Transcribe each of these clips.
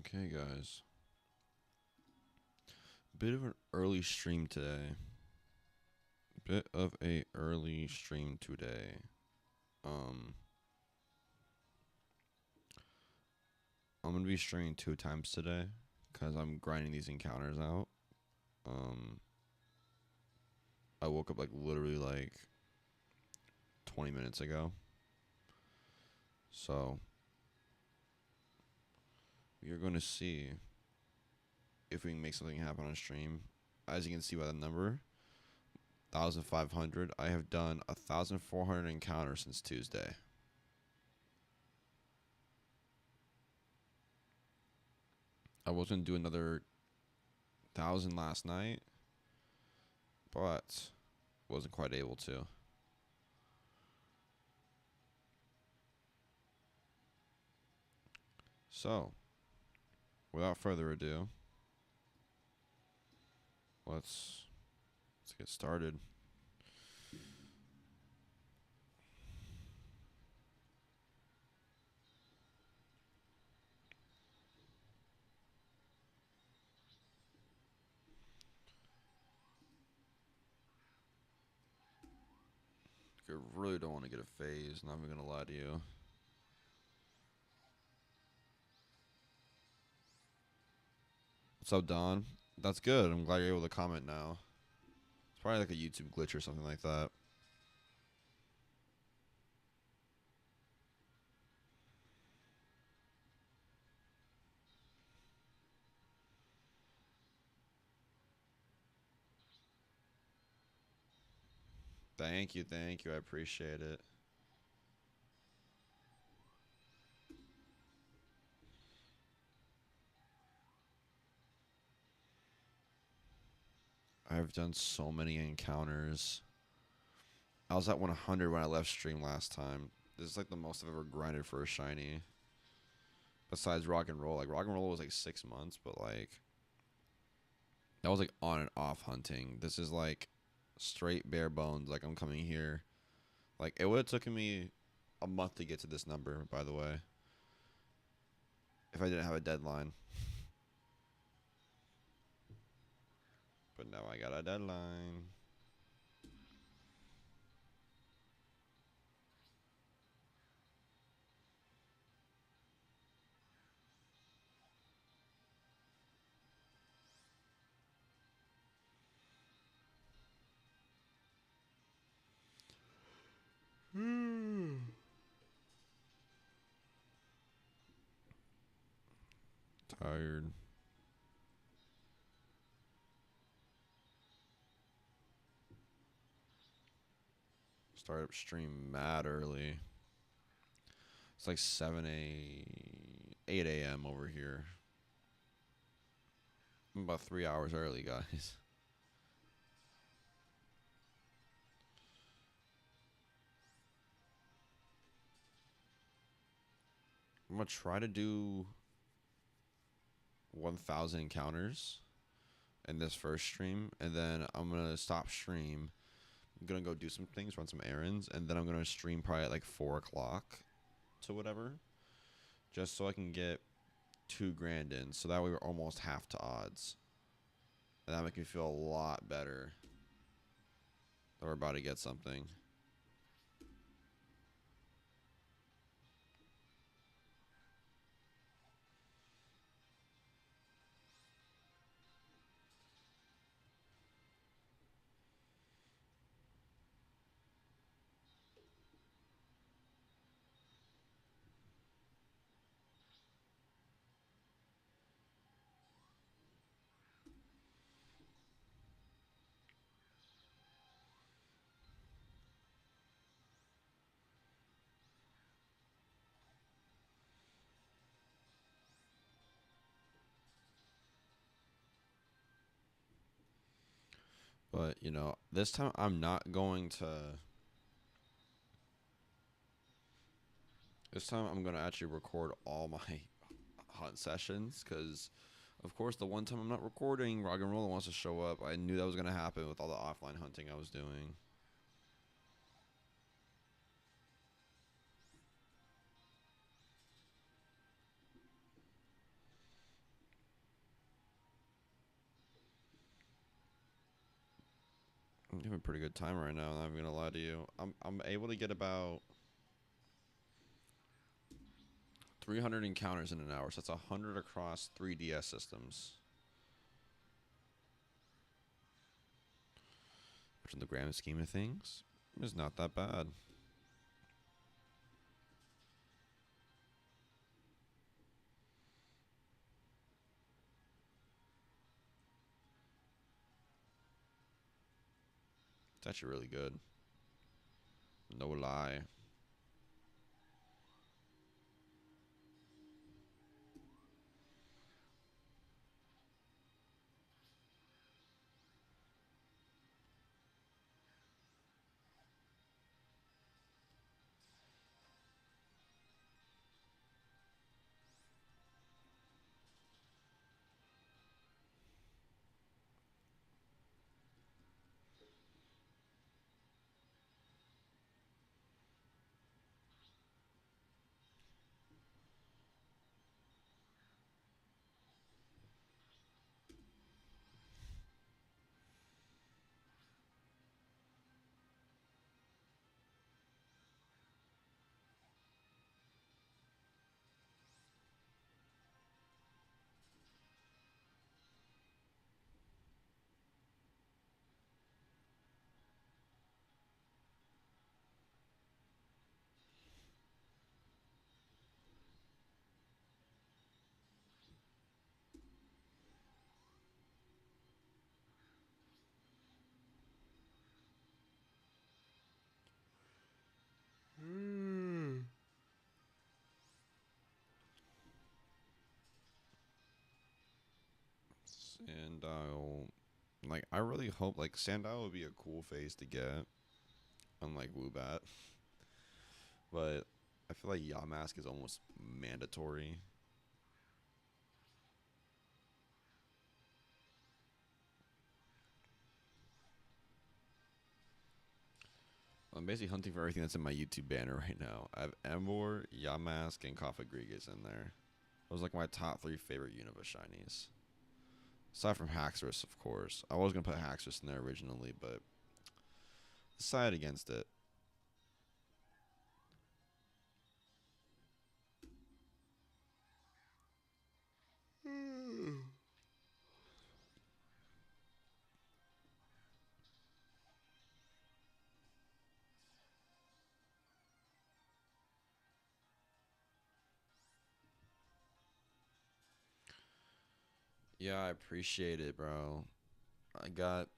Okay, guys. Bit of an early stream today. Bit of a early stream today. Um, I'm gonna be streaming 2 times today because I'm grinding these encounters out. Um, I woke up like literally like 20 minutes ago. So you're gonna see if we can make something happen on stream. As you can see by the number, 1,500. I have done 1,400 encounters since Tuesday. I was gonna do another 1,000 last night, but wasn't quite able to. So, without further ado, let's get started. I really don't want to get a phase, not even gonna lie to you. What's up, Don? That's good. I'm glad you're able to comment now. It's probably like a YouTube glitch or something like that. Thank you, thank you. I appreciate it. I've done so many encounters. I was at 100 when I left stream last time. This is like the most I've ever grinded for a shiny. Besides rock and roll. Like rock and roll was like 6 months, but like that was like on and off hunting. This is like straight bare bones. Like I'm coming here. Like it would have taken me a month to get to this number, by the way, if I didn't have a deadline. But now I got a deadline. Tired. Start up stream mad early. It's like 8 a.m. over here. I'm about 3 hours early, guys. I'm gonna try to do 1,000 encounters in this first stream, and then I'm gonna stop stream. I'm gonna go do some things, run some errands, and then I'm gonna stream probably at like 4 o'clock to whatever, just so I can get 2 grand in. So that way we're almost half to odds, and that make me feel a lot better that we're about to get something. But you know, this time I'm not going to. This time I'm gonna actually record all my hunt sessions, because of course the one time I'm not recording, Rock and Roller wants to show up. I knew that was gonna happen with all the offline hunting I was doing. You have a pretty good time right now. I'm not gonna lie to you. I'm able to get about 300 encounters in an hour. So that's 100 across 3DS systems. Which, in the grand scheme of things, is not that bad. It's actually really good. No lie. Sandile. Like, I really hope, like, Sandile would be a cool phase to get, unlike Woobat. But I feel like Yamask is almost mandatory. I'm basically hunting for everything that's in my YouTube banner right now. I have Emor, Yamask, and Kafagrigas in there. Those are like my top 3 favorite Unova shinies. Aside from Haxorus, of course. I was going to put Haxorus in there originally, but decided against it. Yeah, I appreciate it, bro. I got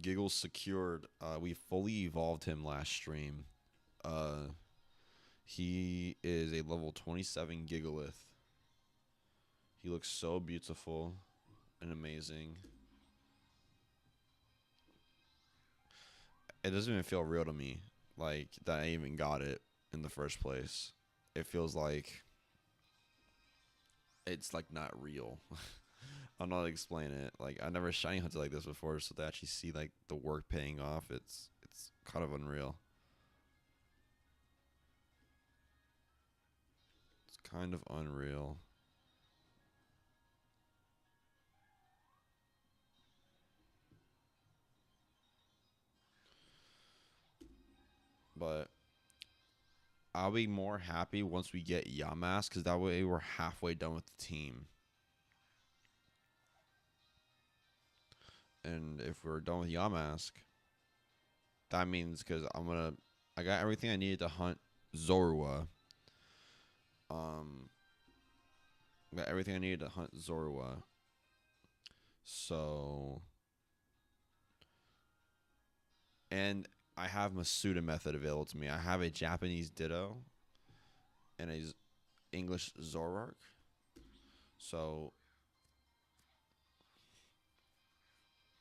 Giggles secured. We fully evolved him last stream. Uh, he is a level 27 Gigalith. He looks so beautiful and amazing. It doesn't even feel real to me, like, that I even got it in the first place. It feels like it's like not real. I'm not explaining it. Like, I never shiny hunted like this before, so to actually see like the work paying off, it's kind of unreal. It's kind of unreal. But I'll be more happy once we get Yamask, because that way we're halfway done with the team. And if we're done with Yamask, that means, because I got everything I needed to hunt Zorua. Got everything I needed to hunt Zorua. So, and I have Masuda method available to me. I have a Japanese Ditto and a English Zoroark. So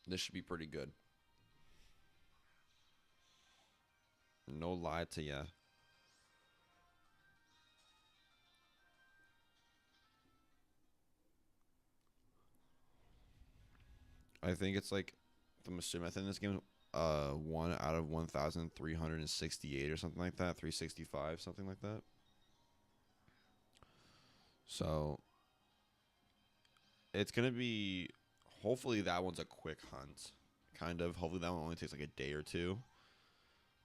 this should be pretty good. No lie to ya. I think it's like the Masuda method in this game. 1 out of 1,368 or something like that. 365, something like that. So it's gonna be. Hopefully that one's a quick hunt kind of. Hopefully that one only takes like a day or two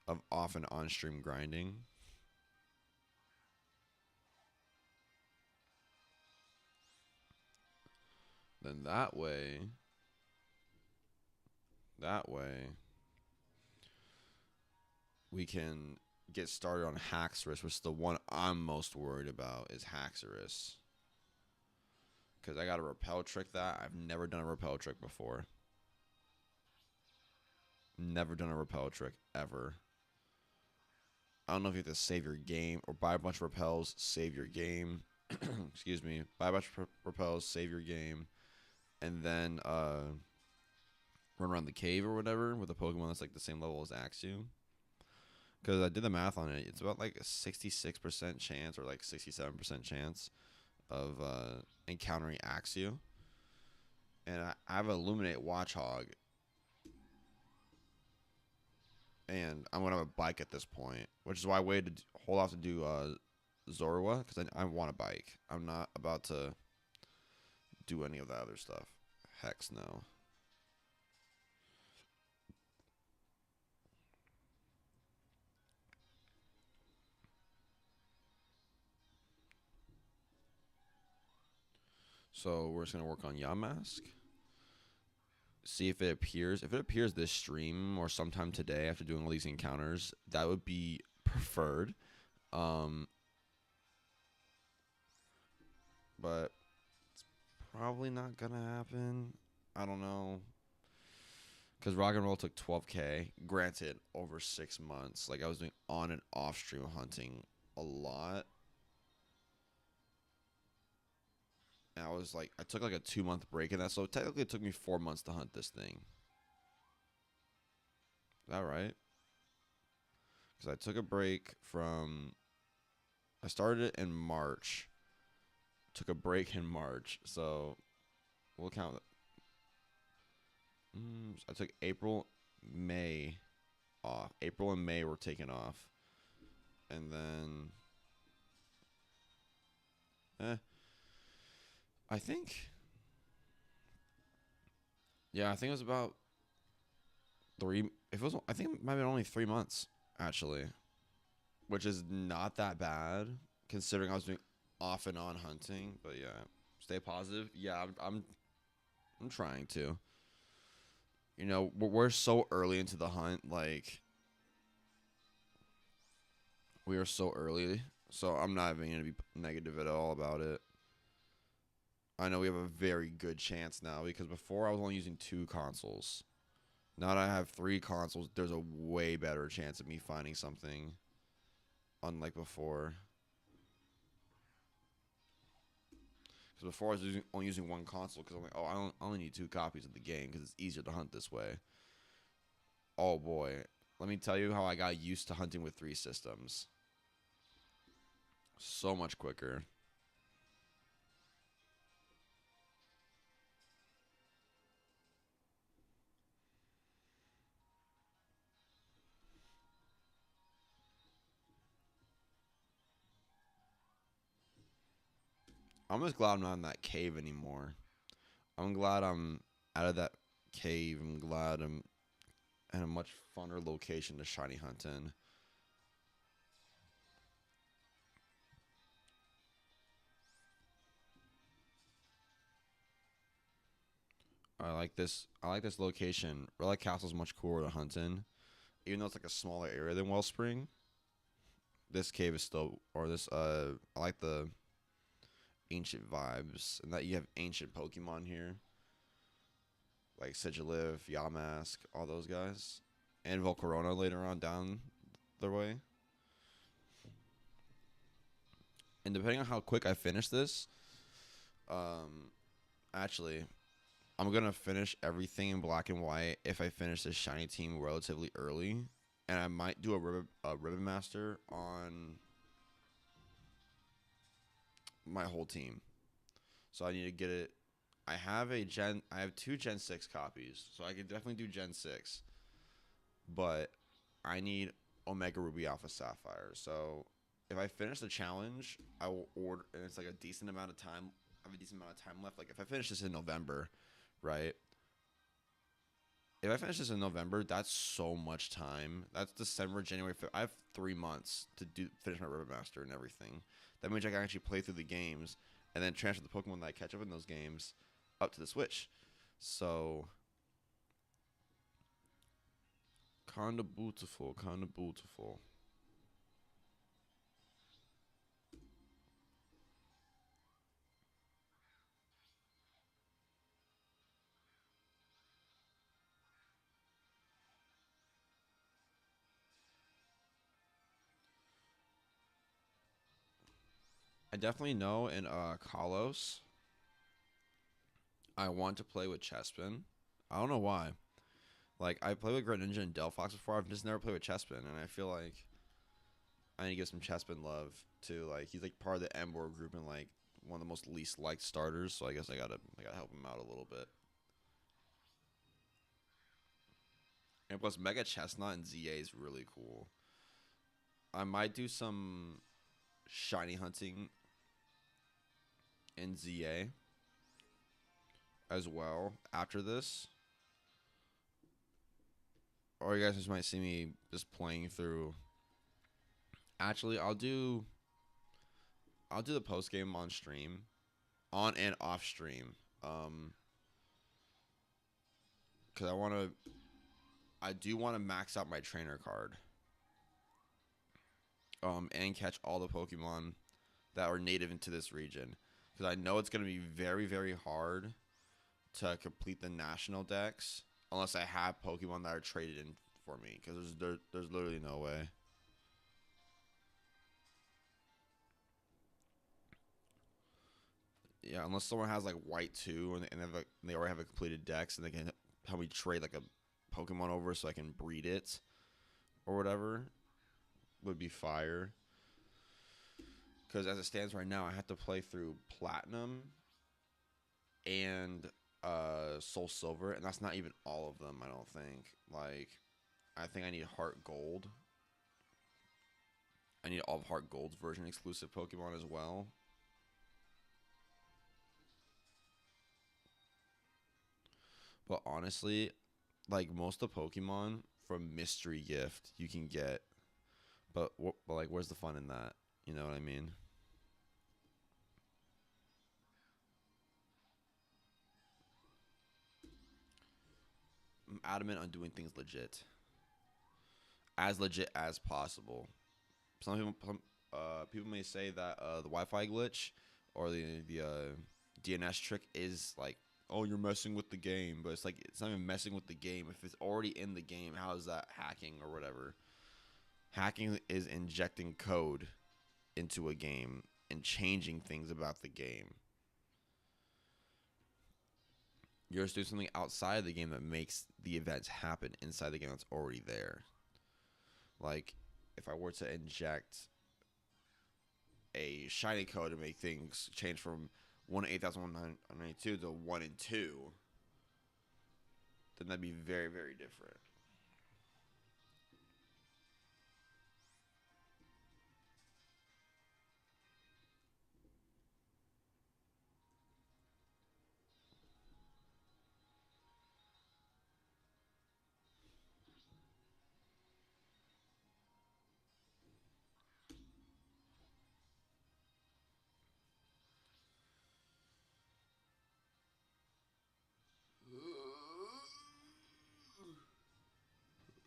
of off and on stream grinding. Then that way, we can get started on Haxorus, which is the one I'm most worried about is Haxorus. Because I got to repel trick that. I've never done a repel trick before. Never done a repel trick ever. I don't know if you have to save your game or buy a bunch of repels, save your game. Excuse me. Buy a bunch of repels, save your game, and then run around the cave or whatever with a Pokemon that's like the same level as Axew. Because I did the math on it. It's about like a 66% chance or like 67% chance of encountering Axew. And I have Illuminate Watchhog. And I'm going to have a bike at this point, which is why I waited to hold off to do Zorua, because I want a bike. I'm not about to do any of that other stuff. Hex no. So we're just going to work on Yamask. See if it appears. If it appears this stream or sometime today after doing all these encounters, that would be preferred. But it's probably not going to happen. I don't know. Because Rock and Roll took 12K. Granted, over 6 months. Like, I was doing on and off stream hunting a lot. And I was like, I took like a 2-month break in that. So technically, it took me 4 months to hunt this thing. Is that right? Because I took a break from. I started it in March. Took a break in March. So we'll count it. I took April, May off. April and May were taken off. And then. I think. Yeah, I think it was about 3. If it was, I think it might have been only 3 months, actually. Which is not that bad, considering I was doing off and on hunting. But yeah, stay positive. Yeah, I'm trying to. You know, we're so early into the hunt. Like, we are so early. So I'm not even going to be negative at all about it. I know we have a very good chance now because before I was only using 2 consoles. Now that I have 3 consoles, there's a way better chance of me finding something. Unlike before. Because before I was only using 1 console because I'm like, oh, I only need 2 copies of the game because it's easier to hunt this way. Oh boy. Let me tell you how I got used to hunting with 3 systems. So much quicker. I'm just glad I'm not in that cave anymore. I'm glad I'm out of that cave. I'm glad I'm in a much funner location to shiny hunt in. I like this. I like this location. Relic Castle's much cooler to hunt in, even though it's like a smaller area than Wellspring. This cave is still, or this. I like the ancient vibes, and that you have ancient Pokemon here, like Sigiliv, Yamask, all those guys, and Volcarona later on down the way. And depending on how quick I finish this, actually, I'm gonna finish everything in black and white if I finish this shiny team relatively early, and I might do a ribbon master on my whole team. So I need to get it. I have 2 Gen 6 copies, so I can definitely do Gen 6. But I need Omega Ruby Alpha Sapphire. So if I finish the challenge, I will order, and it's like a decent amount of time. I have a decent amount of time left. Like if I finish this in November, right? If I finish this in November, that's so much time. That's December, January. I have 3 months to finish my Ribbon Master and everything. That means I can actually play through the games and then transfer the Pokemon that I catch up in those games up to the Switch. So, kinda beautiful, kinda beautiful. I definitely know in Kalos, I want to play with Chespin. I don't know why. Like I played with Greninja and Delphox before. I've just never played with Chespin, and I feel like I need to give some Chespin love too. Like he's like part of the Emboar group and like one of the most least liked starters. So I guess I gotta help him out a little bit. And plus Mega Chestnut and ZA is really cool. I might do some shiny hunting in ZA as well after this. Or you guys just might see me just playing through. Actually, I'll do the post game on stream, on and off stream. Cause I do want to max out my trainer card. And catch all the Pokemon that are native into this region. Because I know it's gonna be very, very hard to complete the national decks unless I have Pokemon that are traded in for me. Because there's literally no way. Yeah, unless someone has like white too, and they already have a completed dex, and they can help me trade like a Pokemon over so I can breed it or whatever, would be fire. Because as it stands right now, I have to play through Platinum and Soul Silver, and that's not even all of them. I don't think. Like, I think I need Heart Gold. I need all of Heart Gold's version exclusive Pokemon as well. But honestly, like most of the Pokemon from Mystery Gift, you can get. But like, where's the fun in that? You know what I mean? I'm adamant on doing things legit, as legit as possible. Some people may say that the Wi-Fi glitch or the DNS trick is like, oh, you're messing with the game, but it's like it's not even messing with the game. If it's already in the game, how is that hacking or whatever? Hacking is injecting code into a game and changing things about the game. You're just doing something outside of the game that makes the events happen inside the game that's already there. Like, if I were to inject a shiny code to make things change from 1 in 8,192 to 1 in 2, then that'd be very, very different.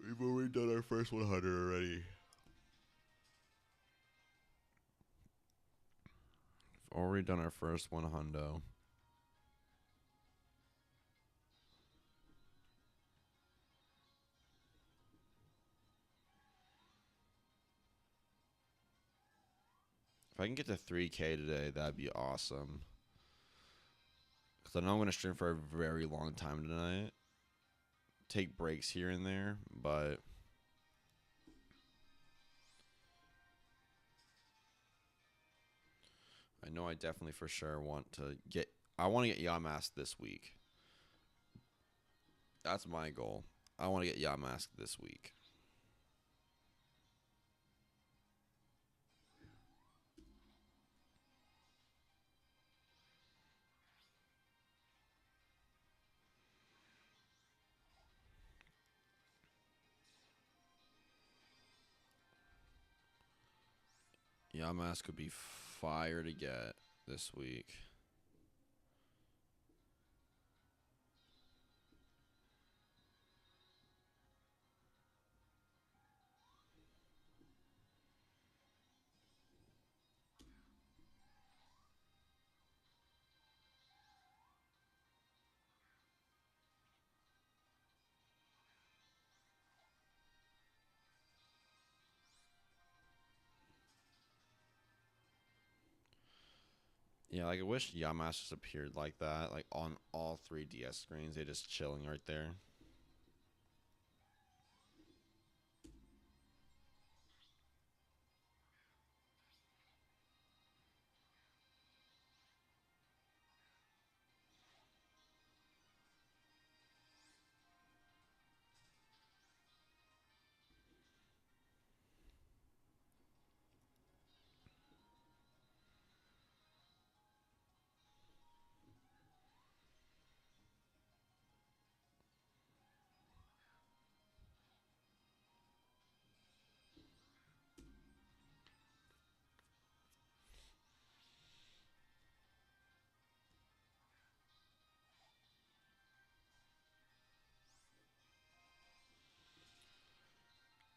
We've already done our first 100 already. We've already done our first 100. If I can get to 3K today, that'd be awesome. Because I know I'm going to stream for a very long time tonight. Take breaks here and there, but I know I definitely for sure want to get. I want to get Yamask this week. That's my goal. I want to get Yamask this week. Yamask could be fire to get this week. Yeah, like I wish Yamask just appeared like that, like on all three DS screens. They just chilling right there.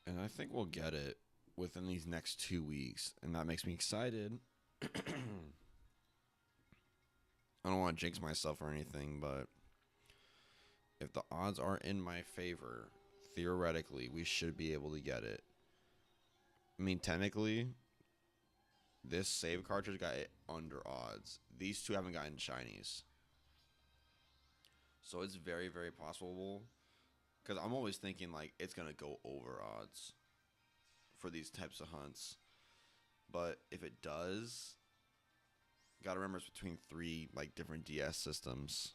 And I think we'll get it within these next 2 weeks, and that makes me excited. I don't want to jinx myself or anything, but if the odds are in my favor, theoretically, we should be able to get it. I mean, technically, this save cartridge got it under odds. These two haven't gotten shinies. So it's very, very possible. Because I'm always thinking, like, it's going to go over odds for these types of hunts. But if it does, gotta remember it's between three, like, different DS systems.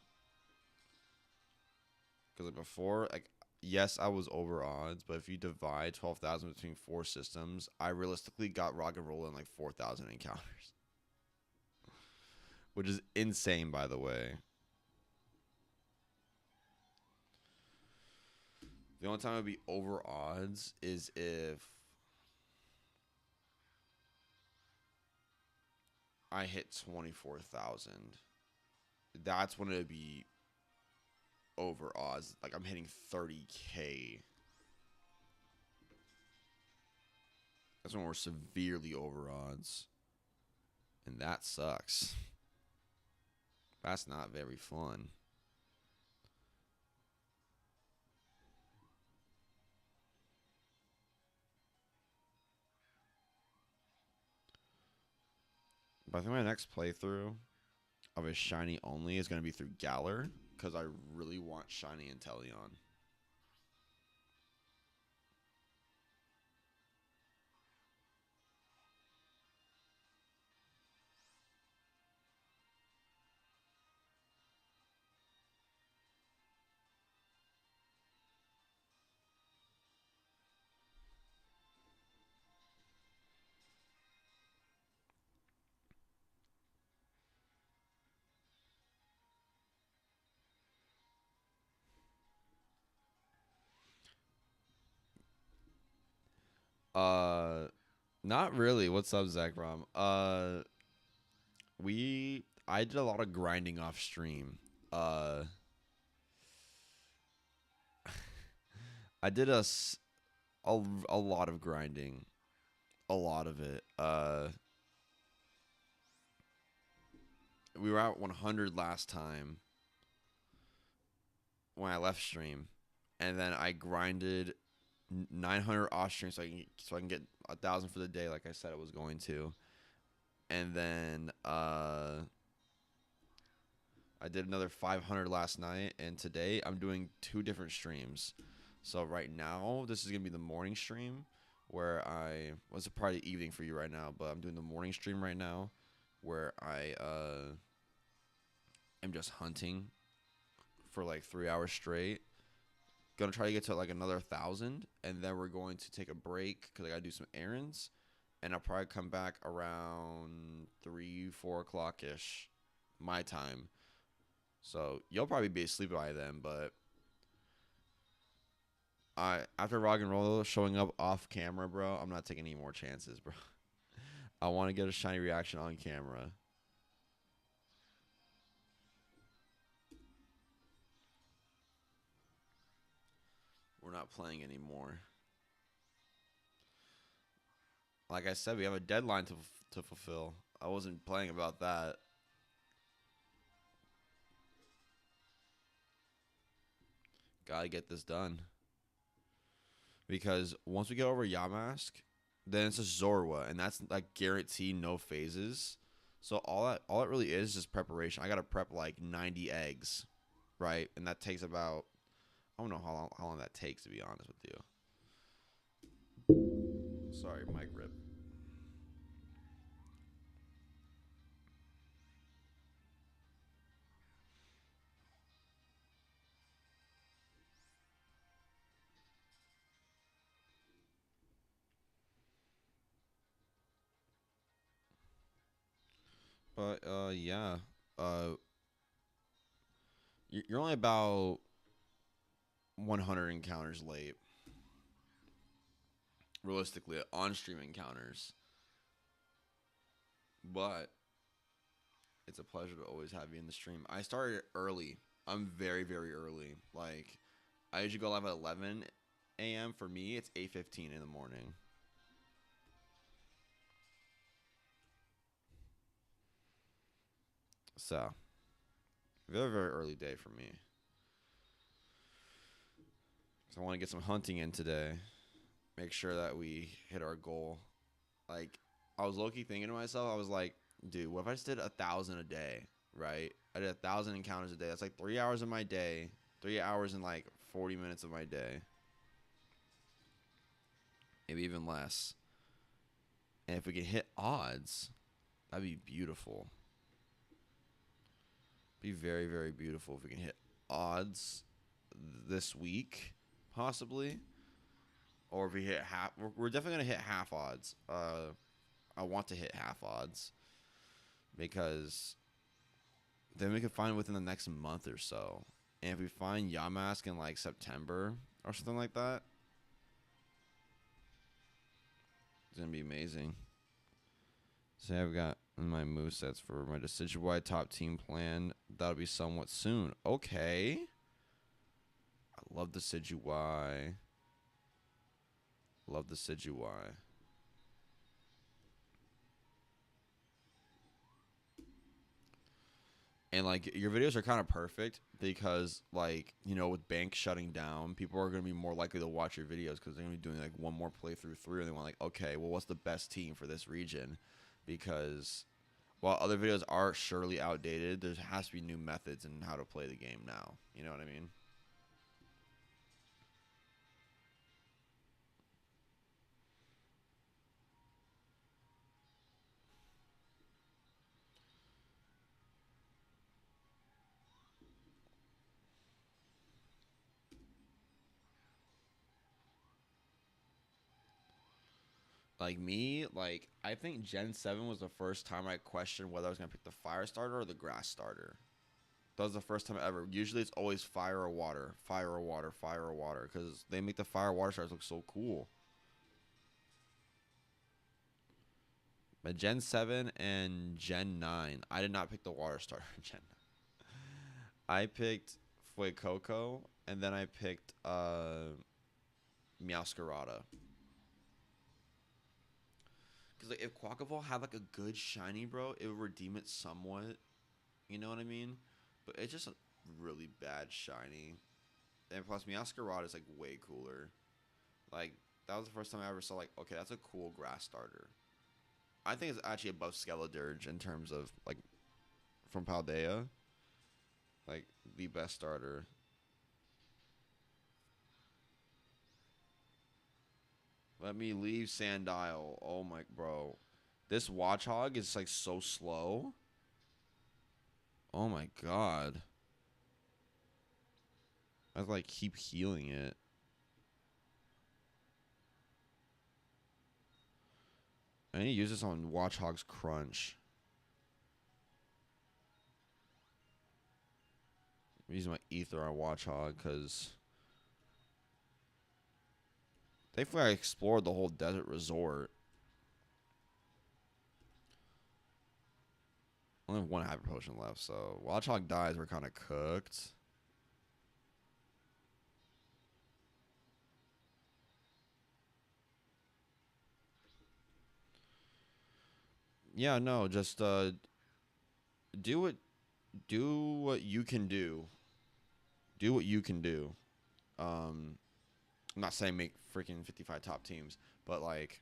Because like before, like, yes, I was over odds, but if you divide 12,000 between four systems, I realistically got rock and roll in like 4,000 encounters, which is insane, by the way. The only time it would be over odds is if I hit 24,000. That's when it would be over odds. Like I'm hitting 30K. That's when we're severely over odds. And that sucks. That's not very fun. But I think my next playthrough of a shiny only is going to be through Galar because I really want shiny Inteleon. Uh, Not really. What's up, Zach Rom? I did a lot of grinding off stream. Uh, I did a lot of grinding, a lot of it. We were at 100 last time when I left stream, and then I grinded 900 off stream so I can get 1,000 for the day, like I said I was going to, and then I did another 500 last night, and today I'm doing two different streams. So right now, this is gonna be the morning stream, where it's probably evening for you right now, but I'm doing the morning stream right now, where I am just hunting for like 3 hours straight. Gonna try to get to like another 1,000, and then we're going to take a break because I gotta do some errands, and I'll probably come back around 3, 4 o'clock ish, my time. So you'll probably be asleep by then, but after rock and roll showing up off camera, bro, I'm not taking any more chances, bro. I want to get a shiny reaction on camera. We're not playing anymore. Like I said, we have a deadline to fulfill. I wasn't playing about that. Gotta get this done. Because once we get over Yamask, then it's a Zorua, and that's like guaranteed no phases. So all it really is just preparation. I gotta prep like 90 eggs, right? And that takes about, I don't know how long that takes, to be honest with you. Sorry, mic rip. But yeah, uh, you're only about 100 encounters late, realistically, on stream encounters. But it's a pleasure to always have you in the stream. I started early. I'm very, very early. Like, I usually go live at 11 a.m. For me, it's 8:15 in the morning. So, very, very early day for me. So I want to get some hunting in today. Make sure that we hit our goal. Like, I was low-key thinking to myself, I was like, dude, what if I just did 1,000 a day, right? I did 1,000 encounters a day. That's like 3 hours of my day. 3 hours and like 40 minutes of my day. Maybe even less. And if we could hit odds, that'd be beautiful. Be very, very beautiful if we can hit odds this week, possibly. Or if we hit half, we're definitely gonna hit half odds. I want to hit half odds because then we can find within the next month or so. And if we find Yamask in like September or something like that, it's gonna be amazing. So I've got my movesets for my Decidueye top team plan. That'll be somewhat soon. Okay. I love Decidueye. Love Decidueye. And like your videos are kind of perfect because like, you know, with banks shutting down, people are going to be more likely to watch your videos because they're going to be doing like one more playthrough through and they want like, okay, well, what's the best team for this region? Because while other videos are surely outdated, there has to be new methods in how to play the game now. You know what I mean? Like me, like I think Gen 7 was the first time I questioned whether I was going to pick the fire starter or the grass starter. That was the first time ever. Usually it's always fire or water, fire or water, fire or water, because they make the fire water starters look so cool. But Gen 7 and Gen 9, I did not pick the water starter in Gen 9. I picked Fuecoco, and then I picked Meowscarada. Because like, if Quackable had like a good shiny, bro, it would redeem it somewhat. You know what I mean? But it's just a really bad shiny. And plus, Meowscarada is like way cooler. Like, that was the first time I ever saw, like, okay, that's a cool grass starter. I think it's actually above Skeledirge in terms of, like, from Paldea. Like, the best starter. Let me leave Sandile. Oh, my, bro. This Watchog is, like, so slow. Oh, my God. I have to, like, keep healing it. I need to use this on Watchog's Crunch. I'm using my Ether on Watchog because thankfully I explored the whole desert resort. only have one hyper potion left, so Watchog dies, we're kind of cooked. Yeah, no, just do what do what you can do. Do what you can do. I'm not saying make freaking 55 top teams, but like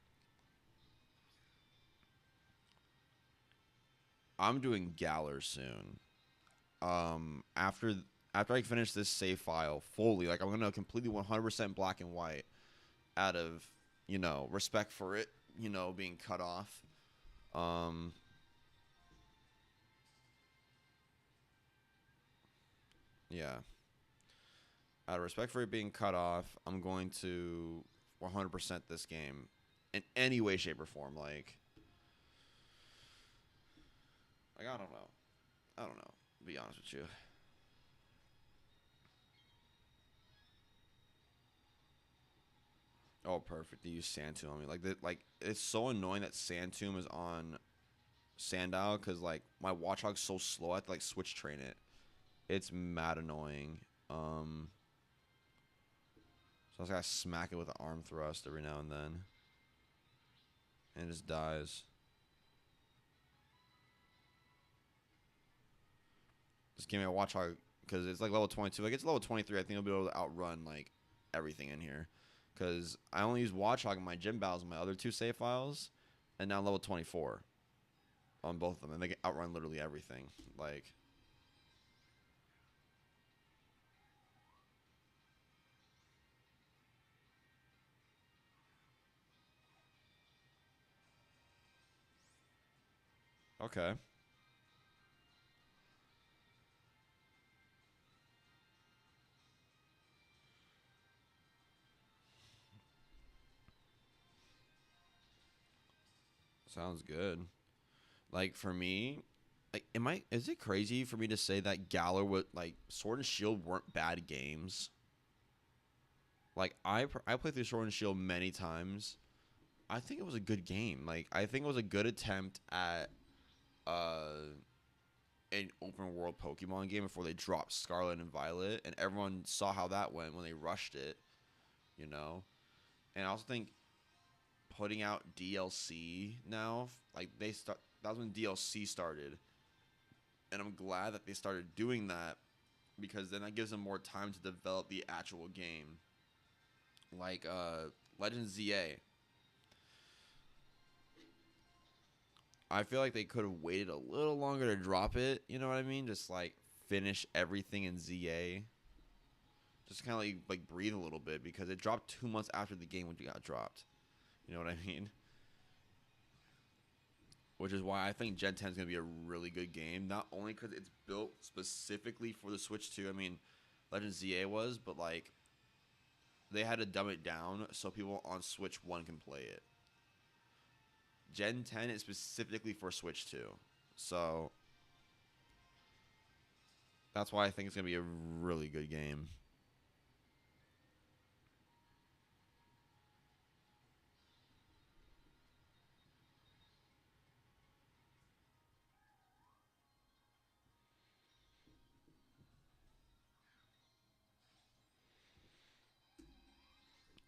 I'm doing Galler soon. After I finish this save file fully, like I'm gonna completely 100% black and white out of respect for it, being cut off. Um, yeah, out of respect for it being cut off, I'm going to 100% this game in any way, shape, or form. Like I don't know. I don't know. To be honest with you. Oh, perfect. They use Sand Tomb on me. Like it's so annoying that Sand Tomb is on Sandile because like my Watchog's so slow. I have to like switch train it. It's mad annoying. So I just gotta smack it with an arm thrust every now and then, and it just dies. Just give me a Watchog because it's like level 22. Like it's level 23. I think I'll be able to outrun like everything in here. Because I only use Watchog in my gym battles in my other two save files, and now level 24 on both of them, and they can outrun literally everything. Like, okay, sounds good. Like for me, like, is it crazy for me to say that Galar would like Sword and Shield weren't bad games? Like I played through Sword and Shield many times. I think it was a good game. Like I think it was a good attempt at uh an open world Pokemon game before they dropped Scarlet and Violet, and everyone saw how that went when they rushed it. You know, and I also think putting out DLC now, like they start. That was when DLC started, and I'm glad that they started doing that because then that gives them more time to develop the actual game. Like Legends ZA, I feel like they could have waited a little longer to drop it. You know what I mean? Just like finish everything in ZA. Just kind of like breathe a little bit because it dropped 2 months after the game when it got dropped. You know what I mean? Which is why I think Gen 10 is going to be a really good game. Not only because it's built specifically for the Switch 2. I mean, Legend ZA was, but like they had to dumb it down so people on Switch 1 can play it. Gen 10 is specifically for Switch 2. So that's why I think it's going to be a really good game.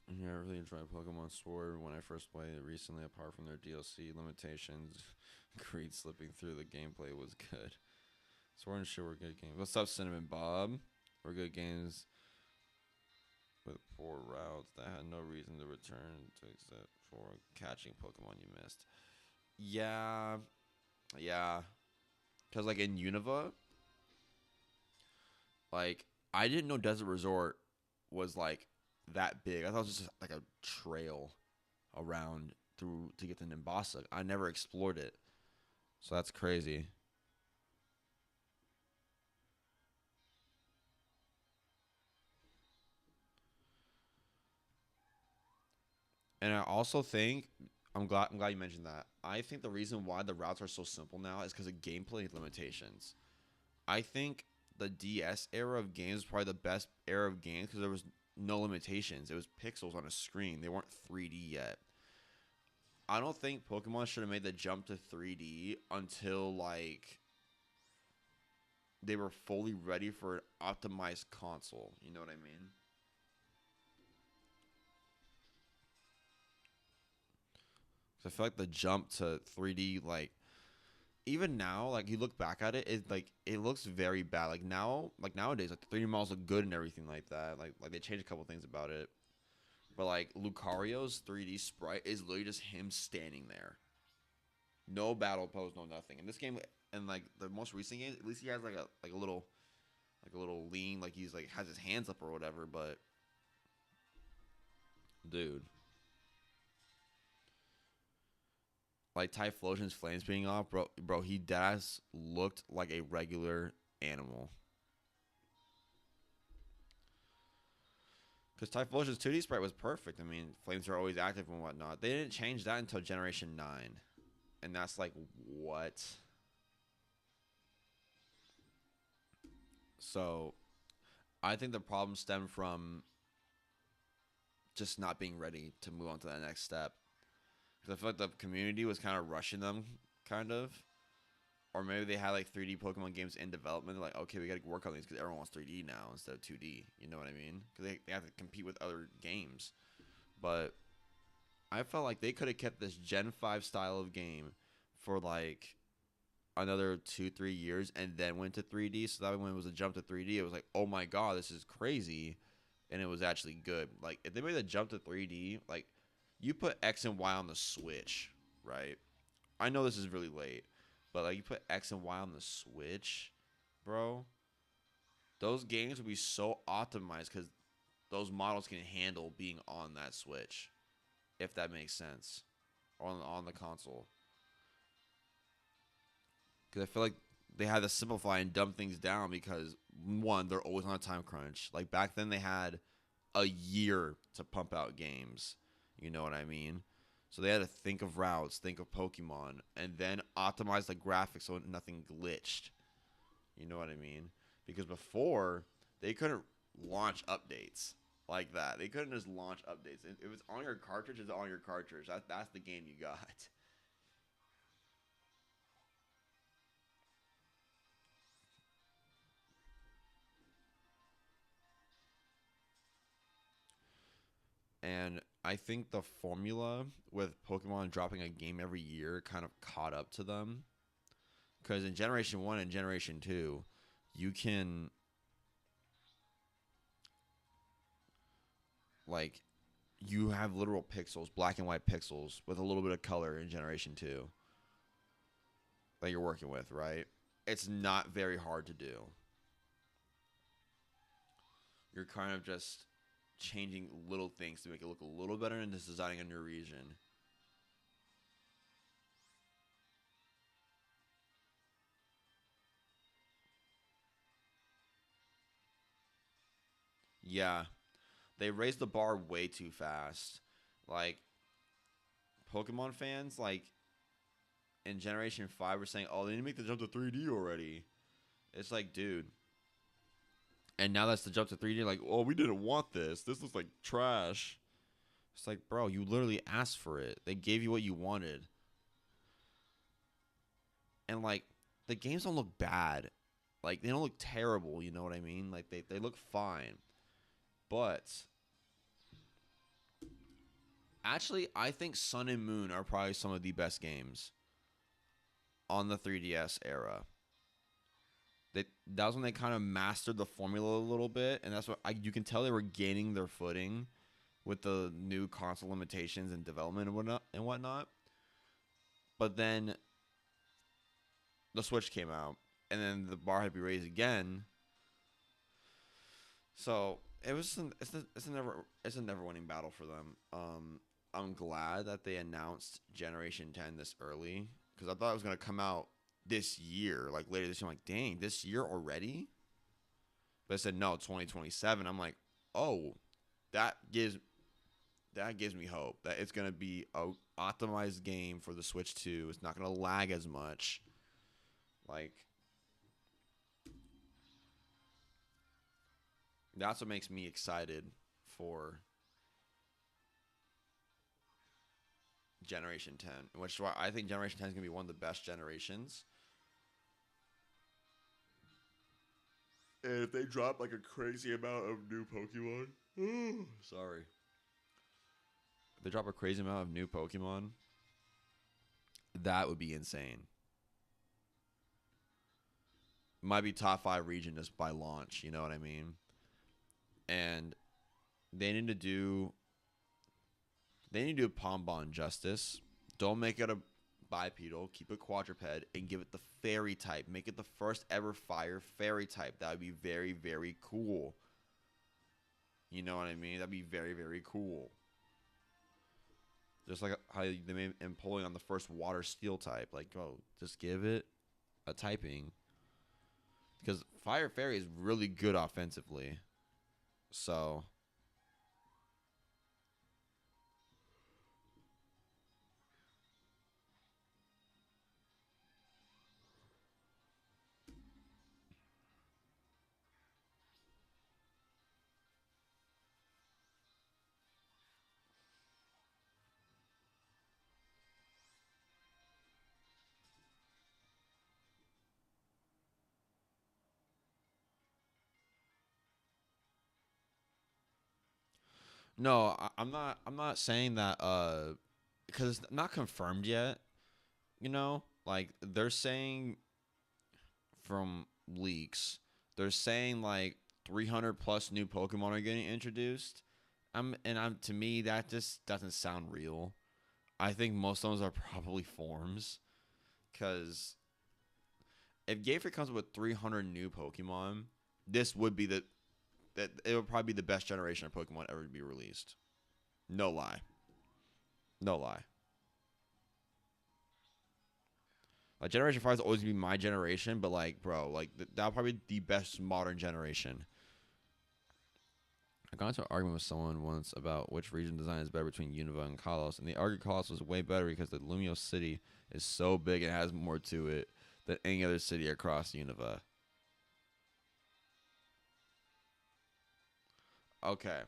Yeah, I really enjoyed Pokemon Sword when I first played it recently. Apart from their DLC limitations, Creed slipping through the gameplay was good. Sword and Shield were good games. What's up, Cinnamon Bob? Were good games with poor routes that had no reason to return to except for catching Pokemon you missed. Yeah, yeah. Because like in Unova, like I didn't know Desert Resort was like that big. I thought it was just like a trail around through to get to Nimbasa. I never explored it, so that's crazy. And I also think I'm glad you mentioned that. I think the reason why the routes are so simple now is because of gameplay limitations. I think the DS era of games is probably the best era of games because there was no limitations. It was pixels on a screen. They weren't 3D yet. I don't think Pokemon should have made the jump to 3D until like they were fully ready for an optimized console. You know what I mean? 'Cause I feel like the jump to 3D, like even now, like you look back at it, it looks very bad. Like now, like nowadays, like the 3D models look good and everything like that. Like they changed a couple things about it. But like Lucario's 3D sprite is literally just him standing there. No battle pose, no nothing. In this game, and like the most recent games, at least he has like a little lean, like he's like has his hands up or whatever. But dude, like Typhlosion's flames being off, bro, he does looked like a regular animal. Because Typhlosion's 2D sprite was perfect. I mean, flames are always active and whatnot. They didn't change that until Generation 9. And that's like, what? So, I think the problem stemmed from just not being ready to move on to that next step. Because I feel like the community was kind of rushing them, kind of. Or maybe they had like 3D Pokemon games in development. They're like, okay, we got to work on these because everyone wants 3D now instead of 2D. You know what I mean? Because they have to compete with other games. But I felt like they could have kept this Gen 5 style of game for like another 2-3 years and then went to 3D. So that when it was a jump to 3D, it was like, oh my god, this is crazy. And it was actually good. Like, if they made the jump to 3D, like, you put X and Y on the Switch, right? I know this is really late, but like, you put X and Y on the Switch, bro, those games would be so optimized because those models can handle being on that Switch, if that makes sense, on the console. Because I feel like they had to simplify and dumb things down because one, they're always on a time crunch. Like back then, they had a year to pump out games. You know what I mean? So they had to think of routes, think of Pokemon, and then optimize the graphics so nothing glitched. You know what I mean? Because before they couldn't launch updates like that. They couldn't just launch updates. If it's on your cartridge, it's on your cartridge. That's the game you got. And I think the formula with Pokemon dropping a game every year kind of caught up to them. Because in Generation 1 and Generation 2, you can, like, you have literal pixels, black and white pixels, with a little bit of color in Generation 2 that you're working with, right? It's not very hard to do. You're kind of just changing little things to make it look a little better and just designing a new region. Yeah, they raised the bar way too fast. Like Pokemon fans, like in Generation 5 were saying, "Oh, they need to make the jump to 3D already." It's like, dude. And now that's the jump to 3D. Like, oh, we didn't want this. This looks like trash. It's like, bro, you literally asked for it. They gave you what you wanted. And like, the games don't look bad. Like, they don't look terrible. You know what I mean? Like, they look fine. But actually, I think Sun and Moon are probably some of the best games on the 3DS era. That was when they kind of mastered the formula a little bit, and that's what you can tell they were gaining their footing with the new console limitations and development and whatnot. But then the Switch came out, and then the bar had to be raised again. So it's a never winning battle for them. I'm glad that they announced Generation 10 this early because I thought it was gonna come out this year, like later this year. I'm like, dang, this year already? But I said no, 2027. I'm like, oh, that gives that gives me hope that it's gonna be a optimized game for the Switch 2. It's not gonna lag as much. Like that's what makes me excited for Generation 10, which is why I think Generation 10 is gonna be one of the best generations. And if they drop like a crazy amount of new Pokemon, sorry, if they drop a crazy amount of new Pokemon, that would be insane. Might be top 5 region just by launch. You know what I mean? And they need to do Pombon justice. Don't make it a bipedal. Keep it quadruped and give it the fairy type. Make it the first ever fire fairy type. That would be very, very cool. You know what I mean? That'd be very, very cool. Just like how they made Empoleon on the first water steel type. Like, oh, just give it a typing. Because Fire Fairy is really good offensively. So no, I'm not. I'm not saying that. Because it's not confirmed yet. You know, like they're saying from leaks, they're saying like 300 plus new Pokemon are getting introduced. I'm to me that just doesn't sound real. I think most of those are probably forms, because if Game Freak comes up with 300 new Pokemon, this would be that it would probably be the best generation of Pokemon ever to be released. No lie, no lie. Like Generation 5 is always gonna be my generation, but like, bro, like that'll probably be the best modern generation. I got into an argument with someone once about which region design is better between Unova and Kalos, and they argued Kalos was way better because the Lumiose city is so big and has more to it than any other city across Unova. Okay,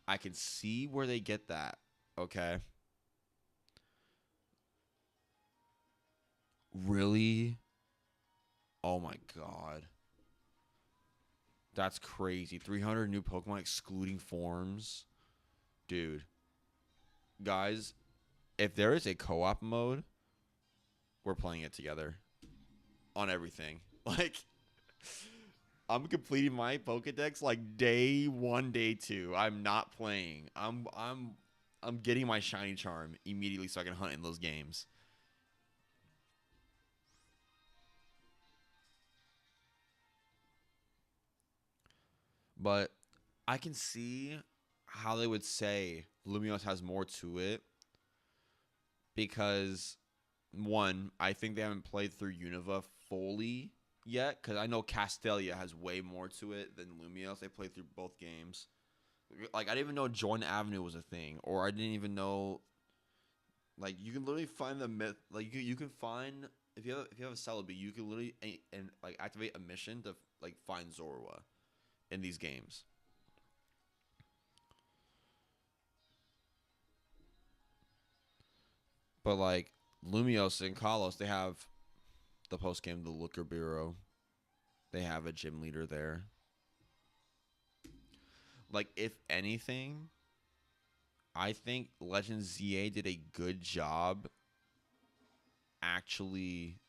I can see where they get that. Okay, really? Oh my god, that's crazy. 300 new Pokemon excluding forms, dude. Guys, if there is a co-op mode, we're playing it together on everything. Like, I'm completing my Pokedex like day 1, day 2. I'm not playing. I'm getting my shiny charm immediately so I can hunt in those games. But I can see how they would say Lumiose has more to it because one, I think they haven't played through Unova fully yet, because I know Castelia has way more to it than Lumiose. They played through both games. Like I didn't even know Jordan Avenue was a thing, or I didn't even know. Like you can literally find the myth. Like you can find if you have a Celebi, you can literally and like activate a mission to like find Zorua in these games. But like Lumiose and Kalos, they have the post game, the Looker Bureau. They have a gym leader there. Like if anything, I think Legend ZA did a good job actually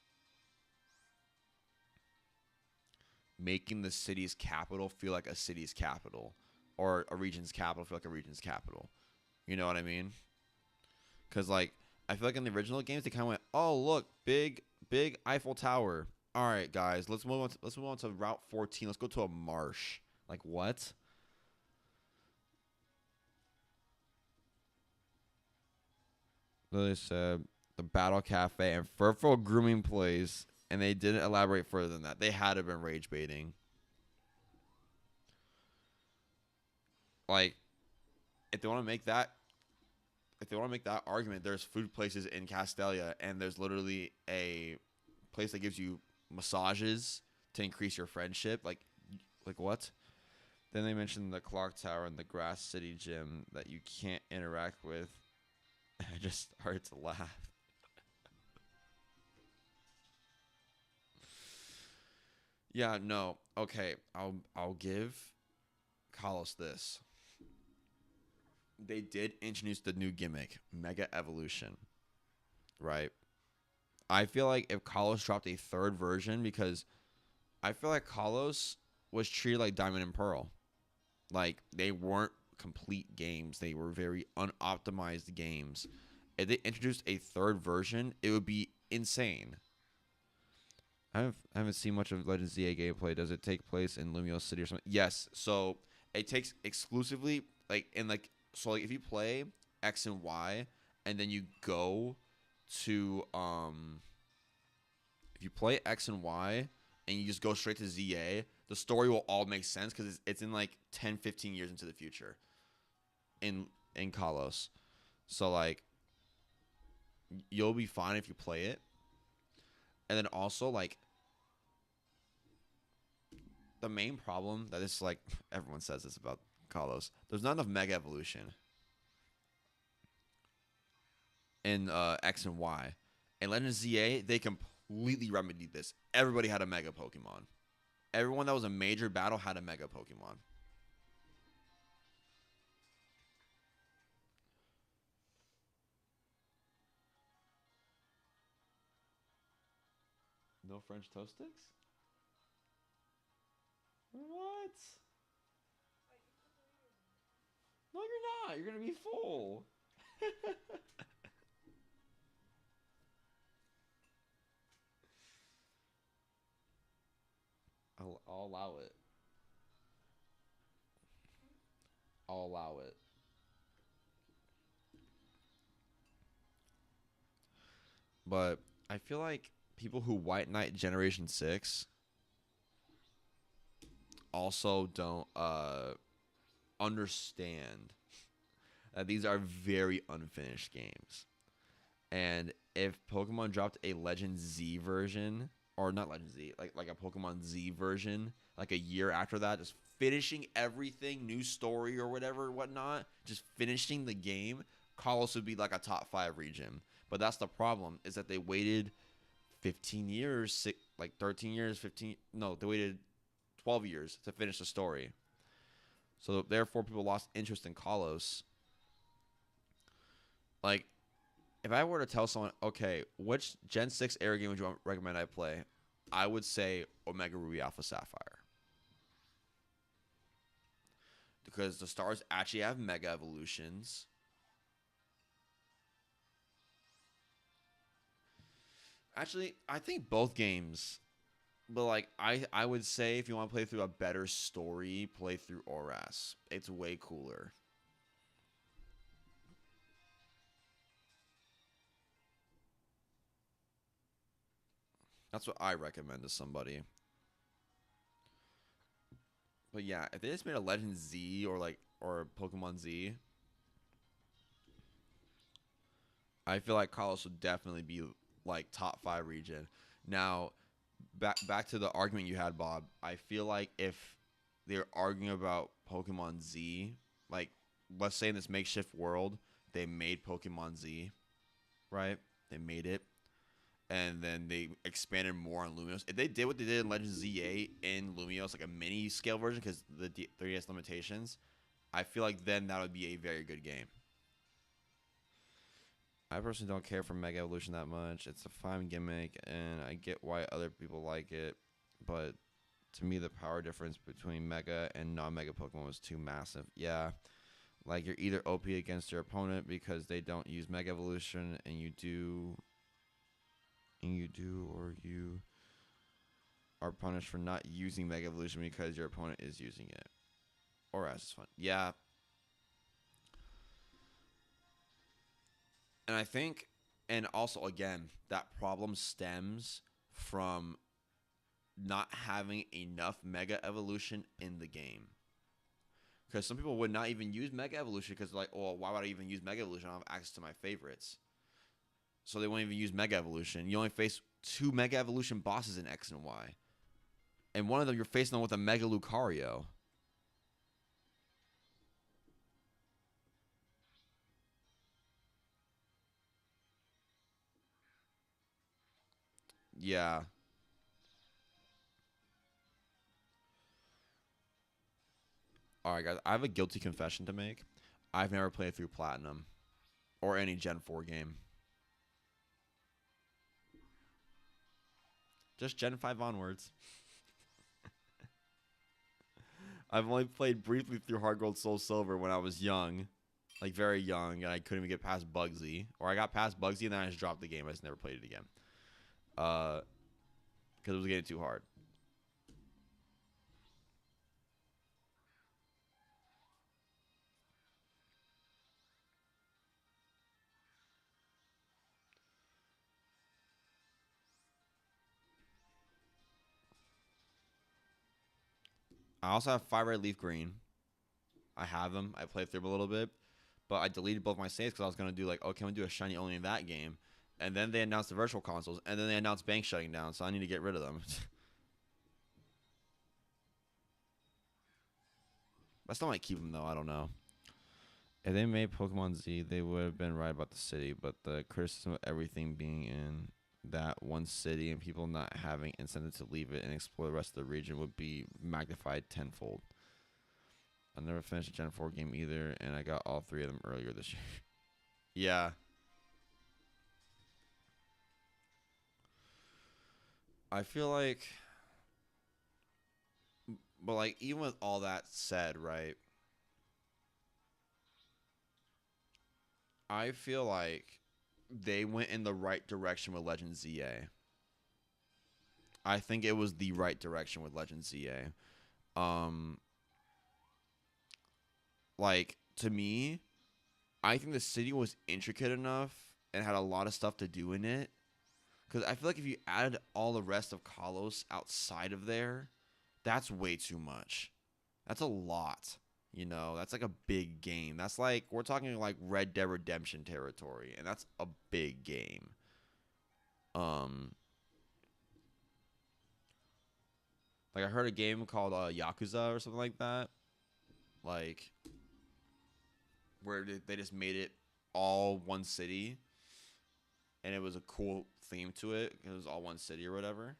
making the city's capital feel like a city's capital, or a region's capital feel like a region's capital. You know what I mean? Because like I feel like in the original games they kind of went, oh look, big Eiffel Tower. All right, guys, let's move on to Route 14. Let's go to a marsh. Like what? They said the Battle Cafe and Furful grooming place, and they didn't elaborate further than that. They had to have been rage baiting. Like if they want to make that argument, there's food places in Castelia, and there's literally a place that gives you massages to increase your friendship. Like what? Then they mentioned the clock tower and the Grass City gym that you can't interact with. I just started to laugh. Yeah, no. Okay, I'll give Kalos this. They did introduce the new gimmick, Mega Evolution, right? I feel like if Kalos dropped a third version, because I feel like Kalos was treated like Diamond and Pearl. Like they weren't complete games. They were very unoptimized games. If they introduced a third version, it would be insane. I haven't seen much of Legends ZA gameplay. Does it take place in Lumio City or something? Yes. So it takes exclusively like in like so like if you play X and Y and then you go to if you play X and Y and you just go straight to ZA, the story will all make sense because it's in like 10, 15 years into the future in Kalos. So like you'll be fine if you play it. And then also like the main problem that is like everyone says this about Kalos. There's not enough Mega Evolution in X and Y. In Legends ZA, they completely remedied this. Everybody had a Mega Pokemon. Everyone that was a major battle had a Mega Pokemon. No French toast sticks? What? No, you're not. You're gonna be full. I'll allow it. I'll allow it. But I feel like people who White Knight Generation 6 also don't understand that these are very unfinished games. And if Pokemon dropped a Legend Z version, or not Legend Z, like a Pokemon Z version, like a year after that, just finishing everything, new story or whatever, whatnot, just finishing the game, Kalos would be like a top 5 region. But that's the problem, is that they waited 15 years, like 13 years, 15, no, they waited 12 years to finish the story. So therefore, people lost interest in Kalos. Like, if I were to tell someone, okay, which Gen 6 era game would you recommend I play? I would say Omega Ruby Alpha Sapphire. Because the stars actually have Mega Evolutions. Actually, I think both games. But like I would say if you want to play through a better story, play through Oras. It's way cooler. That's what I recommend to somebody. But yeah, if they just made a Legend Z or like or Pokemon Z, I feel like Kalos would definitely be like top 5 region. Now, back to the argument you had, Bob. I feel like if they're arguing about Pokemon Z, like let's say in this makeshift world, they made Pokemon Z, right? They made it, and then they expanded more on Lumios. If they did what they did in Legend Z8 in Lumios, like a mini scale version, because the 3DS limitations, I feel like then that would be a very good game. I personally don't care for Mega Evolution that much. It's a fine gimmick, and I get why other people like it, but to me, the power difference between Mega and non-Mega Pokemon was too massive. Yeah, like you're either OP against your opponent because they don't use Mega Evolution, or you are punished for not using Mega Evolution because your opponent is using it. Or as is fun. Yeah, and I think, and also again, that problem stems from not having enough Mega Evolution in the game. Because some people would not even use Mega Evolution because they're like, oh, why would I even use Mega Evolution? I don't have access to my favorites. So they won't even use Mega Evolution. You only face 2 Mega Evolution bosses in X and Y. And one of them, you're facing them with a Mega Lucario. Yeah. All right, guys. I have a guilty confession to make. I've never played through Platinum or any Gen 4 game. Just Gen 5 onwards. I've only played briefly through Hard Gold Soul Silver when I was young. Like, very young, and I couldn't even get past Bugsy. Or I got past Bugsy, and then I just dropped the game. I just never played it again. Because it was getting too hard. I also have Fire Red Leaf Green. I have them. I played through them a little bit. But I deleted both my saves because I was going to do, like, oh, can we do a shiny only in that game? And then they announced the virtual consoles, and then they announced banks shutting down, so I need to get rid of them. I still might keep them, though. I don't know. If they made Pokemon Z, they would have been right about the city, but the criticism of everything being in that one city and people not having incentive to leave it and explore the rest of the region would be magnified tenfold. I never finished a Gen 4 game either, and I got all three of them earlier this year. Yeah. I feel like, but like, even with all that said, right? I feel like they went in the right direction with Legend ZA. I think it was the right direction with Legend ZA. Like, to me, I think the city was intricate enough and had a lot of stuff to do in it. Because I feel like if you added all the rest of Kalos outside of there, that's way too much. That's a lot. You know, that's like a big game. That's like, we're talking like Red Dead Redemption territory, and that's a big game. Um, like I heard a game called Yakuza or something like that. Like, where they just made it all one city, and it was a cool theme to it. It was all one city or whatever.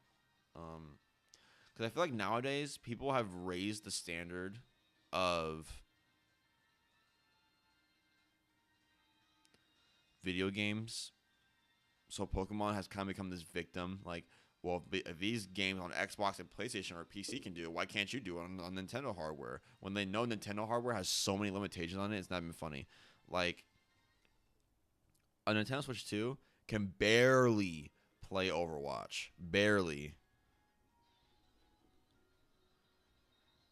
Because I feel like nowadays people have raised the standard of video games. So Pokemon has kind of become this victim. Like, well, if these games on Xbox and PlayStation or PC can do it, why can't you do it on Nintendo hardware? When they know Nintendo hardware has so many limitations on it, it's not even funny. Like, a Nintendo Switch 2 can barely play Overwatch. Barely.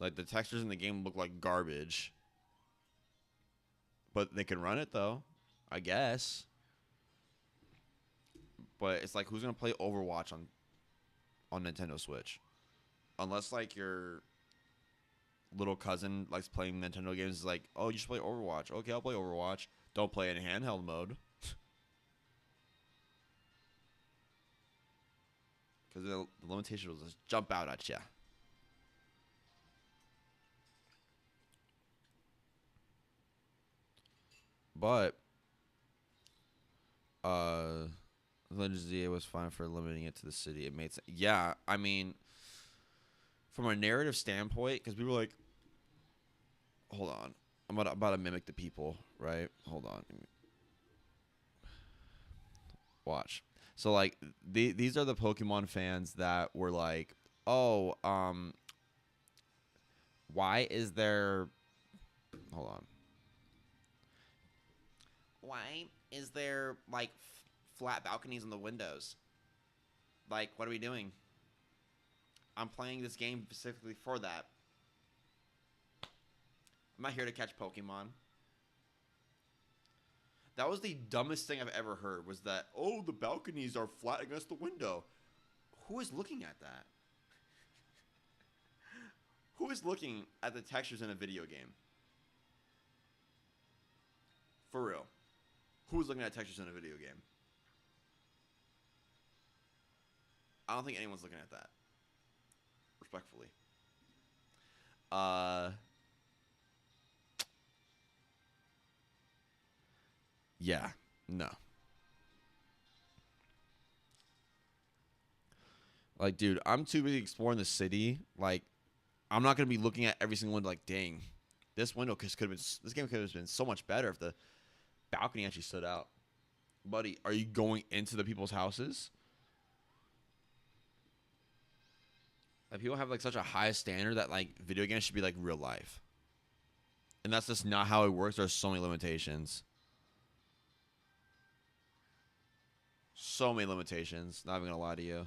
Like, the textures in the game look like garbage. But they can run it, though. I guess. But it's like, who's going to play Overwatch on Nintendo Switch? Unless, like, your little cousin likes playing Nintendo games. Is like, oh, you should play Overwatch. Okay, I'll play Overwatch. Don't play it in handheld mode. Because the limitation will just jump out at you. But Legend of ZA was fine for limiting it to the city. It made sense. Yeah, I mean, from a narrative standpoint, because we were like, hold on, I'm about to mimic the people, right? Hold on, watch. So like, these are the Pokemon fans that were like, oh, why is there? Hold on. Why is there like flat balconies on the windows? Like, what are we doing? I'm playing this game specifically for that. I'm not here to catch Pokemon. That was the dumbest thing I've ever heard, was that, oh, the balconies are flat against the window. Who is looking at that? Who is looking at the textures in a video game? For real. Who is looking at textures in a video game? I don't think anyone's looking at that. Respectfully. Yeah. No. Like, dude, I'm too busy exploring the city. Like, I'm not gonna be looking at every single one like, dang, This window could have been. This game could have been so much better if the balcony actually stood out. Buddy, are you going into the people's houses? Like people have like such a high standard that like video games should be like real life, and that's just not how it works. There's so many limitations. So many limitations. Not even gonna lie to you.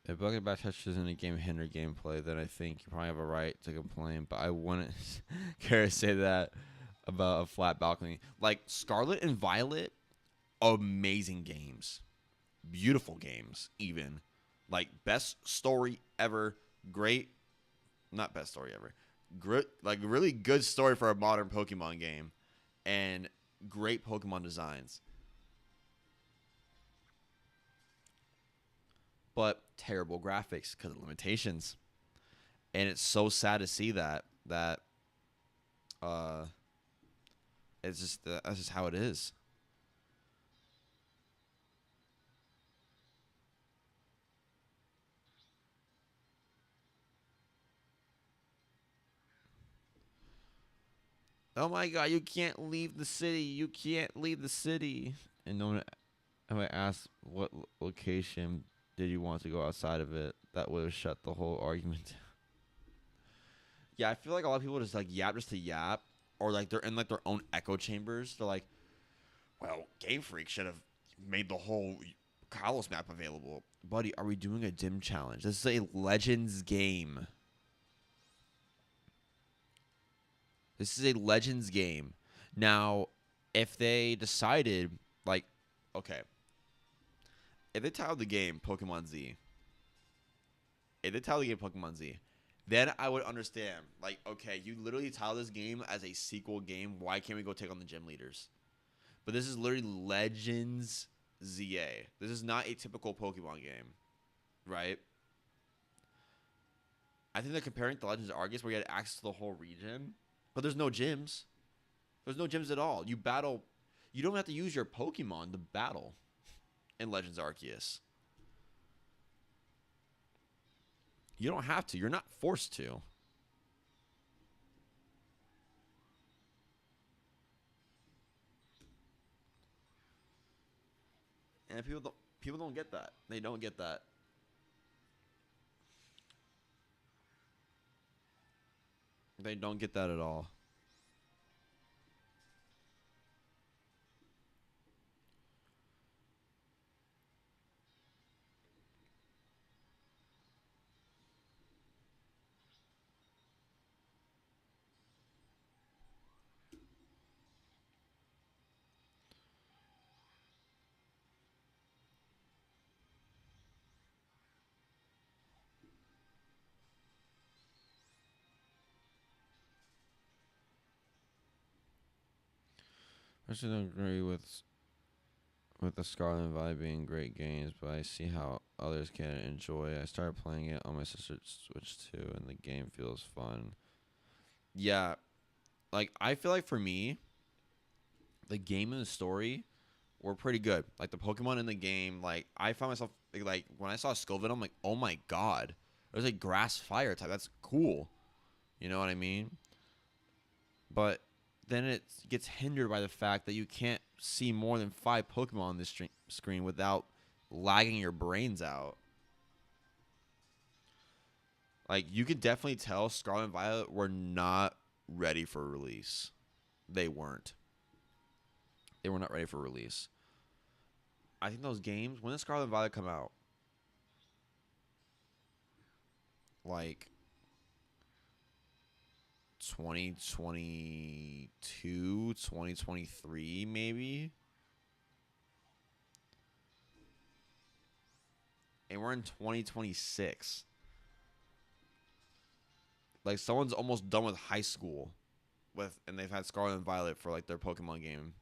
If bucket back touches in a game hinder gameplay, then I think you probably have a right to complain. But I wouldn't care to say that about a flat balcony. Like Scarlet and Violet, amazing games, beautiful games, even like best story ever. Great, not best story ever. Great, like really good story for a modern Pokemon game, and great Pokemon designs. But terrible graphics because of limitations. And it's so sad to see that uh it's just that's just how it is. Oh my god, you can't leave the city. You can't leave the city. And no one I asked what location did you want to go outside of it, that would have shut the whole argument. Yeah, I feel like a lot of people just like yap just to yap, or like they're in like their own echo chambers. They're like, well, Game Freak should have made the whole Kalos map available. Buddy, are we doing a dim challenge? This is a Legends game. This is a Legends game. Now, if they decided, like, okay, if they titled the game Pokemon Z, if they titled the game Pokemon Z, then I would understand. Like, okay, you literally titled this game as a sequel game. Why can't we go take on the gym leaders? But this is literally Legends ZA. This is not a typical Pokemon game, right? I think they're comparing it to Legends Arceus, where you had access to the whole region, but there's no gyms. There's no gyms at all. You battle. You don't have to use your Pokemon to battle in Legends Arceus. You don't have to. You're not forced to. And people don't get that. They don't get that. They don't get that at all. I just don't agree with the Scarlet and Violet being great games, but I see how others can enjoy it. I started playing it on my sister's Switch too, and the game feels fun. Yeah, like I feel like for me, the game and the story were pretty good. Like the Pokemon in the game, like I found myself like when I saw Sylvan, I'm like, oh my god, there's a grass fire type. That's cool. You know what I mean? But then it gets hindered by the fact that you can't see more than 5 Pokemon on this screen without lagging your brains out. Like you could definitely tell Scarlet and Violet were not ready for release. They weren't. They were not ready for release. I think those games, when did Scarlet and Violet come out? Like 2022, 2023, maybe. And we're in 2026. Like someone's almost done with high school and they've had Scarlet and Violet for like their Pokemon game.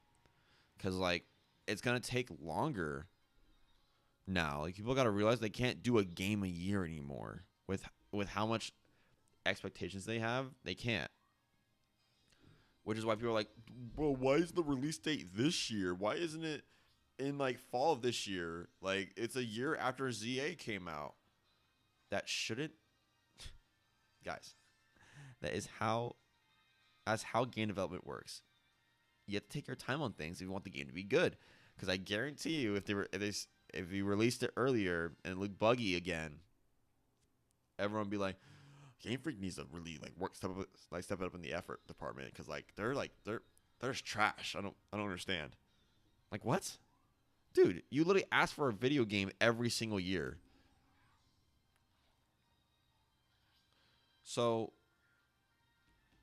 Cuz like it's going to take longer now. Like people got to realize they can't do a game a year anymore with how much expectations they have. They can't. Which is why people are like, "Bro, why is the release date this year? Why isn't it in like fall of this year? Like it's a year after ZA came out." That shouldn't guys. That's how game development works. You have to take your time on things if you want the game to be good. Because I guarantee you, if you released it earlier and it looked buggy again, everyone would be like, Game Freak needs to really like step it up in the effort department because they're just trash. I don't understand. Like what, dude? You literally ask for a video game every single year. So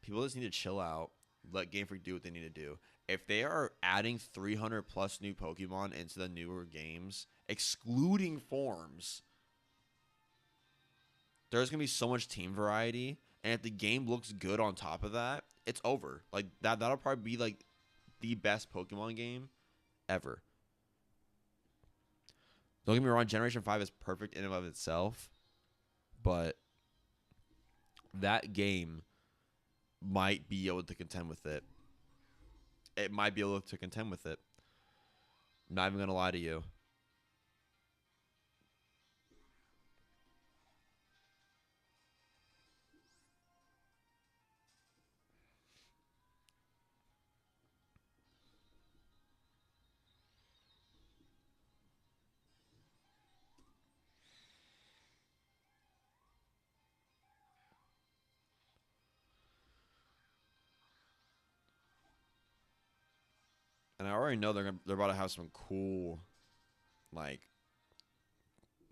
people just need to chill out. Let Game Freak do what they need to do. If they are adding 300 plus new Pokemon into the newer games, excluding forms, there's going to be so much team variety. And if the game looks good on top of that, it's over. Like that'll probably be like the best Pokemon game ever. Don't get me wrong, Generation 5 is perfect in and of itself. But that game might be able to contend with it. It might be able to contend with it. I'm not even going to lie to you. And I already know they're about to have some cool, like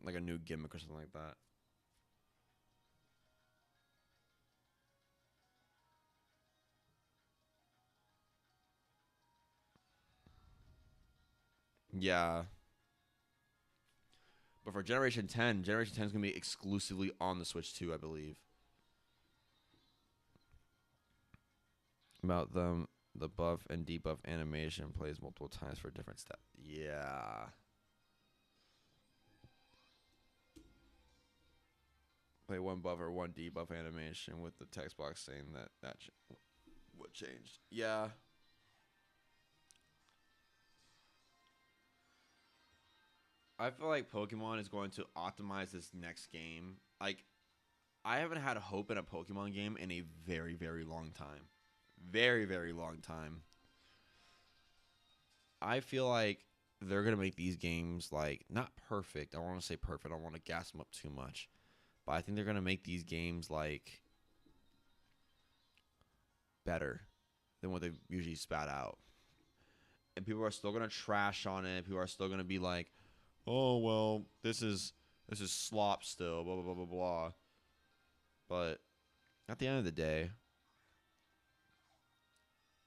a new gimmick or something like that. Yeah. But for Generation 10 is going to be exclusively on the Switch 2, I believe. About them, the buff and debuff animation plays multiple times for different stats. Yeah. Play one buff or one debuff animation with the text box saying what changed. Yeah. I feel like Pokemon is going to optimize this next game. Like, I haven't had hope in a Pokemon game in a very, very long time. Very, very long time. I feel like they're going to make these games, like, not perfect. I don't want to say perfect. I don't want to gas them up too much. But I think they're going to make these games, like, better than what they usually spat out. And people are still going to trash on it. People are still going to be like, oh, well, this is slop still, blah, blah, blah, blah, blah. But at the end of the day,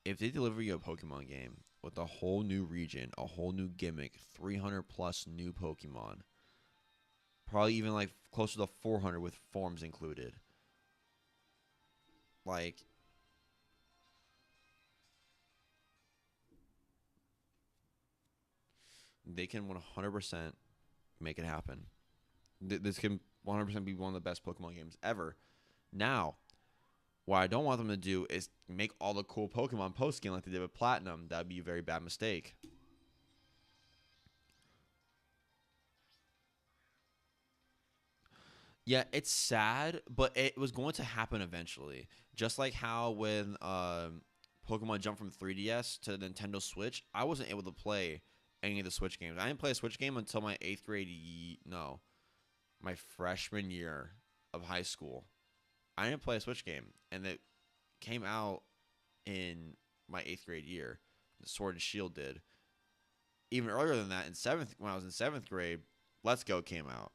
if they deliver you a Pokemon game with a whole new region, a whole new gimmick, 300 plus new Pokemon, probably even like closer to 400 with forms included, like, they can 100% make it happen. This can 100% be one of the best Pokemon games ever. Now, what I don't want them to do is make all the cool Pokemon post-game like they did with Platinum. That would be a very bad mistake. Yeah, it's sad, but it was going to happen eventually. Just like how when Pokemon jumped from 3DS to Nintendo Switch, I wasn't able to play any of the Switch games. I didn't play a Switch game until my 8th grade, no, my freshman year of high school. I didn't play a Switch game, and it came out in my 8th grade year. The Sword and Shield did. Even earlier than that, when I was in 7th grade, Let's Go came out,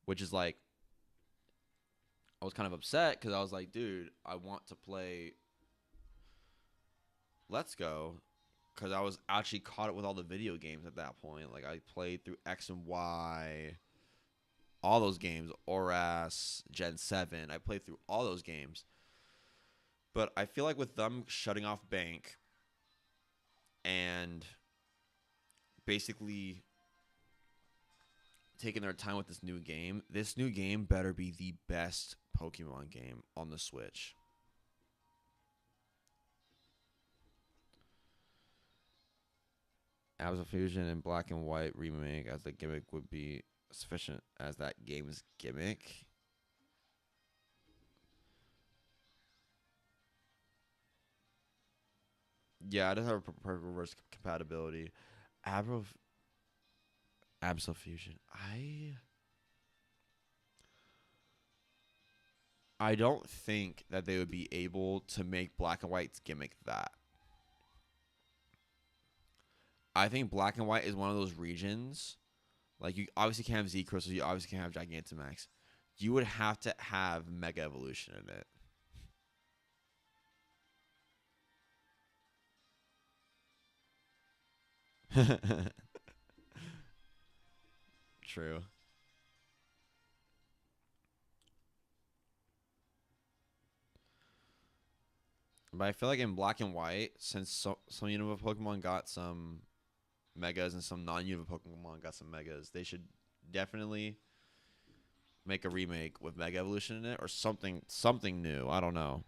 which is like I was kind of upset because I was like, dude, I want to play Let's Go because I was actually caught up with all the video games at that point. Like I played through X and Y, all those games, ORAS, Gen 7. I played through all those games. But I feel like with them shutting off Bank and basically taking their time with this new game better be the best Pokemon game on the Switch. Abs of Fusion and Black and White remake as the gimmick would be sufficient as that game's gimmick. Yeah, it doesn't have perfect reverse compatibility. Abro Absol Fusion. I don't think that they would be able to make Black and White's gimmick that. I think Black and White is one of those regions. Like you obviously can't have Z Crystals, you obviously can't have Gigantamax. You would have to have Mega Evolution in it. True. But I feel like in Black and White, since some Unova Pokemon got some Megas and some non-Unova Pokemon got some Megas, they should definitely make a remake with Mega Evolution in it or something new. I don't know.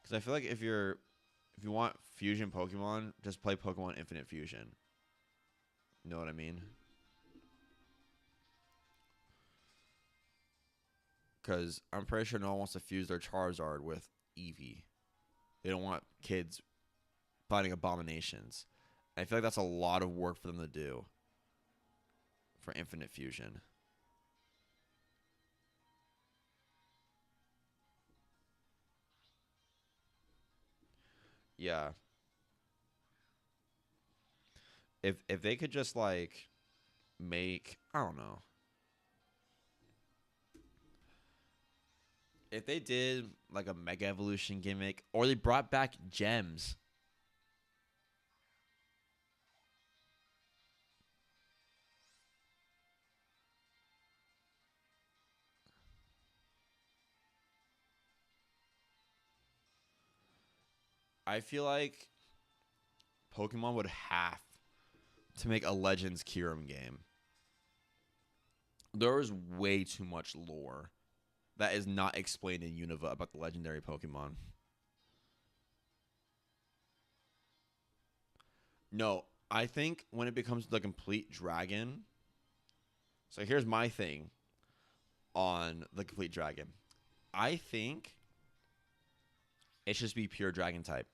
Because I feel like if you want fusion Pokemon, just play Pokemon Infinite Fusion. You know what I mean? Because I'm pretty sure no one wants to fuse their Charizard with Eevee. They don't want kids fighting abominations. I feel like that's a lot of work for them to do for Infinite Fusion. Yeah. If they could just like make, I don't know. If they did like a Mega Evolution gimmick or they brought back gems. I feel like Pokemon would have to make a Legends Kyurem game. There is way too much lore that is not explained in Unova about the legendary Pokemon. No, I think when it becomes the complete dragon. So here's my thing on the complete dragon. I think it should just be pure dragon type.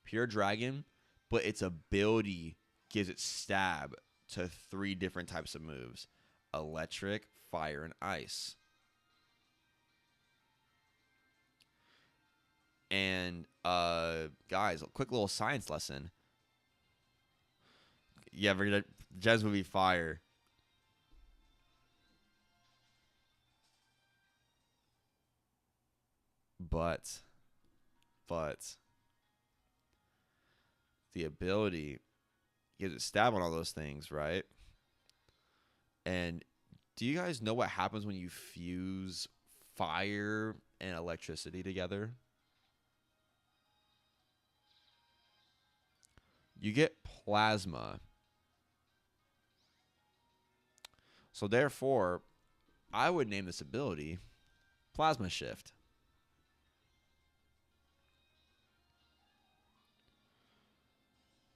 Pure dragon, but its ability gives it stab to 3 different types of moves: electric, fire, and ice. And guys, a quick little science lesson. Yeah, Gems would be fire. But but the ability gives it stab on all those things, right? And do you guys know what happens when you fuse fire and electricity together? You get plasma. So therefore, I would name this ability Plasma Shift.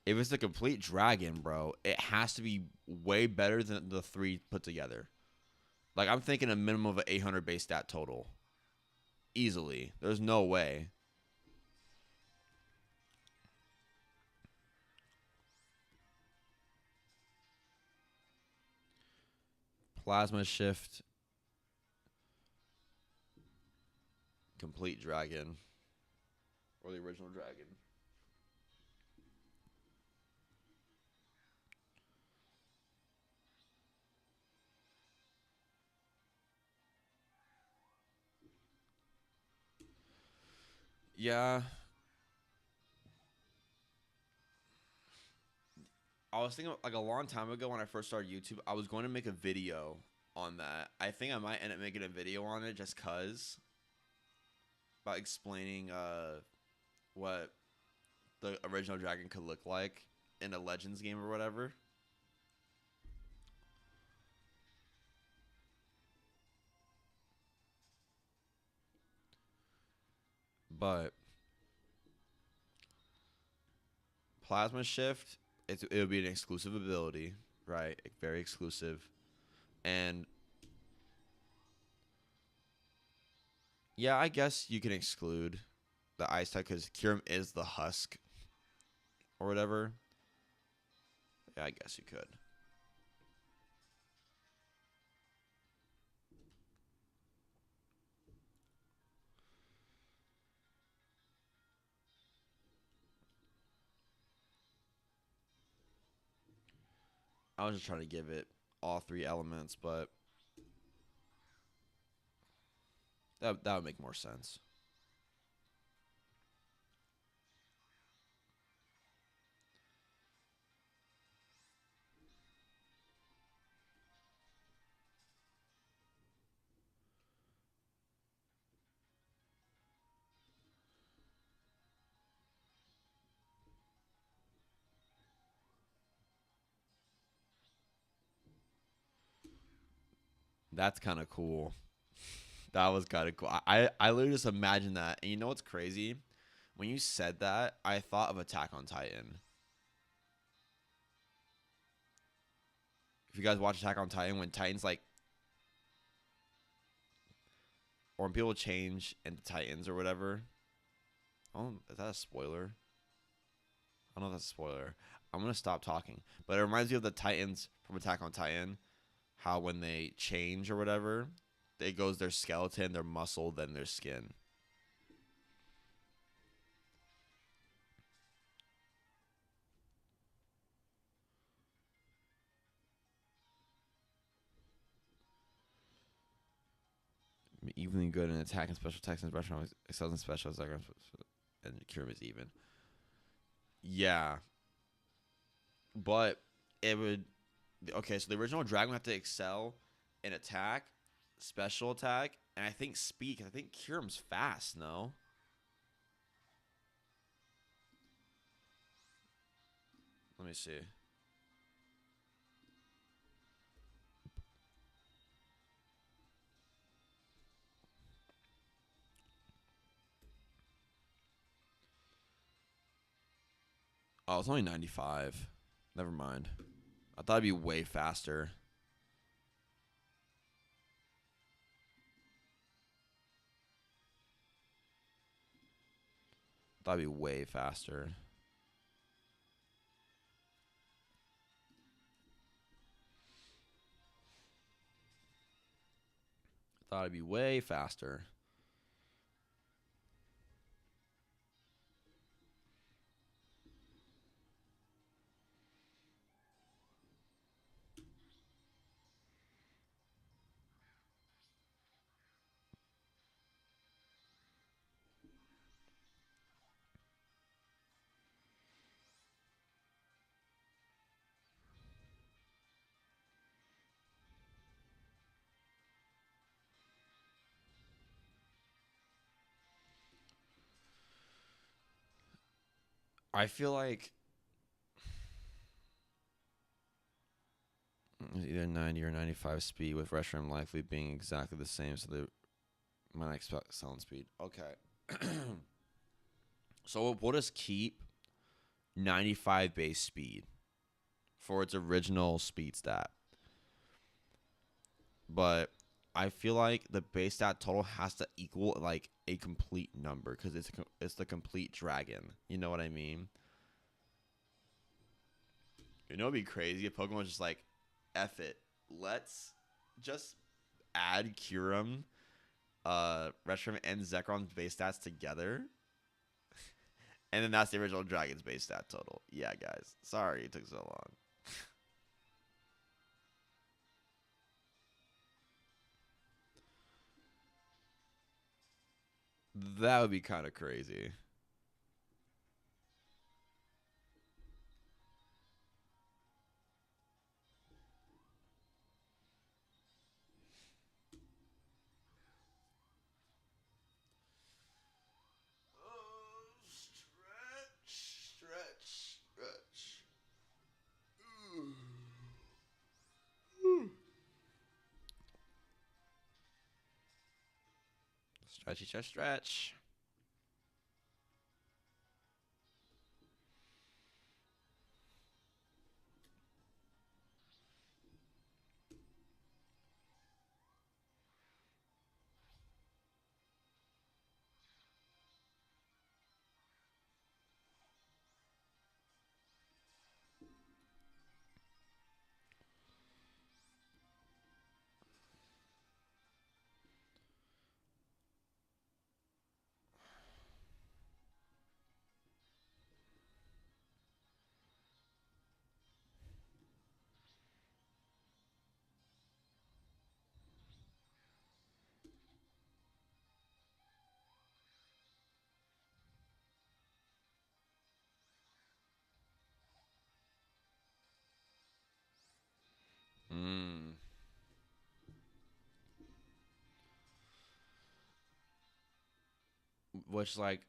If it's a complete dragon, bro, it has to be way better than the 3 put together. Like, I'm thinking a minimum of an 800 base stat total. Easily. There's no way. Plasma Shift. Complete dragon. Or the original dragon. Yeah, I was thinking like a long time ago when I first started YouTube, I was going to make a video on that. I think I might end up making a video on it just cause by explaining what the original dragon could look like in a Legends game or whatever. But Plasma Shift, it would be an exclusive ability, right? Very exclusive. And yeah, I guess you can exclude the Ice type because Kyurem is the Husk or whatever. Yeah, I guess you could. I was just trying to give it all three elements, but that would make more sense. That's kind of cool. That was kind of cool. I literally just imagined that. And you know what's crazy? When you said that, I thought of Attack on Titan. If you guys watch Attack on Titan, when Titans like, or when people change into Titans or whatever. Oh, is that a spoiler? I don't know if that's a spoiler. I'm gonna stop talking. But it reminds me of the Titans from Attack on Titan. How when they change or whatever, it goes their skeleton, their muscle, then their skin. Evenly good in attack and special attacks and restaurant excels in special attacks and Kyurem is even. Yeah, but it would. Okay, so the original dragon would have to excel in attack, special attack, and I think speed. 'Cause I think Kyurem's fast. No, let me see. Oh, it's only 95. Never mind. I thought it'd be way faster. I thought it'd be way faster. I thought it'd be way faster. I feel like either 90 or 95 speed with restroom likely being exactly the same, so they might expect sound speed. Okay. So we'll just keep 95 base speed for its original speed stat. But I feel like the base stat total has to equal like a complete number because it's the complete dragon. You know what I mean? You know, it'd be crazy if Pokemon was just like, F it. Let's just add Kyurem, Reshiram, and Zekron's base stats together. And then that's the original Dragon's base stat total. Yeah, guys. Sorry it took so long. That would be kind of crazy. Oh, stretch, stretch, stretch. Stretchy, stretch, stretch. Mm. Which like,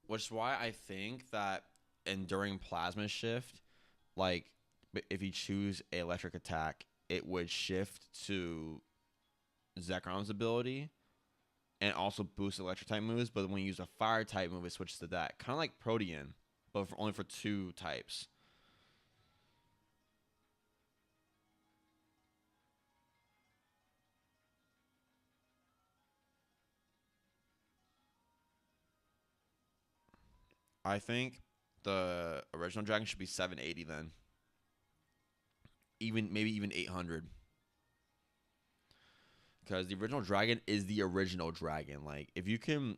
which is why I think that enduring plasma shift, like, if you choose a electric attack, it would shift to Zekron's ability and also boost electric type moves. But when you use a fire type move, it switches to that. Kind of like Protean, but only for two types. I think the original dragon should be 780 then. Even maybe even 800. Because the original dragon is the original dragon. Like if you can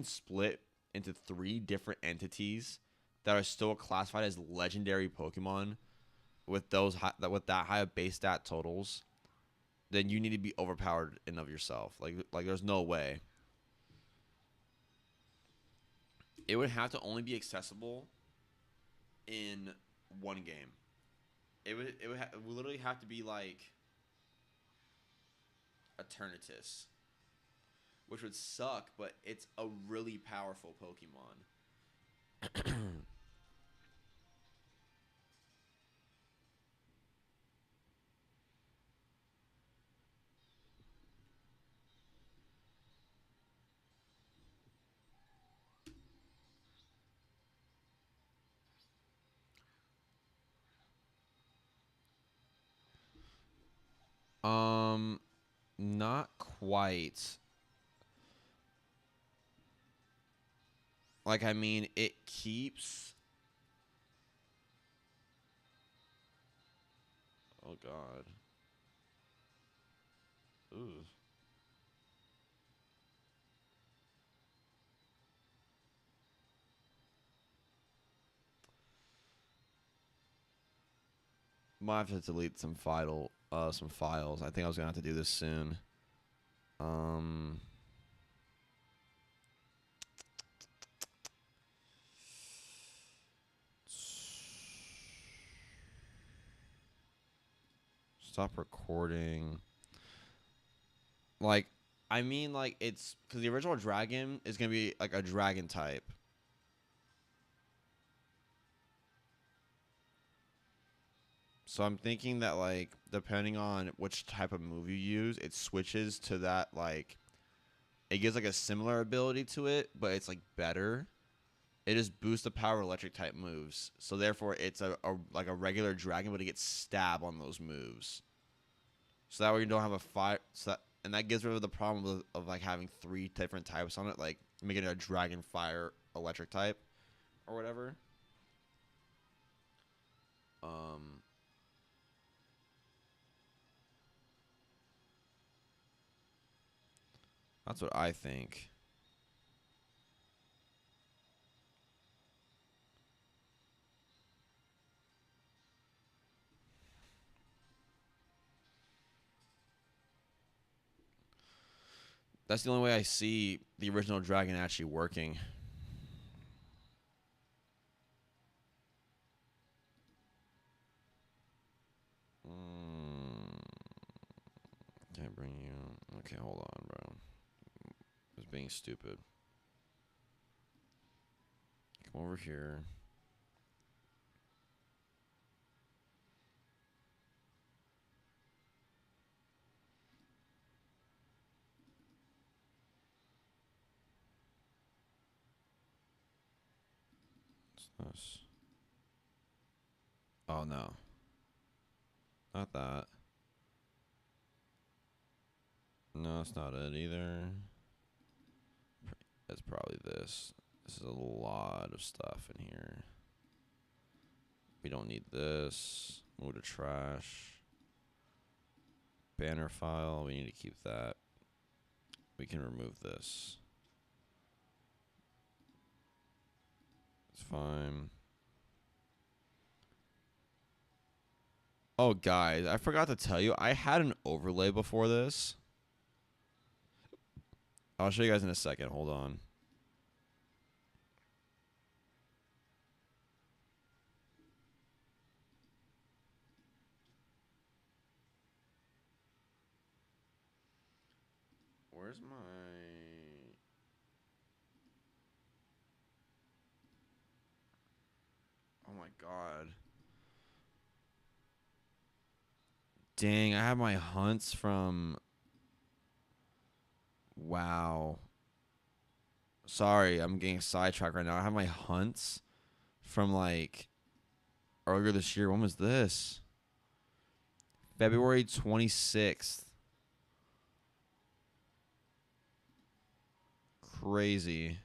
split into three different entities that are still classified as legendary Pokemon with with that high of base stat totals, then you need to be overpowered in of yourself. Like there's no way. It would have to only be accessible in one game. It would literally have to be like Eternatus, which would suck, but it's a really powerful Pokemon. Um, not quite. Like I mean, it keeps. Oh God. Ooh. Might have to delete some files. I think I was gonna have to do this soon. Um, stop recording. Like, I mean, like it's because the original dragon is gonna be like a dragon type. So I'm thinking that like depending on which type of move you use, it switches to that like it gives like a similar ability to it, but it's like better. It just boosts the power of electric type moves. So therefore it's a like a regular dragon, but it gets stab on those moves. So that way you don't have a fire. And that gets rid of the problem of like having three different types on it, like making it a dragon, fire, electric type, or whatever. Um, that's what I think. That's the only way I see the original dragon actually working. Can't bring you. Okay, hold on, bro. I was being stupid. Come over here. What's this? Oh, no. Not that. No, it's not it either. It's probably this. This is a lot of stuff in here. We don't need this. Move to trash. Banner file. We need to keep that. We can remove this. It's fine. Oh, guys, I forgot to tell you. I had an overlay before this. I'll show you guys in a second. Hold on. Where's my... Oh, my God. Dang, I have my hunts from... Wow. Sorry, I'm getting sidetracked right now. I have my hunts from, like, earlier this year. When was this? February 26th. Crazy.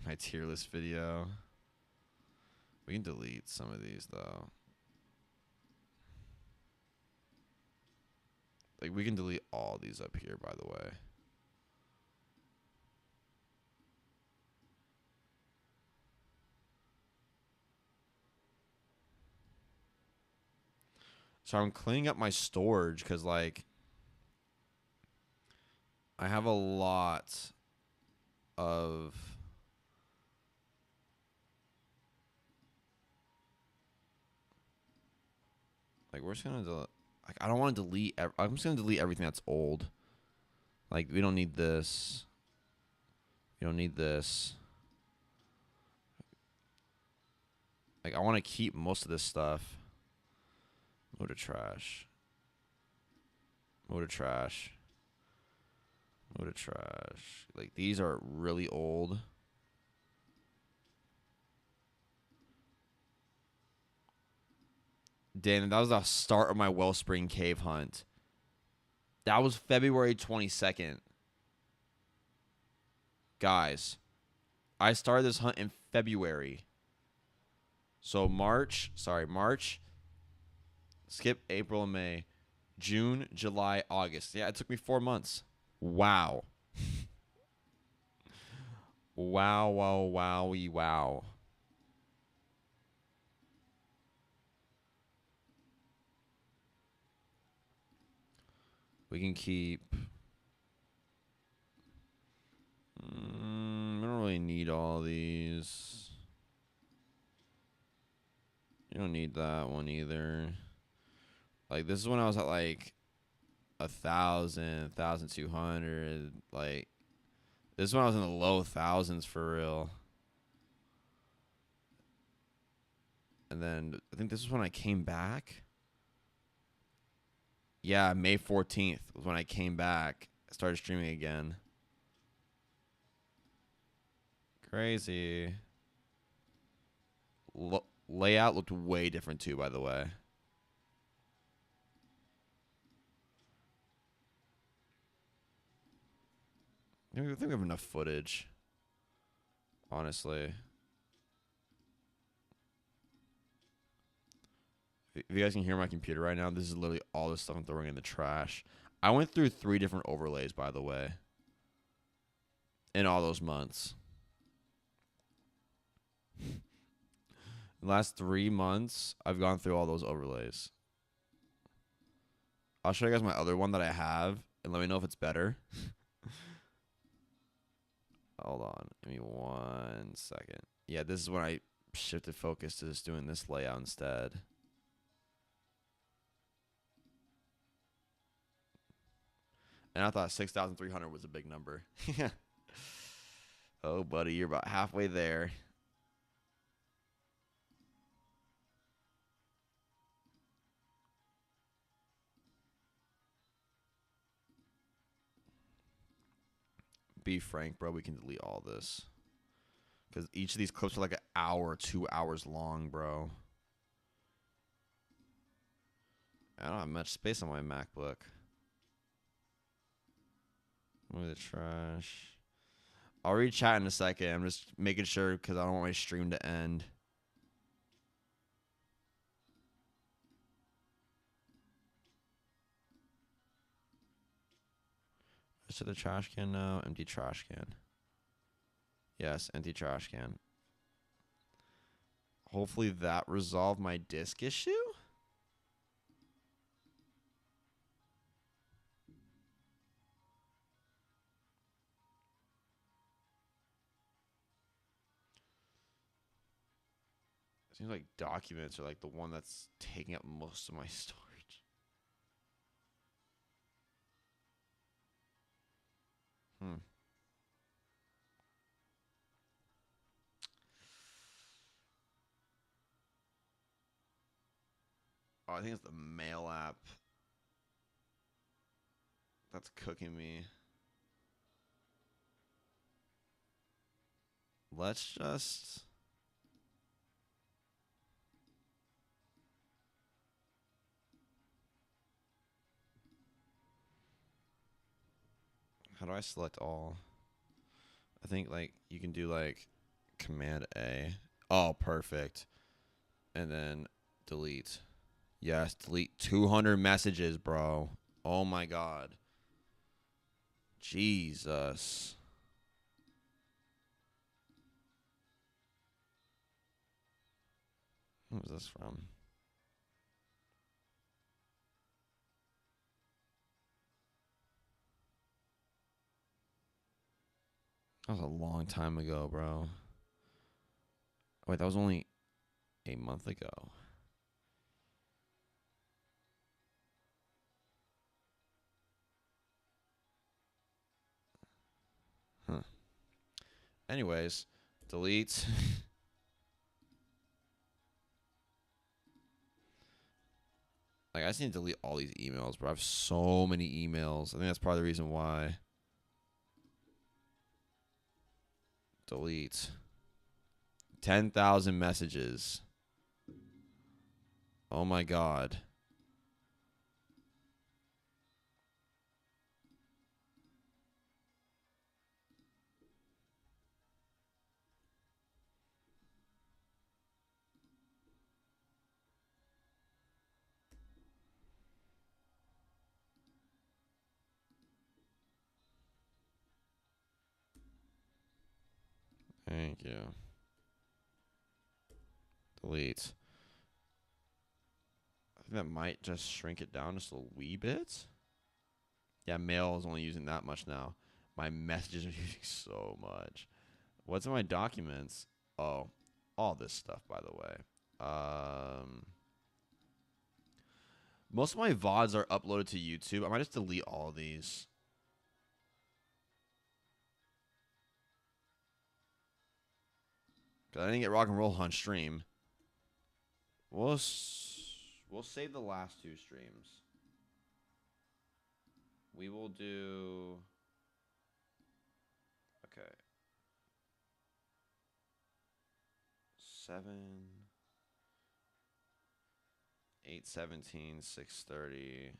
My tier list video. We can delete some of these, though. Like, we can delete all these up here, by the way. So I'm cleaning up my storage because, like, I have a lot of... Like, we're just going to... Like, I don't want to delete... I'm just going to delete everything that's old. Like, we don't need this. We don't need this. Like, I want to keep most of this stuff. Move to trash. Move to trash. Move to trash. Like, these are really old. Damn, that was the start of my Wellspring Cave hunt. That was February 22nd. Guys, I started this hunt in February. So March, skip April and May, June, July, August. Yeah, it took me 4 months. Wow. Wow, wow, wowie, wow. We can keep... I don't really need all these. You don't need that one either. Like, this is when I was at, like, 1,000, 1,200. Like, this is when I was in the low thousands for real. And then I think this is when I came back. Yeah, May 14th was when I came back. I started streaming again. Crazy. Layout looked way different too, by the way. I think we have enough footage. Honestly. If you guys can hear my computer right now, this is literally all the stuff I'm throwing in the trash. I went through 3 different overlays, by the way. In all those months. The last 3 months, I've gone through all those overlays. I'll show you guys my other one that I have, and let me know if it's better. Hold on. Give me 1 second. Yeah, this is when I shifted focus to just doing this layout instead. And I thought 6,300 was a big number. Oh, buddy, you're about halfway there. Be frank, bro. We can delete all this. Because each of these clips are like an hour, 2 hours long, bro. I don't have much space on my MacBook. Look at the trash. I'll read chat in a second. I'm just making sure because I don't want my stream to end. To the trash can now. Empty trash can. Yes, empty trash can. Hopefully that resolved my disk issue. Seems like documents are like the one that's taking up most of my storage. Oh, I think it's the mail app that's cooking me. Let's just... How do I select all? I think like you can do like Command A. Oh, perfect. And then delete. Yes, delete 200 messages, bro. Oh my god. Jesus. What was this from? That was a long time ago, bro. Wait, that was only a month ago. Huh. Anyways, delete. Like, I just need to delete all these emails, bro. I have so many emails. I think that's probably the reason why. Delete. 10,000 messages. Oh my god. Thank you. Delete. I think that might just shrink it down just a wee bit. Yeah, mail is only using that much now. My messages are using so much. What's in my documents? Oh, all this stuff, by the way. Most of my VODs are uploaded to YouTube. I might just delete all of these. Because I didn't get rock and roll on stream. We'll save the last two streams. We will do... Okay. 7... 8/17, 6:30.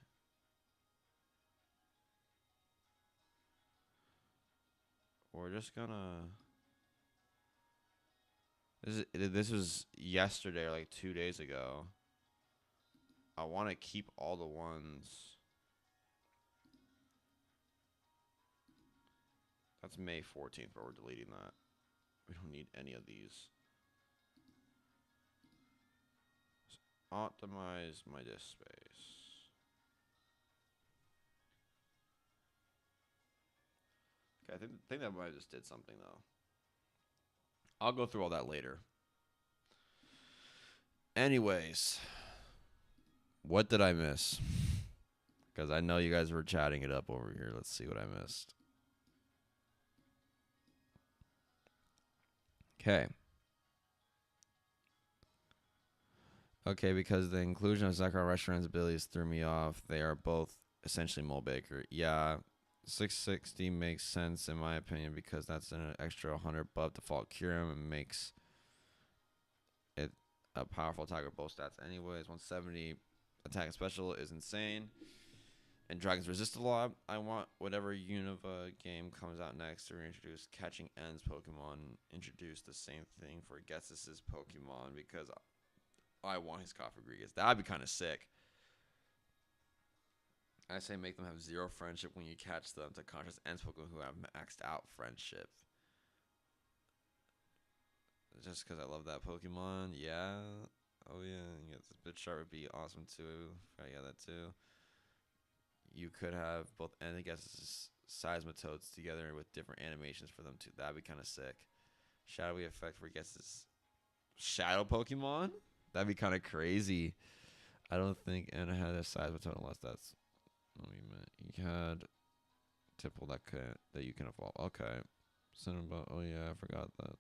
We're just gonna... This was yesterday or like 2 days ago. I want to keep all the ones. That's May 14th, but we're deleting that. We don't need any of these. Optimize my disk space. Okay, I think that might have just did something though. I'll go through all that later. Anyways, what did I miss? Because I know you guys were chatting it up over here. Let's see what I missed. Okay. Okay, because the inclusion of Zachary Restaurant's abilities threw me off. They are both essentially Mole Baker. Yeah, 660 makes sense in my opinion because that's an extra 100 buff default cure him and makes it a powerful attack with both stats anyways. 170 attack and special is insane. And Dragons resist a lot. I want whatever Unova game comes out next to reintroduce Catching Ends Pokemon. Introduce the same thing for Gets's Pokemon because I want his Cofagrigus. That'd be kind of sick. I say make them have 0 friendship when you catch them to contrast Ends Pokemon who have maxed out friendship. Just because I love that Pokemon. Yeah. Oh, yeah. This Bit Sharp would be awesome, too. I got that, too. You could have both End and Gets's Seismitoads together with different animations for them, too. That'd be kind of sick. Shadowy effect for Gets's Shadow Pokemon? That'd be kind of crazy. I don't think Anna had a Seismitoad unless that's what we meant. You had Tipple that you can evolve. Okay. Cinema. Oh yeah, I forgot that.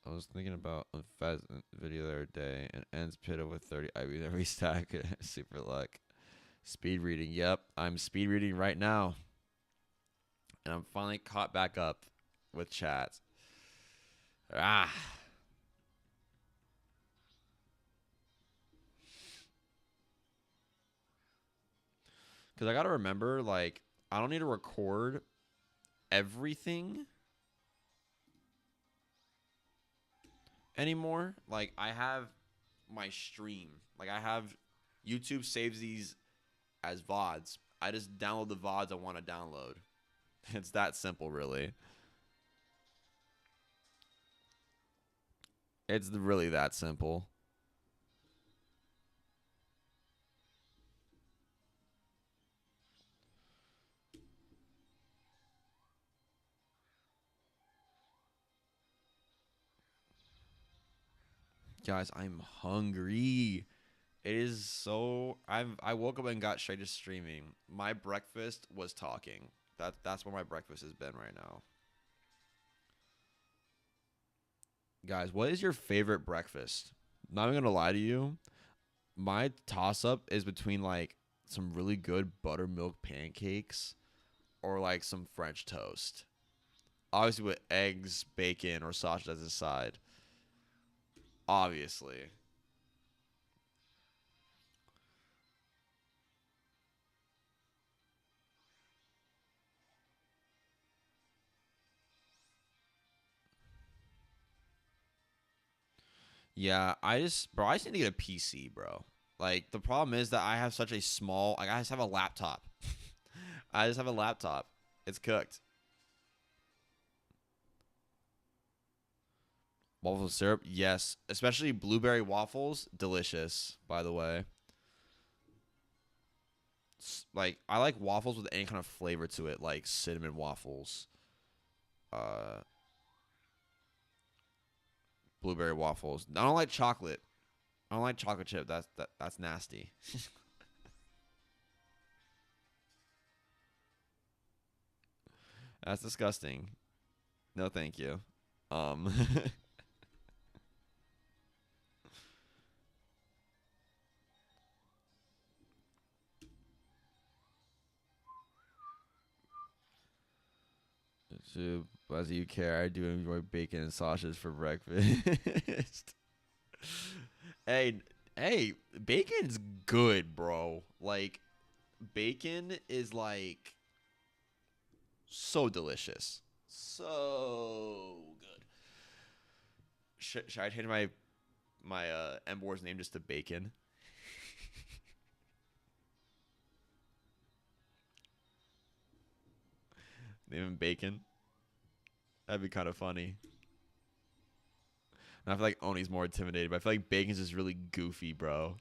I was thinking about a pheasant video the other day and ends Pitta with 30 IVs every stack. Super luck. Speed reading. Yep, I'm speed reading right now. And I'm finally caught back up with chat. Ah. Because I got to remember, like, I don't need to record everything anymore. Like, I have my stream. Like, I have YouTube saves these as VODs. I just download the VODs I want to download. It's that simple, really. It's really that simple. Guys, I'm hungry. It is so I woke up and got straight to streaming. My breakfast was talking. That's where my breakfast has been right now. Guys, what is your favorite breakfast? Not even gonna lie to you. My toss up is between like some really good buttermilk pancakes or like some French toast. Obviously with eggs, bacon, or sausage as a side. Obviously. Yeah, bro, I just need to get a PC, bro. Like, the problem is that I have such a small, like, I just have a laptop. I just have a laptop. It's cooked. Waffle syrup, yes. Especially blueberry waffles, delicious, by the way. Like, I like waffles with any kind of flavor to it, like cinnamon waffles. Uh, Blueberry waffles. I don't like chocolate. I don't like chocolate chip. That's nasty. That's disgusting. No, thank you. Um, so, as you care, I do enjoy bacon and sausage for breakfast. hey, hey, bacon's good, bro. Like, bacon is like so delicious, so good. Should I change my Embor's name just to Bacon? Name him Bacon. That'd be kind of funny. And I feel like Oni's more intimidated, but I feel like Bacon's just really goofy, bro.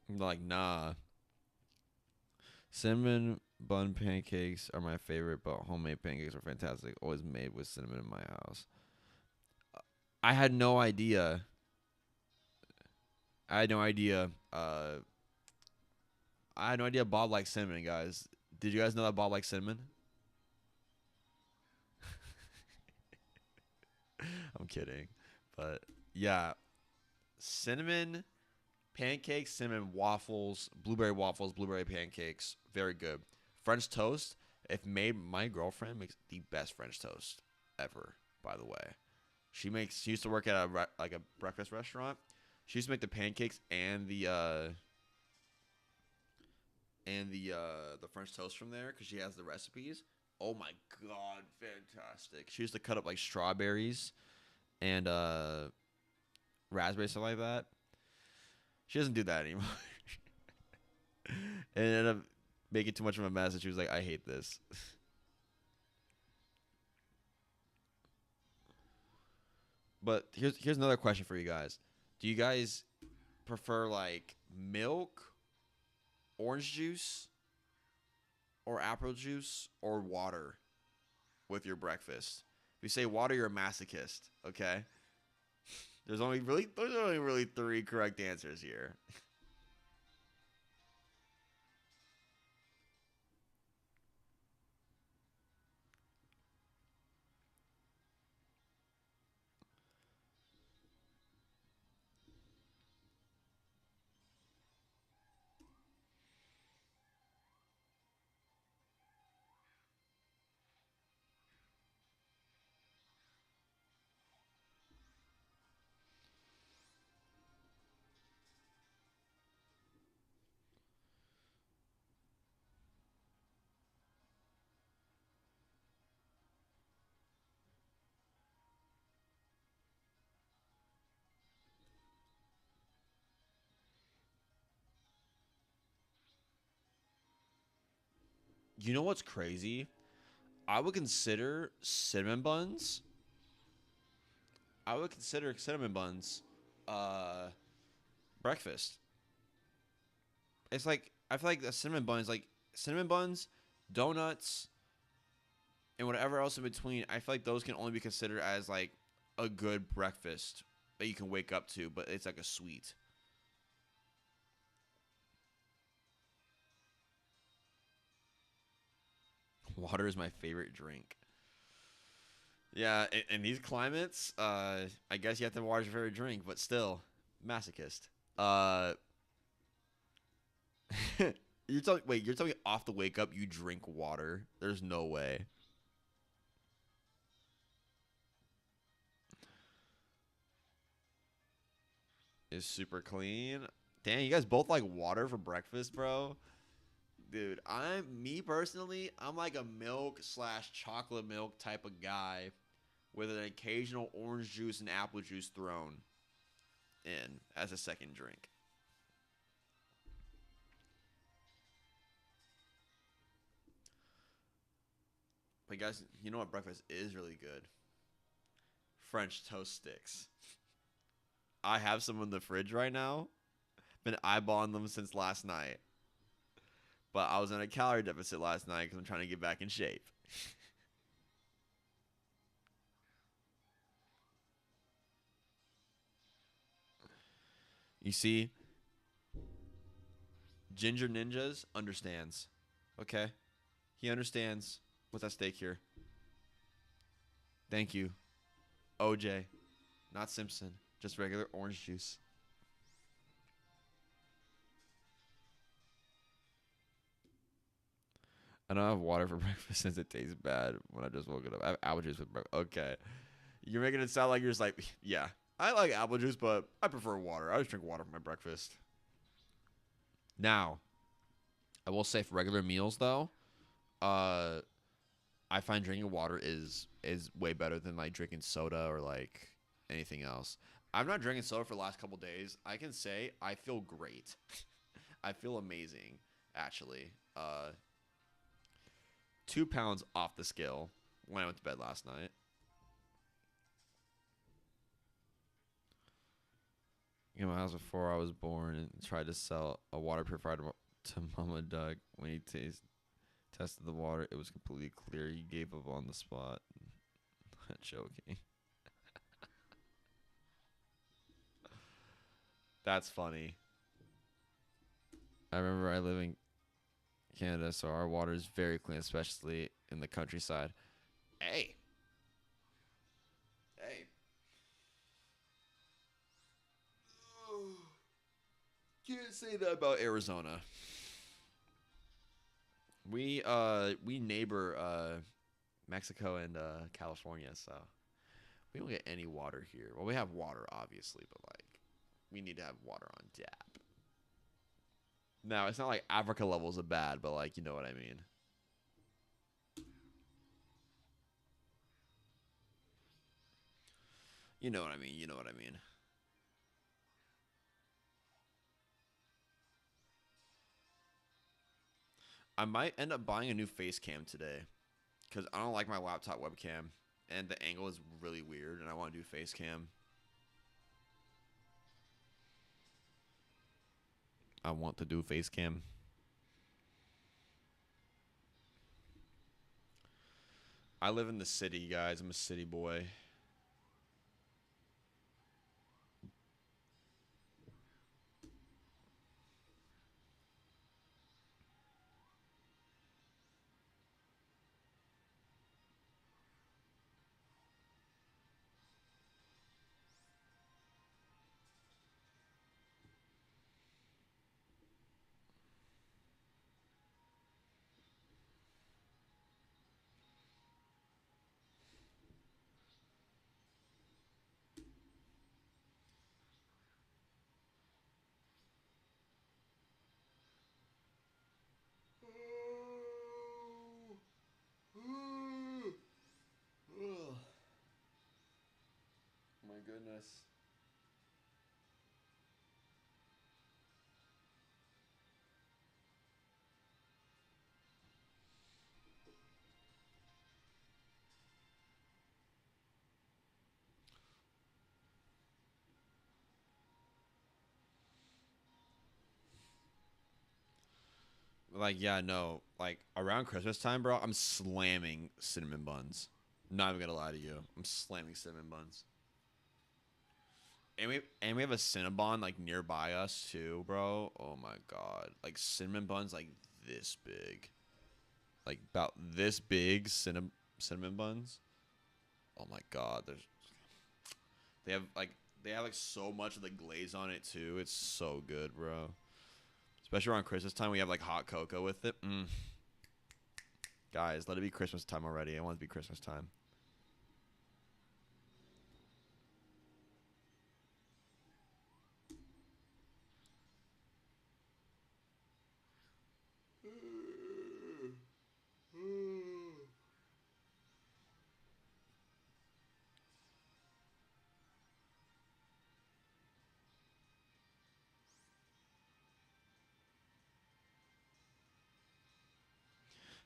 I'm like, nah. Cinnamon bun pancakes are my favorite, but homemade pancakes are fantastic. Always made with cinnamon in my house. I had no idea. I had no idea. I had no idea Bob likes cinnamon, guys. Did you guys know that Bob likes cinnamon? I'm kidding. But yeah, cinnamon pancakes, cinnamon waffles, blueberry pancakes. Very good. French toast, if made, my girlfriend makes the best French toast ever, by the way. She used to work at a breakfast restaurant. She used to make the pancakes and the French toast from there because she has the recipes. Oh my god, fantastic! She used to cut up like strawberries and raspberries, stuff like that. She doesn't do that anymore. And it ended up making too much of a mess, and she was like, "I hate this." But here's another question for you guys. Do you guys prefer like milk, orange juice, or apple juice, or water with your breakfast? If you say water, you're a masochist. Okay. There's only really three correct answers here. You know what's crazy? I would consider cinnamon buns. I would consider cinnamon buns uh breakfast. It's like I feel like a cinnamon bun is like cinnamon buns, donuts, and whatever else in between. I feel like those can only be considered as like a good breakfast that you can wake up to, but it's like a sweet. Water is my favorite drink. Yeah, in these climates, I guess you have to have water as your favorite drink, but still, masochist. Uh, you're telling me off the wake up you drink water? There's no way. Is super clean. Damn, you guys both like water for breakfast, bro? Dude, me personally, I'm like a milk slash chocolate milk type of guy with an occasional orange juice and apple juice thrown in as a second drink. But guys, you know what breakfast is really good? French toast sticks. I have some in the fridge right now. Been eyeballing them since last night. But I was in a calorie deficit last night because I'm trying to get back in shape. You see, Ginger Ninjas understands. Okay? He understands what's at stake here. Thank you. OJ. Not Simpson. Just regular orange juice. I don't have water for breakfast since it tastes bad when I just woke it up. I have apple juice with breakfast. Okay. You're making it sound like you're just like, yeah, I like apple juice, but I prefer water. I just drink water for my breakfast. Now, I will say for regular meals though, uh, I find drinking water is way better than like drinking soda or like anything else. I'm not drinking soda for the last couple days. I can say I feel great. I feel amazing actually. 2 pounds off the scale when I went to bed last night. In my house before I was born and tried to sell a water purifier to Mama Doug. When he tested the water, it was completely clear. He gave up on the spot. Joking. That's funny. I remember I live in Canada, so our water is very clean, especially in the countryside. Hey. Hey. Can't say that about Arizona. We neighbor Mexico and California, so we don't get any water here. Well, we have water obviously, but like we need to have water on tap. Now, it's not like Africa levels of bad, but like you know what I mean. You know what I mean. You know what I mean. I might end up buying a new face cam today because I don't like my laptop webcam and the angle is really weird and I want to do face cam. I want to do face cam. I live in the city, guys. I'm a city boy. My goodness. Like, yeah, no. Like, around Christmas time, bro, I'm slamming cinnamon buns. Not even gonna lie to you. I'm slamming cinnamon buns. And we have a Cinnabon, like, nearby us, too, bro. Oh, my God. Like, cinnamon buns, like, this big. Like, about this big cinnamon buns. Oh, my God. They have, like, so much of the glaze on it, too. It's so good, bro. Especially around Christmas time, we have, like, hot cocoa with it. Guys, let it be Christmas time already. I want it to be Christmas time.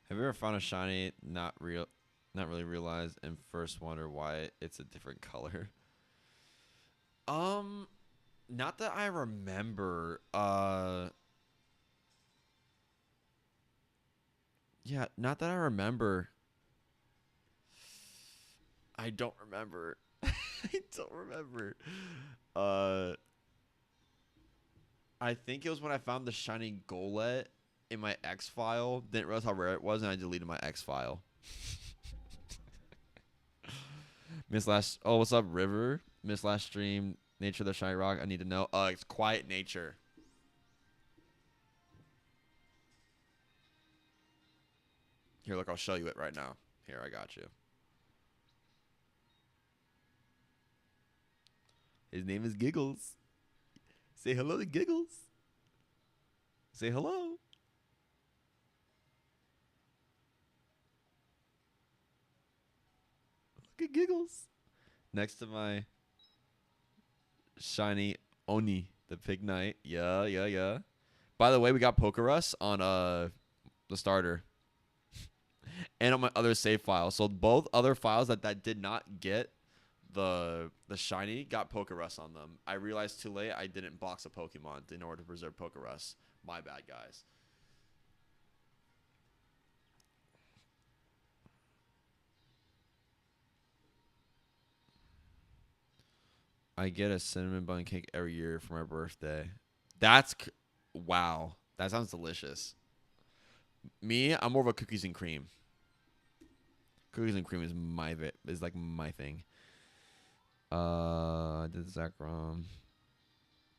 Have you ever found a shiny not really realized and first wonder why it's a different color? Um, Not that I remember. Yeah, not that I remember. I don't remember. I don't remember. Uh, I think it was when I found the shiny Golett in my X file. Didn't realize how rare it was, and I deleted my X file. Miss last. Oh, what's up, River? Miss last stream. Nature of the shiny rock. I need to know. It's quiet nature. Here, look. I'll show you it right now. Here, I got you. His name is Giggles. Say hello to Giggles. Say hello. Look at Giggles. Next to my shiny Oni, the pig knight. Yeah, yeah, yeah. By the way, we got Pokerus on the starter and on my other save file. So both other files that did not get the shiny got Pokerus on them. I realized too late I didn't box a Pokemon in order to preserve Pokerus. My bad, guys. I get a cinnamon bun cake every year for my birthday. Wow. That sounds delicious. Me, I'm more of a cookies and cream. Cookies and cream is like my thing. I did Zekrom.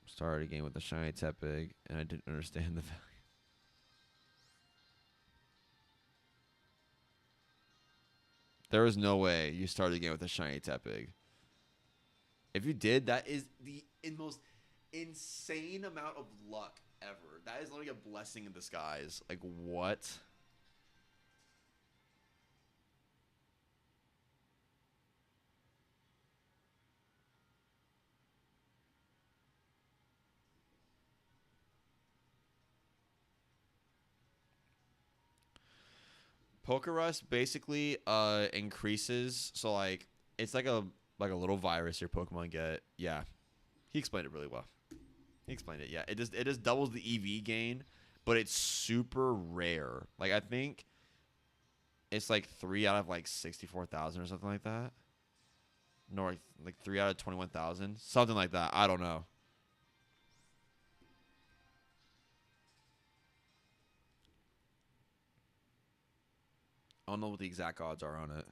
Started a game with a shiny Tepig, and I didn't understand the value. There is no way you started a game with a shiny Tepig. If you did, that is the most insane amount of luck ever. That is literally a blessing in disguise. Like, what? Pokerus basically increases, so like it's like a little virus your Pokemon get. Yeah. He explained it really well. He explained it. Yeah. It just doubles the EV gain, but it's super rare. Like I think it's like 3 out of like 64,000 or something like that. No, like 3 out of 21,000. Something like that. I don't know. I don't know what the exact odds are on it.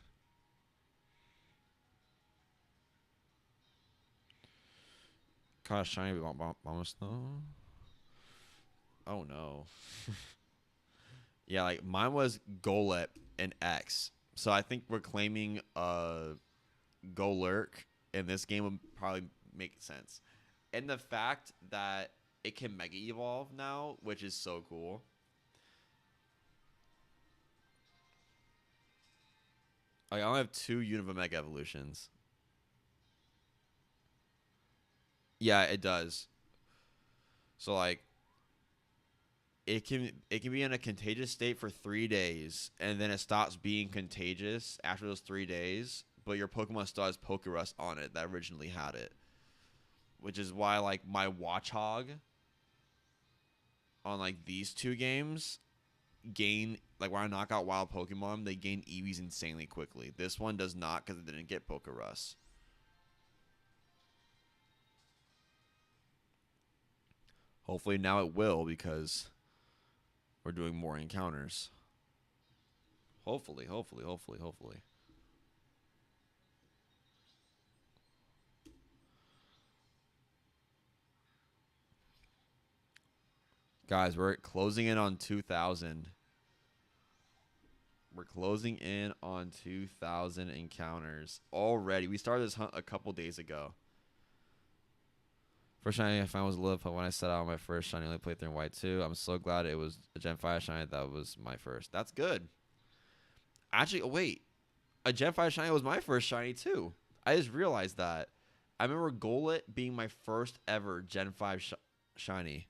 Caught a shiny almost though. Oh no. Yeah, like mine was Golett and X. So I think we're claiming Golurk in this game would probably make sense. And the fact that it can Mega Evolve now, which is so cool. Like I only have 2 Unova Mega Evolutions. Yeah, it does. So like it can be in a contagious state for 3 days, and then it stops being contagious after those 3 days. But your Pokemon still has Pokerus on it that originally had it, which is why like my Watchog on like these 2 games gain like when I knock out wild Pokemon, they gain EVs insanely quickly. This one does not because it didn't get Pokerus. Hopefully now it will because we're doing more encounters. Hopefully, hopefully, hopefully, hopefully. Guys, we're closing in on 2,000. We're closing in on 2,000 encounters already. We started this hunt a couple days ago. First shiny I found was Lilith, but when I set out on my first shiny, I only played through in white too. I'm so glad it was a Gen 5 shiny. That was my first. That's good. Actually, oh wait. A Gen 5 shiny was my first shiny too. I just realized that. I remember Golett being my first ever Gen 5 shiny.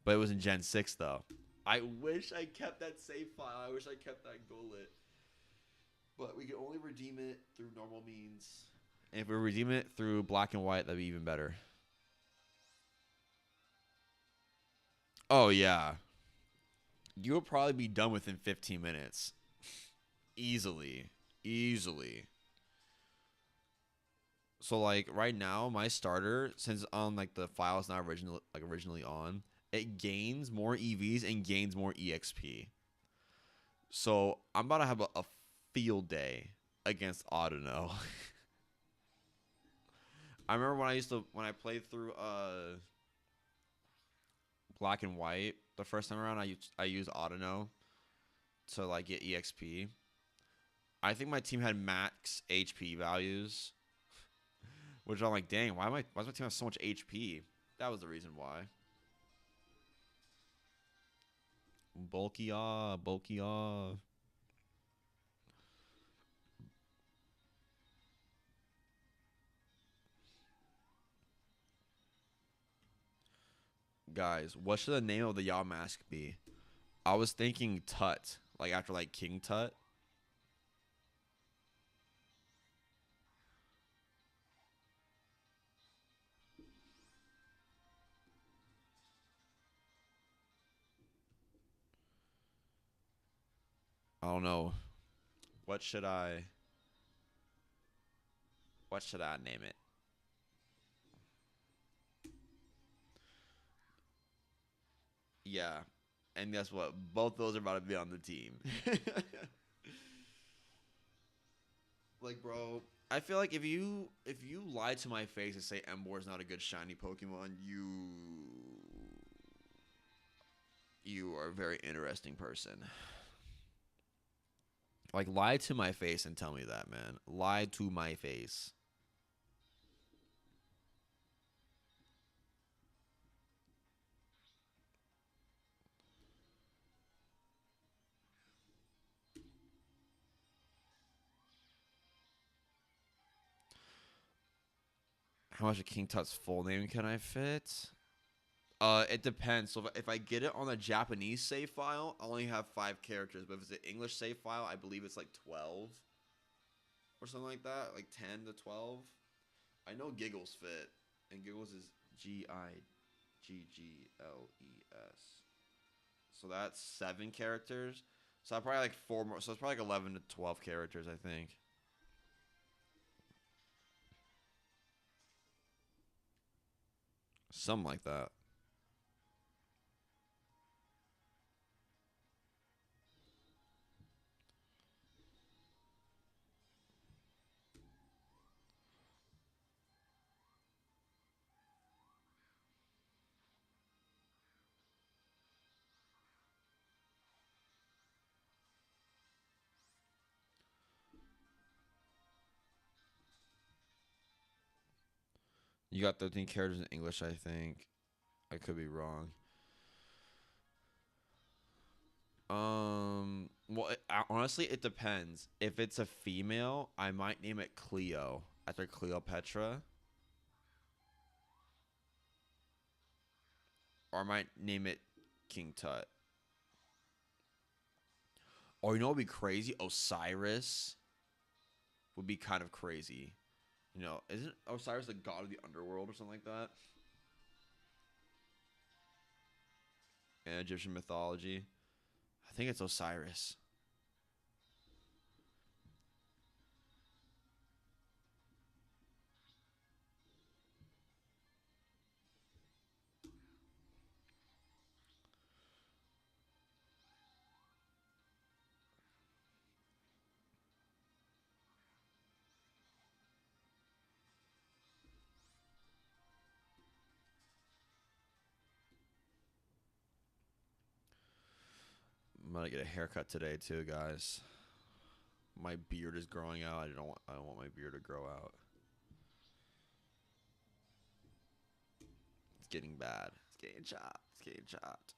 But it was in Gen 6 though. I wish I kept that save file. I wish I kept that Golett. But we can only redeem it through normal means. And if we redeem it through black and white, that'd be even better. Oh, yeah. You'll probably be done within 15 minutes. Easily. Easily. So, like, right now, my starter, since on, like, the file is not originally on, it gains more EVs and gains more EXP. So, I'm about to have a field day against Audino. I remember when I played through black and white the first time around, I used Audino to like get EXP. I think my team had max HP values, which I'm like, dang, why does my team have so much HP? That was the reason why. Bulky bulky Guys, what should the name of the Yamask be? I was thinking Tut, like after like King Tut. I don't know. What should I what should I name it? Yeah. And guess what? Both those are about to be on the team. Like, bro, I feel like if you lie to my face and say Emboar is not a good shiny Pokemon, you are a very interesting person. Like, lie to my face and tell me that, man. Lie to my face. How much of King Tut's full name can I fit? It depends. So if I get it on a Japanese save file, I only have 5 characters. But if it's an English save file, I believe it's like 12 or something like that, like 10 to 12. I know Giggles fit, and Giggles is Giggles. So that's 7 characters. So I probably like 4 more. So it's probably like 11 to 12 characters, I think. Something like that. You got 13 characters in English, I think. I could be wrong. Well, honestly, it depends. If it's a female, I might name it Cleo after Cleopatra, or I might name it King Tut. Or you know what would be crazy? Osiris would be kind of crazy. You know, isn't Osiris the god of the underworld or something like that? In Egyptian mythology. I think it's Osiris. I'm gonna get a haircut today too, guys. My beard is growing out. I don't want my beard to grow out. It's getting bad. It's getting chopped. It's getting chopped.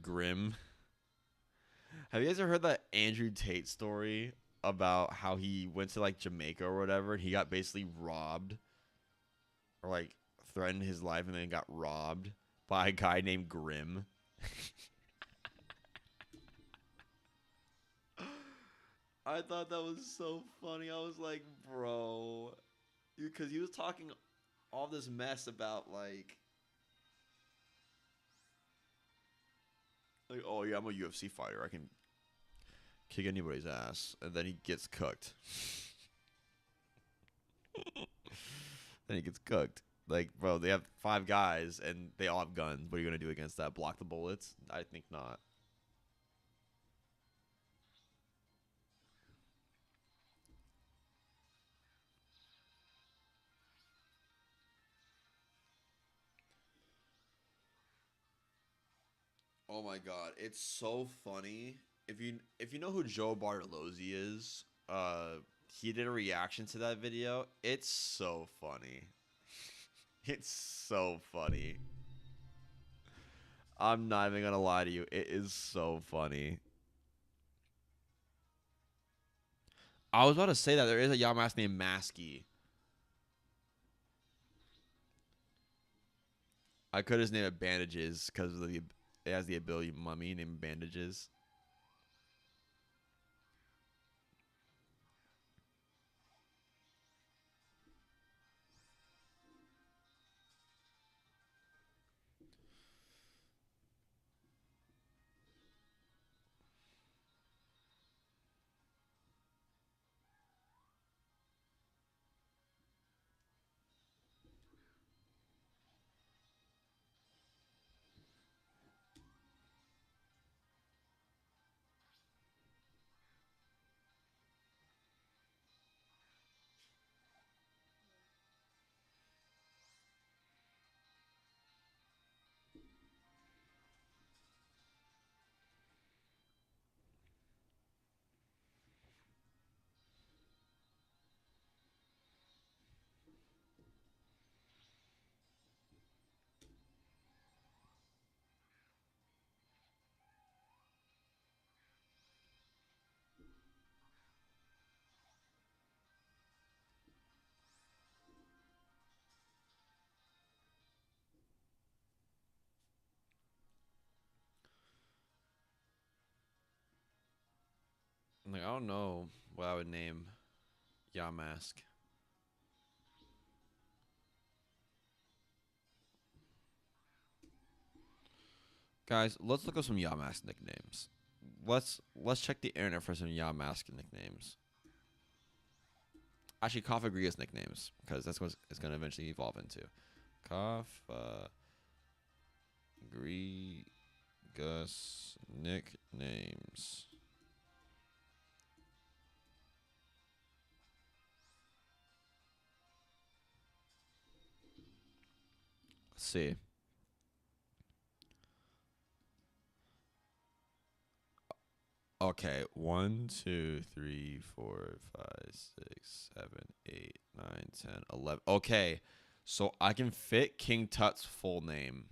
Grim. Have you guys ever heard that Andrew Tate story about how he went to like Jamaica or whatever and he got basically robbed or like threatened his life and then got robbed by a guy named Grim? I thought that was so funny. I was like, bro, because he was talking all this mess about like, oh yeah, I'm a UFC fighter. I can kick anybody's ass, and then he gets cooked. Then he gets cooked. Like, bro, they have 5 guys and they all have guns. What are you gonna do against that? Block the bullets? I think not. Oh my god, it's so funny. If you know who Joe Bartolozzi is, he did a reaction to that video. It's so funny. It's so funny. I'm not even gonna lie to you. It is so funny. I was about to say that there is a Yamask named Masky. I could just name it Bandages because it has the ability Mummy named Bandages. I'm like, I don't know what I would name Yamask. Guys, let's look up some Yamask nicknames. Let's check the internet for some Yamask nicknames. Actually, Kafagria's nicknames, because that's what it's going to eventually evolve into. Kafagria's nicknames. Let's see. Okay, 1, 2, 3, 4, 5, 6, 7, 8, 9, 10, 11. Okay, so I can fit King Tut's full name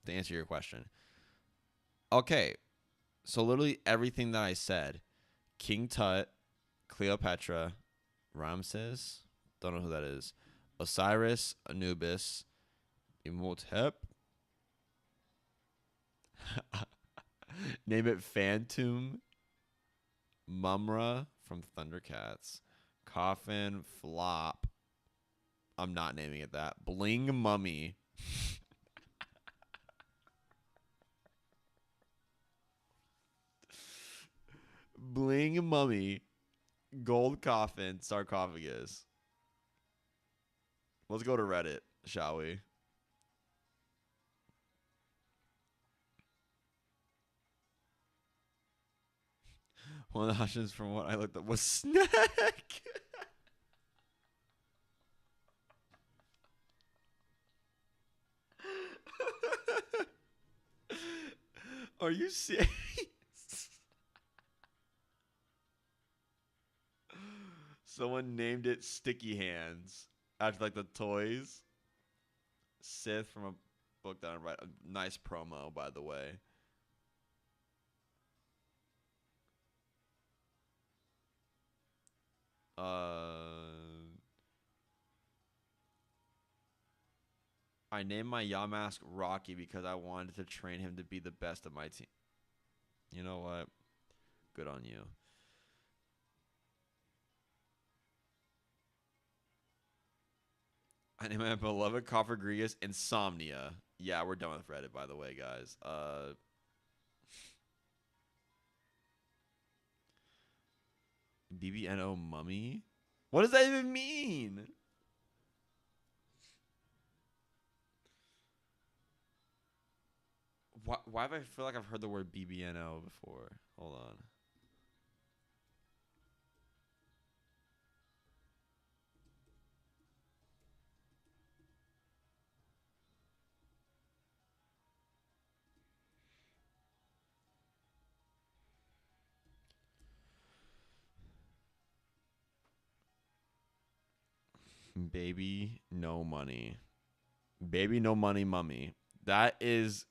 to answer your question. Okay, so literally everything that I said: King Tut, Cleopatra, Ramses, don't know who that is, Osiris, Anubis, Imhotep. Name it Phantom, Mumra from Thundercats, Coffin, Flop. I'm not naming it that. Bling Mummy. Bling Mummy. Gold Coffin, Sarcophagus. Let's go to Reddit, shall we? One of the options from what I looked up was snack. Are you serious? Someone named it Sticky Hands after like the toys. Sith from a book that I read. A nice promo, by the way. I named my Yamask Rocky because I wanted to train him to be the best of my team. You know what? Good on you. I named my beloved Coffergrius Insomnia. Yeah, we're done with Reddit, by the way, guys. BBNO Mummy? What does that even mean? Why do I feel like I've heard the word BBNO before? Hold on. Baby, no money. Baby, no money, mummy. That is.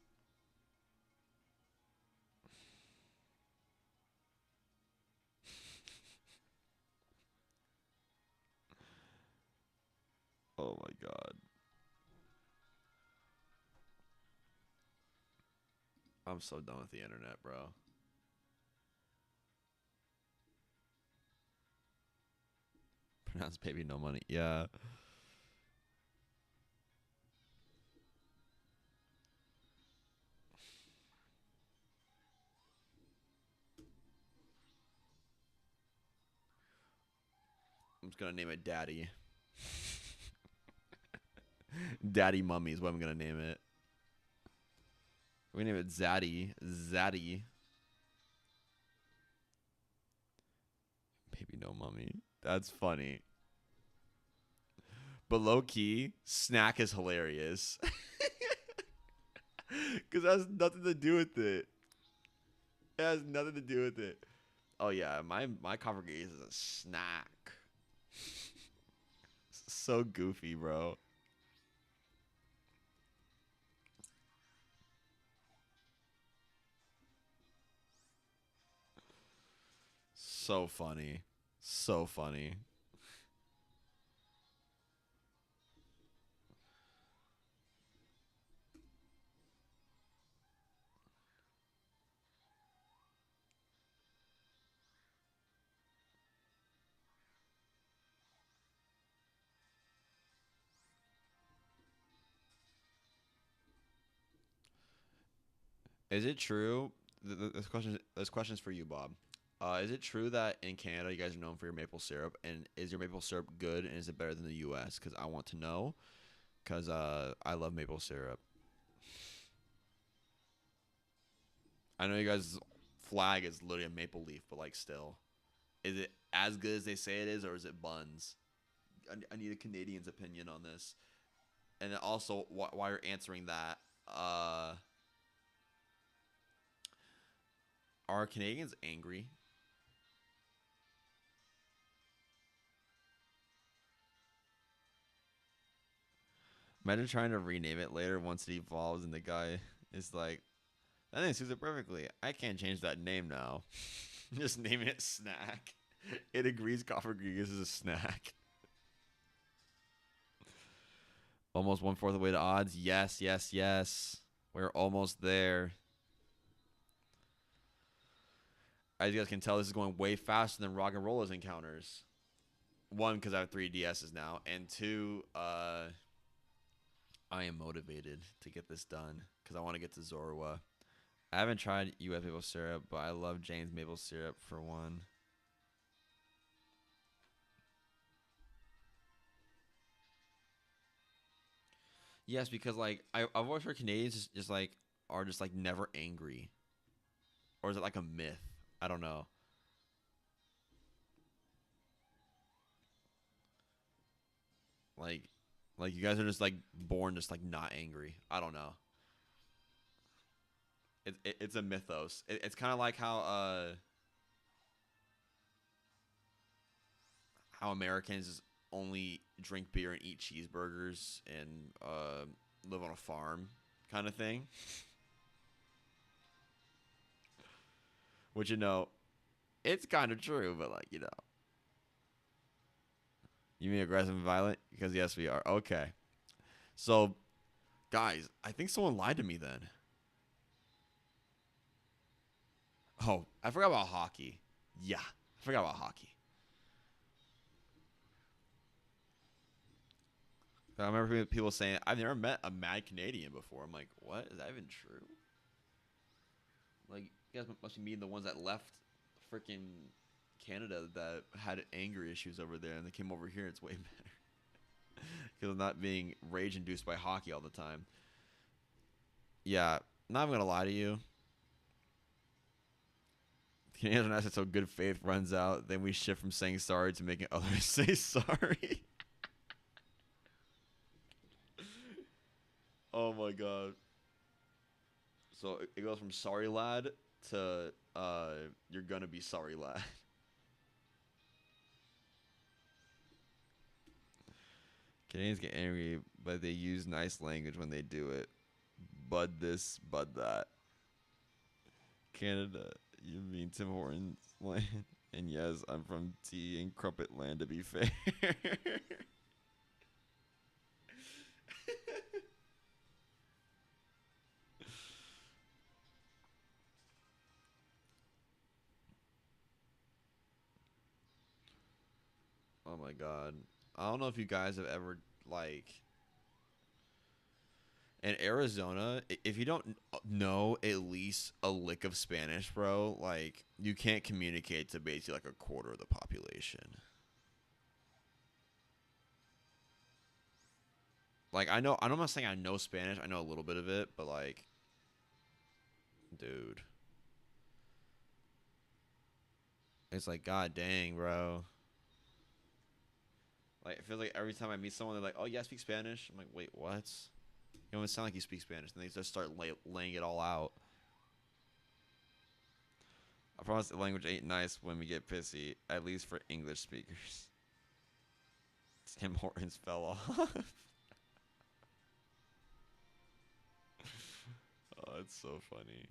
Oh my god. I'm so done with the internet, bro. Pronounce baby, no money. Yeah. I'm just gonna name it Daddy. Daddy Mummy is what I'm gonna name it. We're gonna name it Zaddy. Zaddy. Baby no mummy. That's funny. But low key, snack is hilarious. Cause it has nothing to do with it. It has nothing to do with it. Oh yeah, my congregation is a snack. So goofy, bro. So funny. So funny. Is it true? This question's for you, Bob. Is it true that in Canada you guys are known for your maple syrup? And is your maple syrup good? And is it better than the U.S.? Because I want to know. Because I love maple syrup. I know you guys' flag is literally a maple leaf, but like still, is it as good as they say it is, or is it buns? I need a Canadian's opinion on this. And then also, while you're answering that, are Canadians angry? Imagine trying to rename it later once it evolves, and the guy is like, "I think it suits it perfectly. I can't change that name now. Just naming it Snack. It agrees Coffer Rodriguez is a snack. Almost 1/4 of the way to odds. Yes, yes, yes. We're almost there. As you guys can tell, this is going way faster than Rock and Rollers encounters. One, because I have 3 DSs now, and two, I am motivated to get this done because I want to get to Zorua. I haven't tried U.S. maple syrup, but I love Jane's maple syrup for one. Yes, because like I've always heard Canadians just like are just like never angry, or is it like a myth? I don't know. Like, like you guys are just like born just like not angry. I don't know. It's a mythos. It's kind of like how Americans only drink beer and eat cheeseburgers and live on a farm kind of thing. Which it's kind of true, but like you mean aggressive and violent? Because yes, we are. Okay, so guys, I think someone lied to me then. Oh, I forgot about hockey. Yeah, I forgot about hockey. I remember people saying I've never met a mad Canadian before. I'm like, what? Is that even true? Like, you guys must be meeting the ones that left freaking Canada that had anger issues over there, and they came over here. It's way better because of not being rage induced by hockey all the time. Yeah, not even gonna lie to you. Canadians are nice until good faith runs out. Then we shift from saying sorry to making others say sorry. Oh my god. So it goes from sorry lad to you're gonna be sorry lad. Canadians get angry, but they use nice language when they do it. Bud this, bud that. Canada, you mean Tim Hortons land? And yes, I'm from tea and crumpet land to be fair. Oh my god. I don't know if you guys have ever like in Arizona, if you don't know at least a lick of Spanish, bro, like you can't communicate to basically like a quarter of the population. Like I'm not saying I know Spanish, I know a little bit of it, but like dude, it's like god dang, bro. Like it feels like every time I meet someone they're like, "Oh, yeah, I speak Spanish." I'm like, "Wait, what?" You don't even sound like you speak Spanish. And they just start laying it all out. I promise the language ain't nice when we get pissy, at least for English speakers. Tim Hortons fell off. Oh, it's so funny.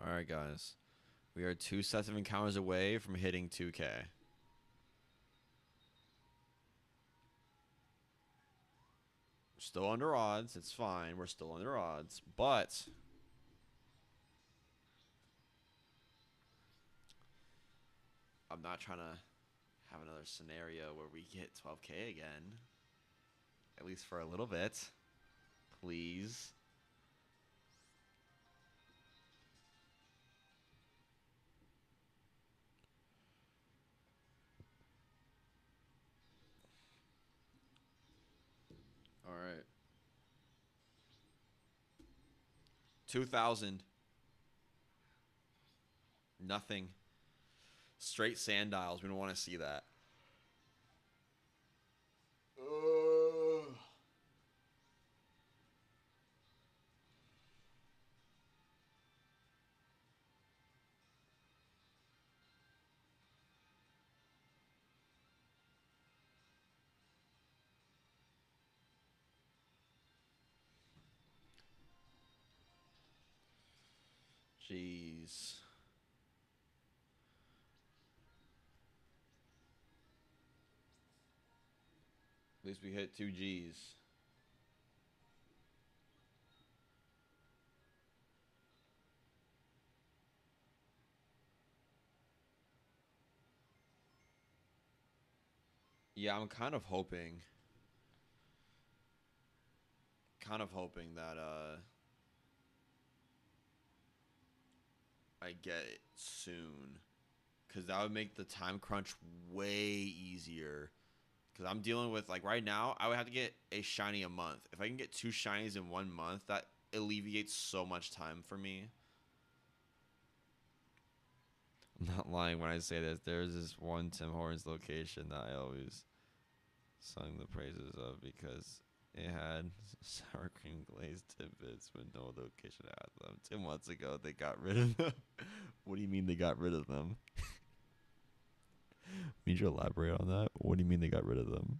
All right, guys. We are 2 sets of encounters away from hitting 2K. Still under odds. It's fine. We're still under odds. But I'm not trying to have another scenario where we get 12K again. At least for a little bit. Please. All right. 2,000. Nothing. Straight sand dials. We don't want to see that. Ugh. Jeez. At least we hit 2 Gs. Yeah, I'm kind of hoping that I get it soon, cause that would make the time crunch way easier. Cause I'm dealing with like right now, I would have to get a shiny a month. If I can get 2 shinies in 1 month, that alleviates so much time for me. I'm not lying when I say this. There's this one Tim Hortons location that I always sung the praises of because it had sour cream glazed tidbits, but no location had them. 2 months ago, they got rid of them. What do you mean they got rid of them? Need you to elaborate on that? What do you mean they got rid of them?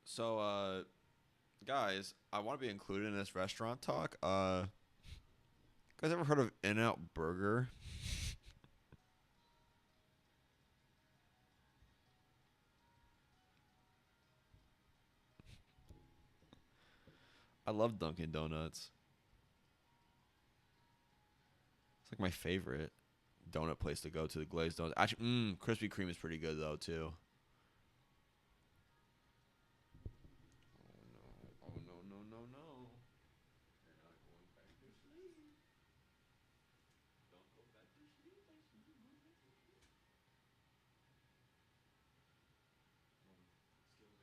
So, guys, I want to be included in this restaurant talk. Guys ever heard of In-N-Out Burger? I love Dunkin' Donuts. It's like my favorite donut place to go to. The glazed donuts. Actually, Krispy Kreme is pretty good though too. Oh no! Oh no! No! No! No! You're not going back to sleep. Don't go back to sleep. I see you go back to sleep. Let's get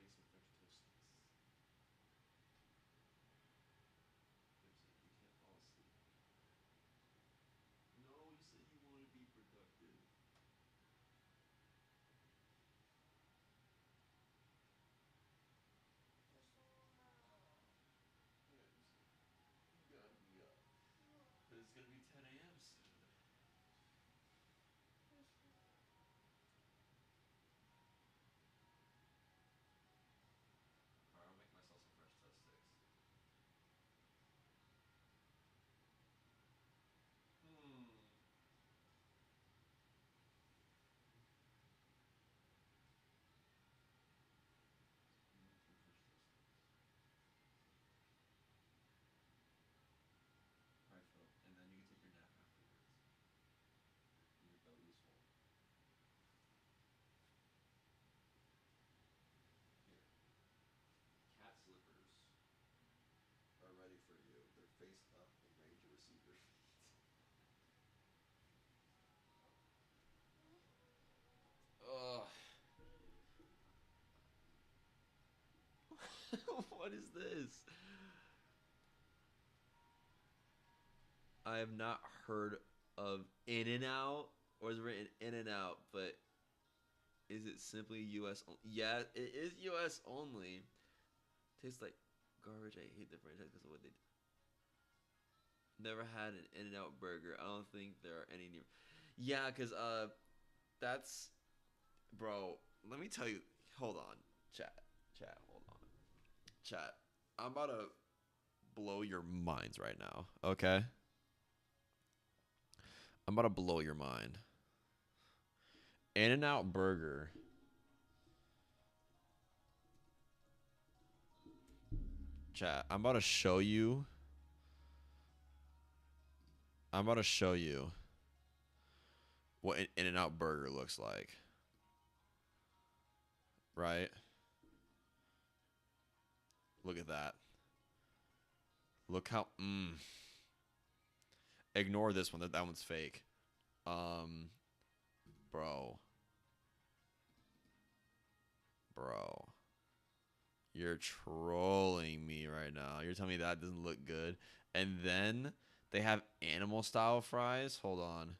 What is this? I have not heard of In and Out, or is it written In and Out, but is it simply U.S. Yeah, it is U.S. only. Tastes like garbage. I hate the franchise because of what they did. Never had an In and Out burger. I don't think there are any near. Yeah, cause that's bro. Let me tell you. Hold on, chat. Hold on, chat. I'm about to blow your minds right now. Okay, I'm about to blow your mind. In and Out burger. Chat. I'm about to show you. I'm about to show you what an In and Out burger looks like. Right? Look at that. Look how. Ignore this one. That one's fake. Um, bro. Bro. You're trolling me right now. You're telling me that doesn't look good. And then they have animal style fries. Hold on.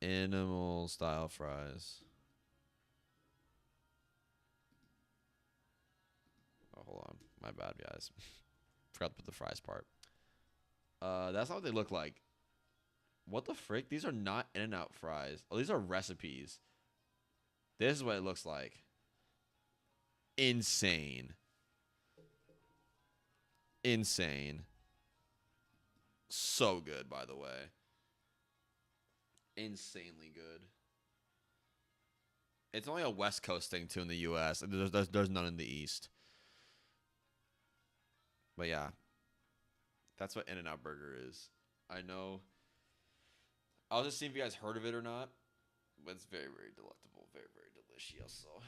Animal style fries. Oh, hold on. My bad, guys. Forgot to put the fries part. That's not what they look like. What the frick? These are not In-N-Out fries. Oh, these are recipes. This is what it looks like. Insane. Insane. So good, by the way. Insanely good. It's only a West Coast thing, too, in the U.S. There's none in the East. But yeah. That's what In-N-Out Burger is. I know. I was just seeing if you guys heard of it or not. But it's very, very delectable. Very, very delicious. So.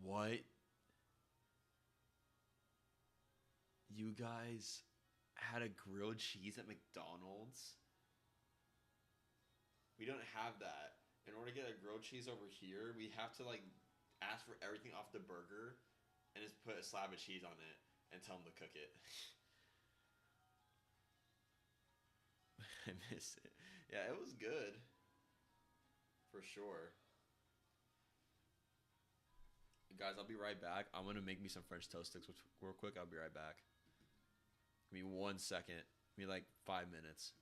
What? You guys had a grilled cheese at McDonald's? We don't have that. In order to get a grilled cheese over here, we have to like ask for everything off the burger and just put a slab of cheese on it and tell them to cook it. I miss it. Yeah, it was good for sure. Guys, I'll be right back. I'm gonna make me some French toast sticks real quick. I'll be right back. Give me 1 second. Give me like 5 minutes.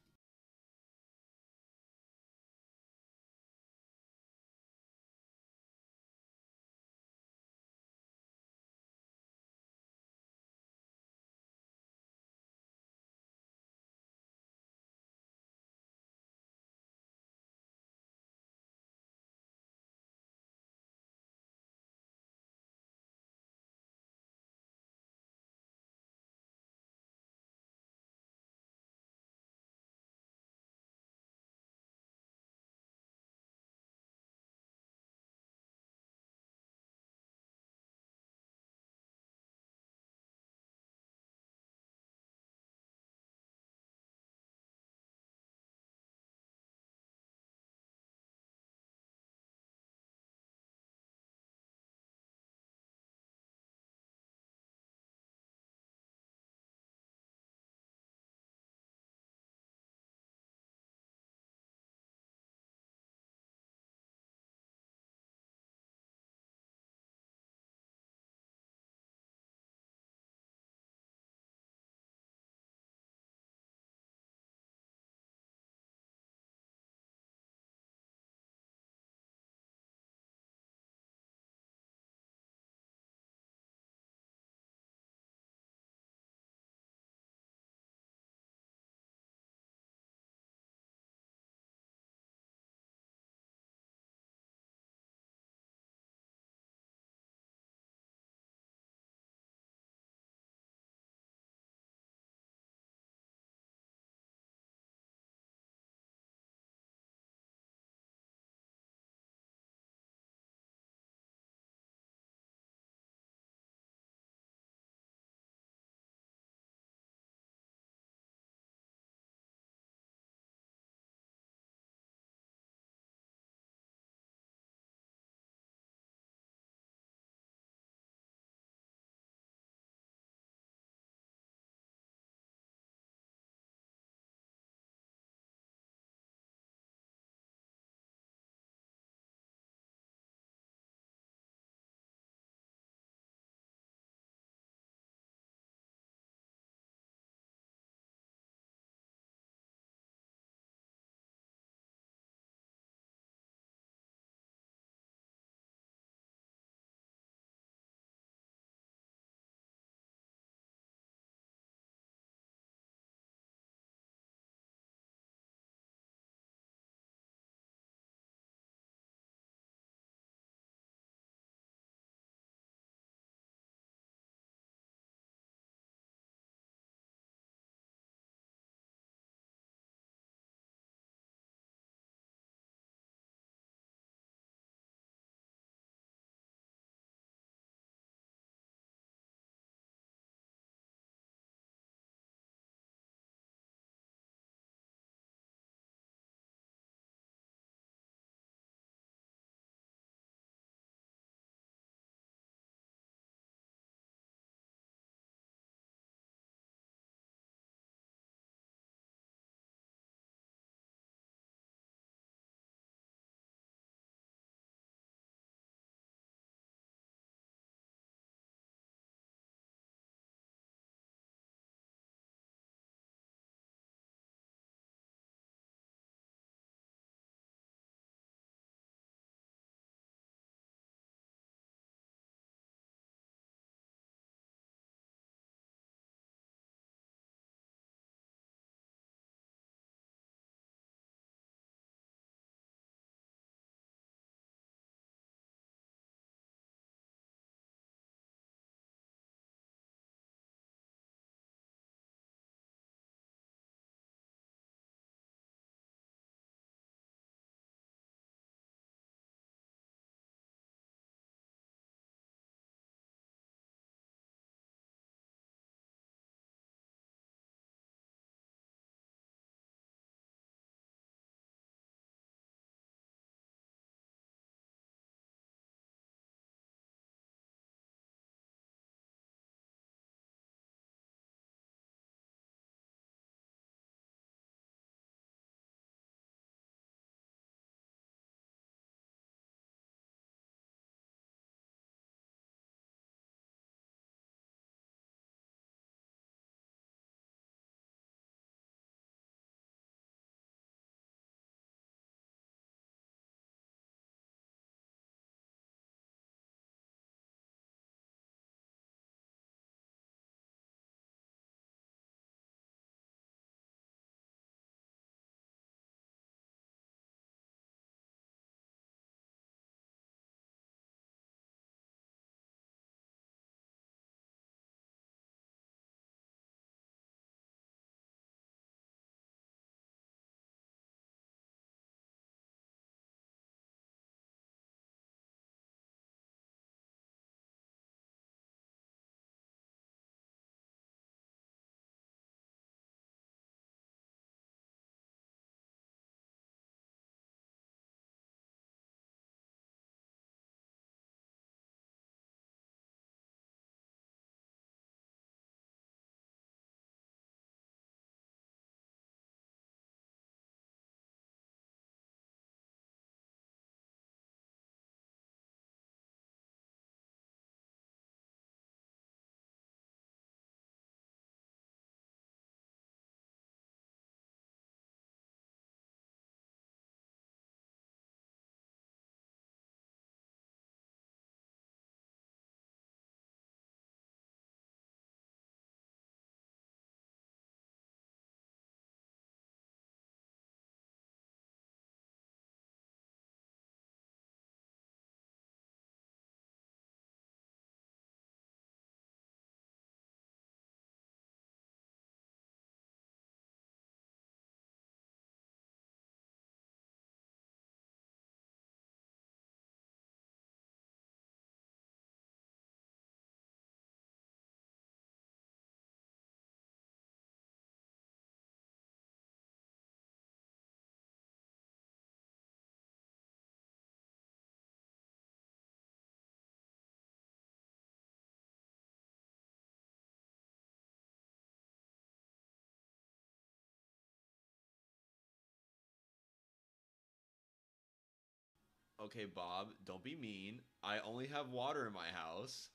Okay, Bob, don't be mean. I only have water in my house.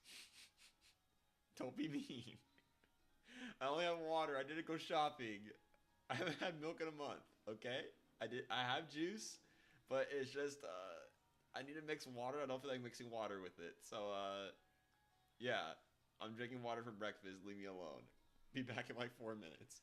Don't be mean. I only have water. I didn't go shopping. I haven't had milk in a month. Okay, I have juice, but it's just I need to mix water. I don't feel like mixing water with it. So yeah, I'm drinking water for breakfast. Leave me alone. Be back in like 4 minutes.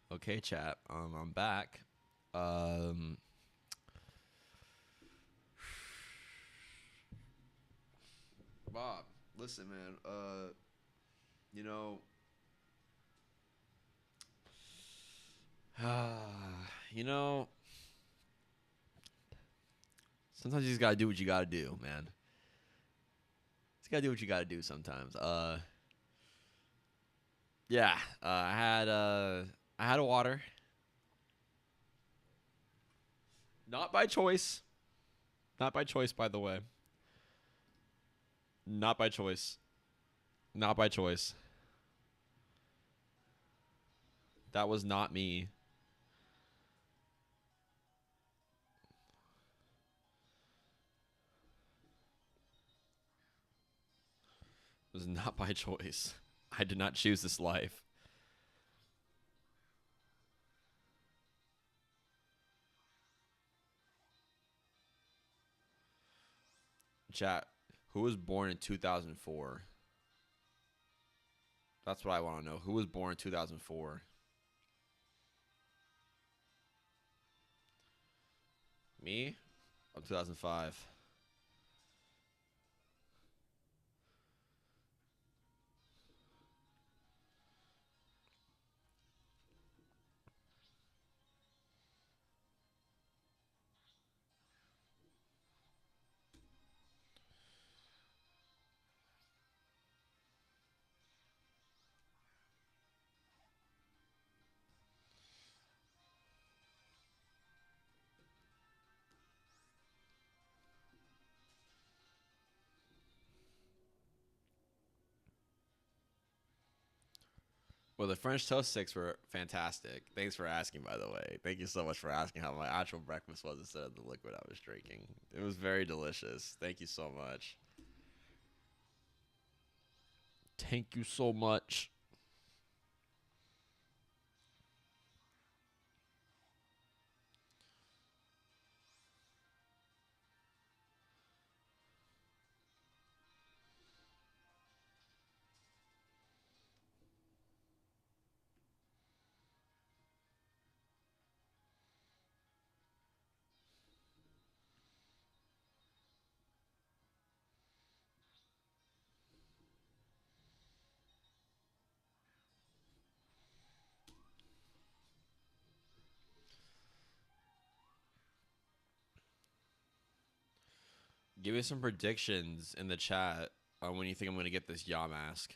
Okay, chat. I'm back. Um, Bob, listen, man. You know, you know, sometimes you just gotta do what you gotta do, man. Just gotta do what you gotta do sometimes. Yeah. I had a water. Not by choice. Not by choice, by the way. Not by choice. Not by choice. That was not me. It was not by choice. I did not choose this life. Chat, who was born in 2004? That's what I want to know. Who was born in 2004? Me? I'm 2005. Well, the French toast sticks were fantastic. Thanks for asking, by the way. Thank you so much for asking how my actual breakfast was instead of the liquid I was drinking. It was very delicious. Thank you so much. Thank you so much. Give me some predictions in the chat on when you think I'm going to get this Yamask.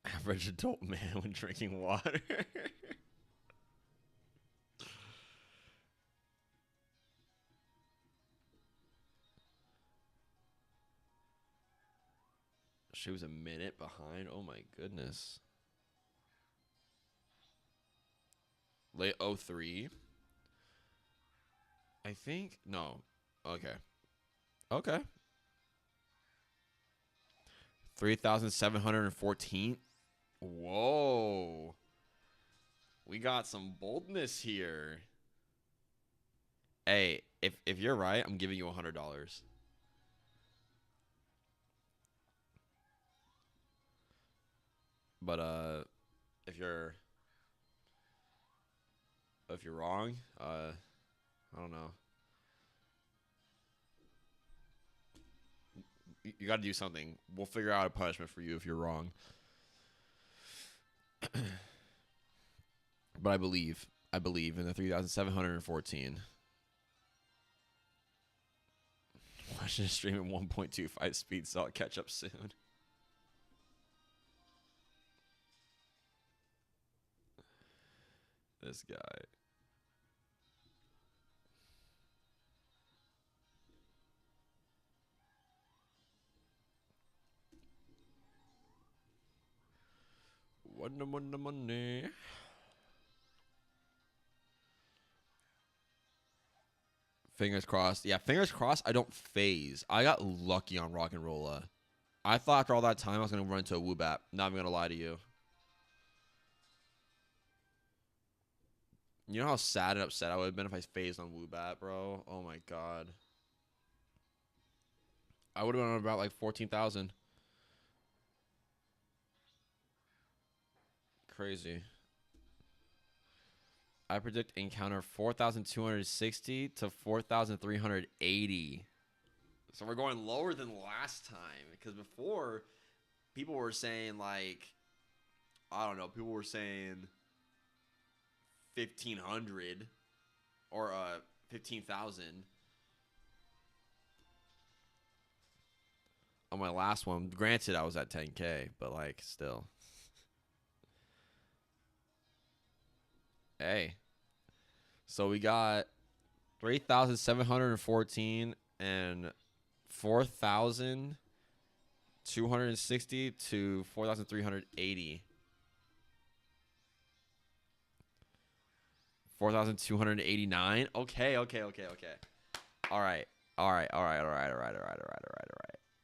Average adult man when drinking water. She was a minute behind. Oh my goodness. Late 03. I think. No. Okay. Okay. 3,714. Whoa. We got some boldness here. Hey, if you're right, I'm giving you $100. But if you're wrong, I don't know. You got to do something. We'll figure out a punishment for you if you're wrong. But I believe in the 3,714. Watching a stream at 1.25 speed, so I'll catch up soon. This guy. What the money? Fingers crossed. Yeah, fingers crossed I don't phase. I got lucky on Rock and Rolla. I thought after all that time I was going to run into a Woobat. Not even going to lie to you. You know how sad and upset I would have been if I phased on Woobat, bro? Oh my god. I would have been on about like 14,000. Crazy. I predict encounter 4,260 to 4,380. So we're going lower than last time because before people were saying like I don't know, people were saying 1,500 or 15,000 on my last one. Granted, I was at 10K, but like still. Hey, so we got 3,714 and 4,260 to 4,380. 4,289. Okay. All right.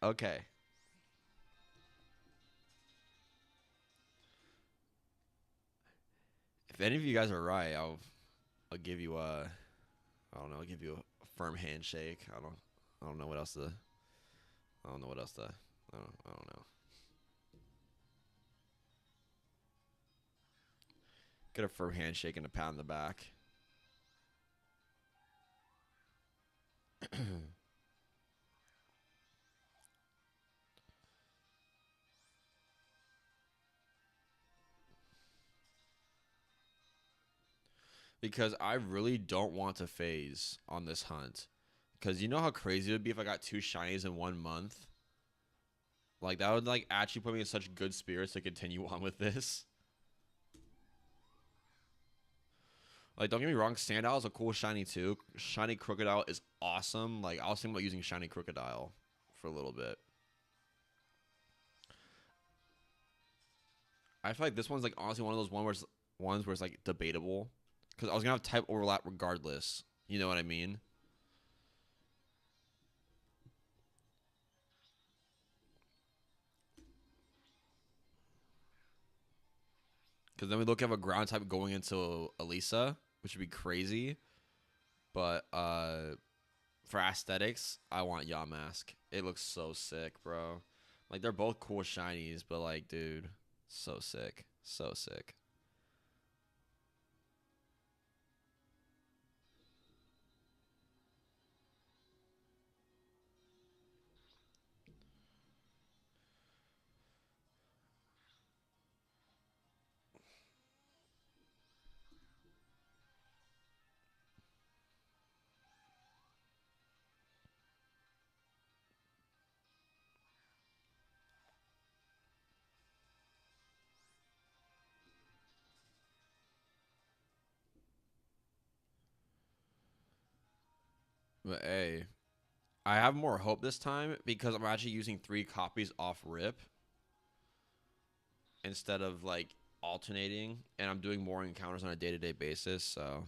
Okay. If any of you guys are right, I'll give you I don't know, I'll give you a firm handshake. I don't know what else to I don't know what else to I don't know. Get a firm handshake and a pat on the back. Because I really don't want to phase on this hunt. Because you know how crazy it would be if I got 2 shinies in 1 month? Like, that would, like, actually put me in such good spirits to continue on with this. Like, don't get me wrong, Sandile is a cool shiny, too. Shiny Crocodile is awesome. Like, I was thinking about using Shiny Crocodile for a little bit. I feel like this one's, like, honestly one of those ones where it's, like, debatable. Because I was going to have type overlap regardless. You know what I mean? Because then we look at a ground type going into Elisa, which would be crazy. But for aesthetics, I want Yamask. It looks so sick, bro. Like, they're both cool shinies, but, like, dude, so sick. So sick. But, hey, I have more hope this time because I'm actually using 3 copies off rip instead of, like, alternating. And I'm doing more encounters on a day-to-day basis, so...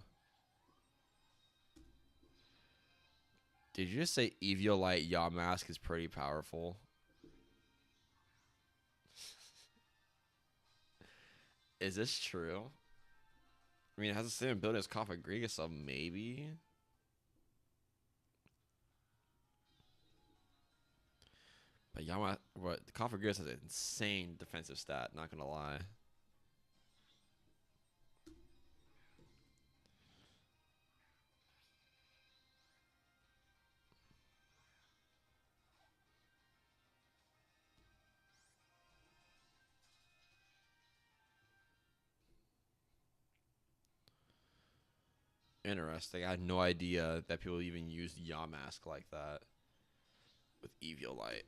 Did you just say Eviolite Yamask is pretty powerful? Is this true? I mean, it has the same ability as Kofagriga, so maybe? But Kofagriga has an insane defensive stat, not gonna lie. Interesting. I had no idea that people even used Yamask like that with Eviolite.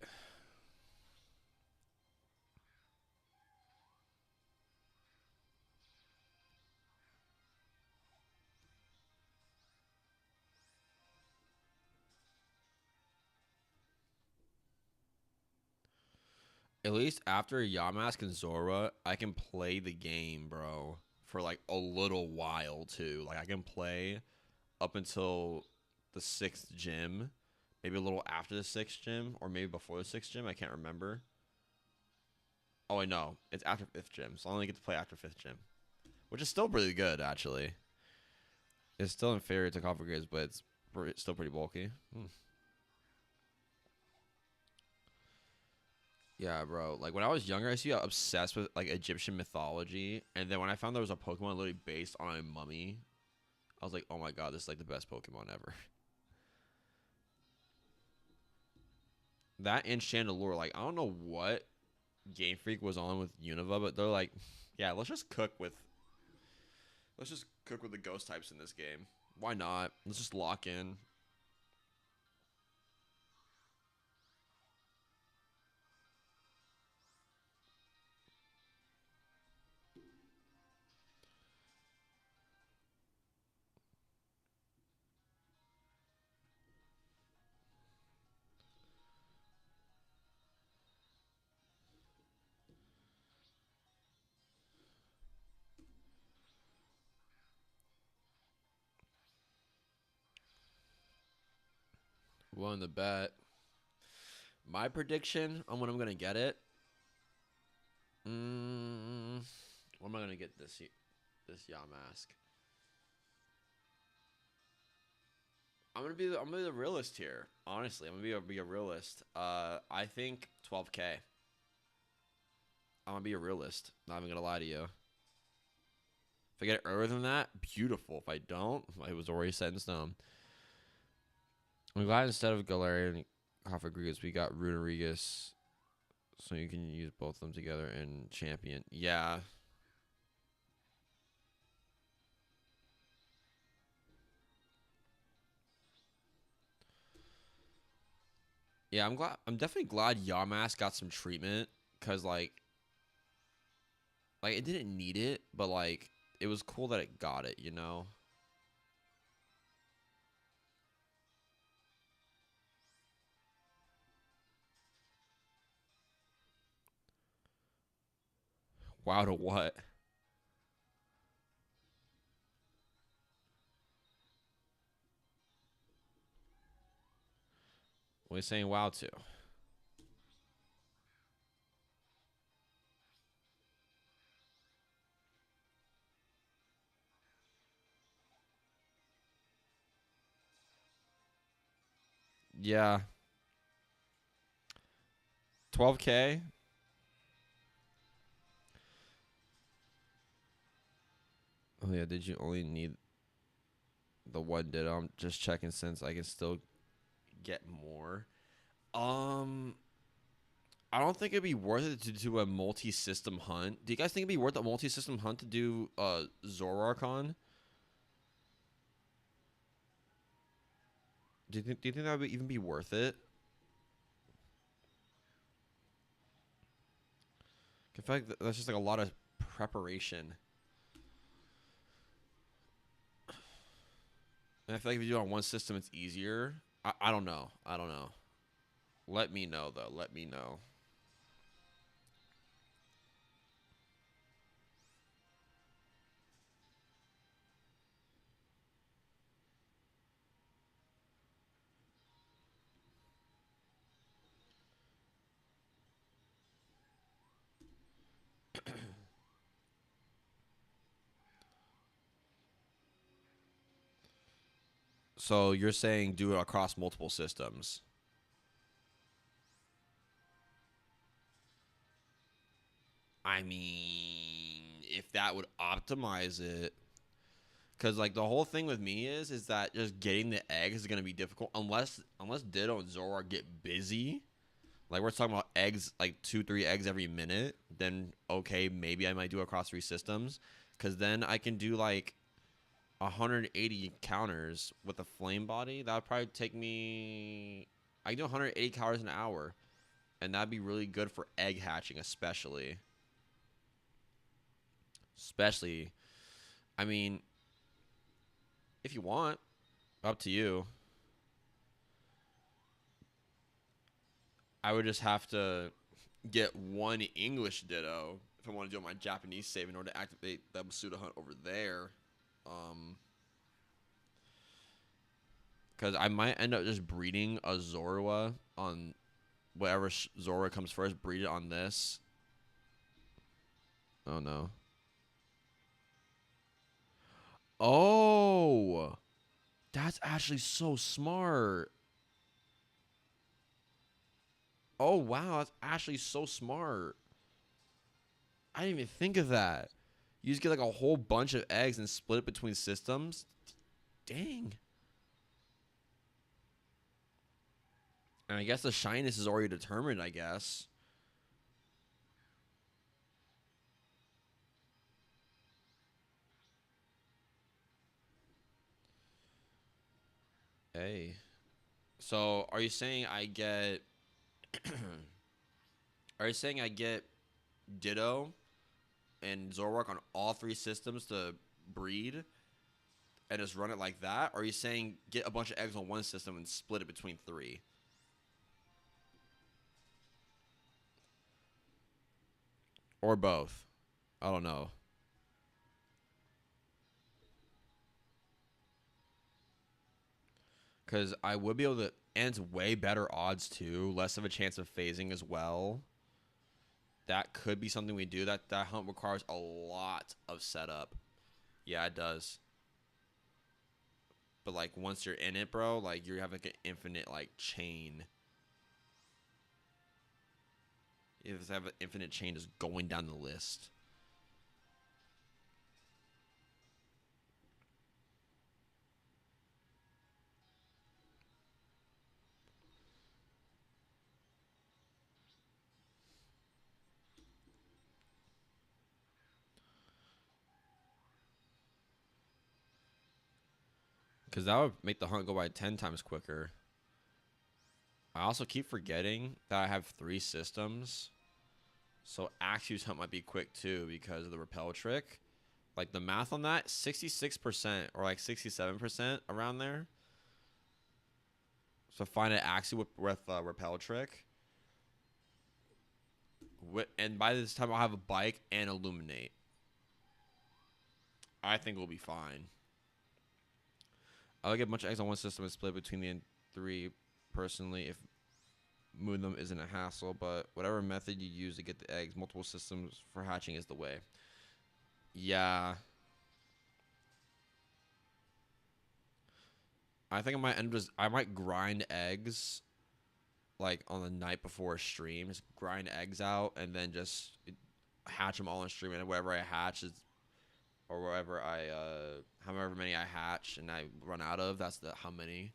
At least after Yamask and Zora, I can play the game, bro, for like a little while too. Like I can play up until the 6th gym, maybe a little after the 6th gym, or maybe before the 6th gym. I can't remember. Oh, I know. It's after 5th gym, so I only get to play after 5th gym, which is still pretty good, actually. It's still inferior to Copper Grizz, but it's still pretty bulky. Yeah, bro. Like when I was younger, I used to be obsessed with like Egyptian mythology, and then when I found there was a Pokemon literally based on a mummy, I was like, oh my god, this is like the best Pokemon ever. That and Chandelure, like I don't know what Game Freak was on with Unova, but they're like, yeah, let's just cook with the ghost types in this game. Why not? Let's just lock in. Won the bet. My prediction on when I'm gonna get it. Mm, when am I gonna get this Yamask? I'm gonna be the realist here. Honestly, I'm gonna be a realist. I think 12K. I'm gonna be a realist. Not even gonna lie to you. If I get it earlier than that, beautiful. If I don't, it was already set in stone. I'm glad instead of Galarian Hofagrigus, we got Runerigus, so you can use both of them together in Champion. Yeah, yeah. I'm glad. I'm definitely glad Yamask got some treatment because like it didn't need it, but like it was cool that it got it. You know. Wow to what? What are you saying wow to? Yeah, 12K. Oh yeah, did you only need the one ditto? I'm just checking since I can still get more. Um, I don't think it'd be worth it to do a multi-system hunt. Do you guys think it'd be worth a multi-system hunt to do Zoroarkon? Do you think that would even be worth it? I feel like that's just like a lot of preparation. And I feel like if you do it on one system, it's easier. I don't know. I don't know. Let me know though. Let me know. So you're saying do it across multiple systems? I mean, if that would optimize it, because like the whole thing with me is that just getting the eggs is gonna be difficult unless Ditto and Zora get busy. Like we're talking about eggs, like 2-3 eggs every minute. Then okay, maybe I might do across three systems, because then I can do like 180 counters with a flame body. That would probably take me. I can do 180 counters an hour, and that'd be really good for egg hatching, especially. Especially, I mean, if you want, up to you. I would just have to get one English Ditto if I want to do my Japanese save in order to activate the Masuda Hunt over there. Um, because I might end up just breeding a Zorua on whatever Zorua comes first. Breed it on this. Oh no. Oh, that's actually so smart. Oh wow, that's actually so smart. I didn't even think of that. You just get like a whole bunch of eggs and split it between systems. Dang. And I guess the shyness is already determined, I guess. Hey. So are you saying I get are you saying I get Ditto and Zoroark on all three systems to breed and just run it like that? Or are you saying get a bunch of eggs on one system and split it between three? Or both? I don't know. Because I would be able to, and it's way better odds too, less of a chance of phasing as well. That could be something we do. That hunt requires a lot of setup. Yeah, it does. But like once you're in it, bro, like you have like an infinite like chain. You just have an infinite chain just going down the list. Because that would make the hunt go by 10 times quicker. I also keep forgetting that I have three systems. So Axew's hunt might be quick too because of the repel trick. Like the math on that, 66% or like 67% around there. So find an Axew with repel trick. And by this time, I'll have a bike and illuminate. I think we'll be fine. I'll get a bunch of eggs on one system and split between the three personally if moving them isn't a hassle, but whatever method you use to get the eggs, multiple systems for hatching is the way. Yeah. I think I might I might grind eggs like on the night before a stream, just grind eggs out and then just hatch them all in stream, and whatever I hatch is or wherever however many I hatch and I run out of, that's the how many.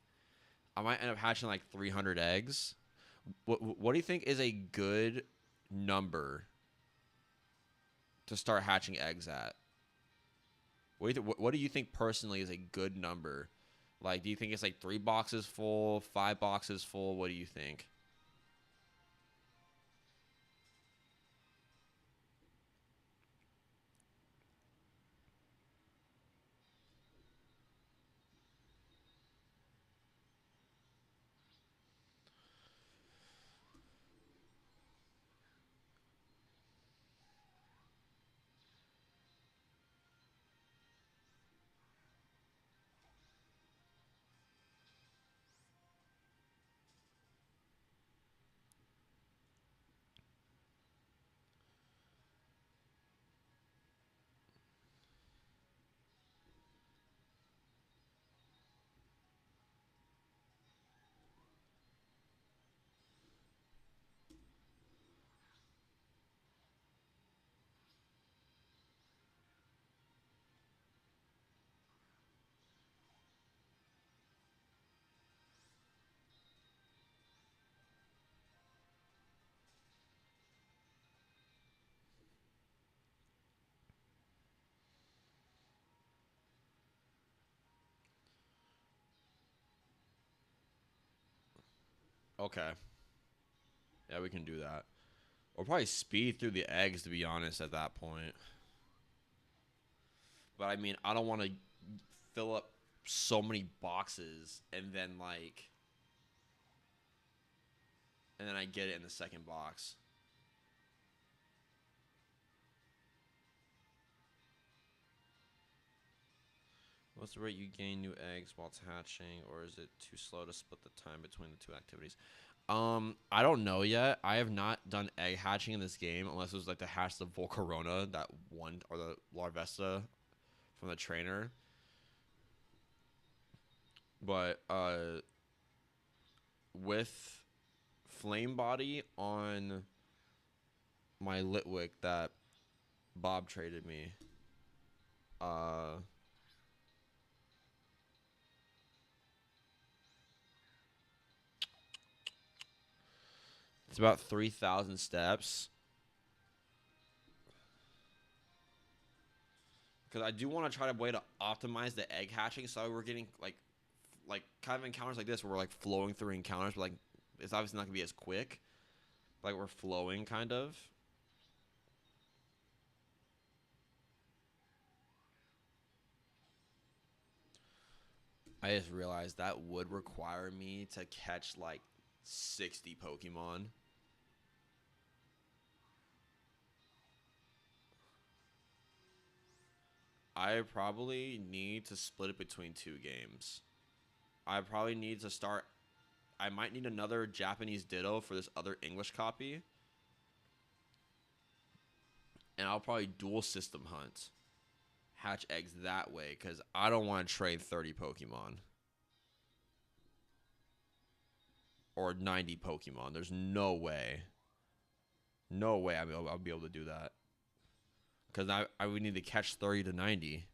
I might end up hatching like 300 eggs. What do you think is a good number to start hatching eggs at? What do you think personally is a good number? Like, do you think it's like 3 boxes full, 5 boxes full? What do you think? Okay. Yeah, we can do that. Or probably speed through the eggs, to be honest, at that point. But I mean, I don't want to fill up so many boxes and then I get it in the second box. What's the rate you gain new eggs while it's hatching, or is it too slow to split the time between the two activities? I don't know yet. I have not done egg hatching in this game unless it was like to hatch the Volcarona, that one, or the Larvesta from the trainer. But with flame body on my Litwick that Bob traded me. Uh, it's about 3,000 steps. Because I do want to try a way to optimize the egg hatching, so we're getting like kind of encounters like this where we're like flowing through encounters, but like it's obviously not gonna be as quick. Like we're flowing kind of. I just realized that would require me to catch like 60 Pokemon. I probably need to split it between 2 games. I probably need to start. I might need another Japanese Ditto for this other English copy. And I'll probably dual system hunt. Hatch eggs that way because I don't want to trade 30 Pokemon. Or 90 Pokemon. There's no way. No way I'll be able to do that. Because I would need to catch 30 to 90.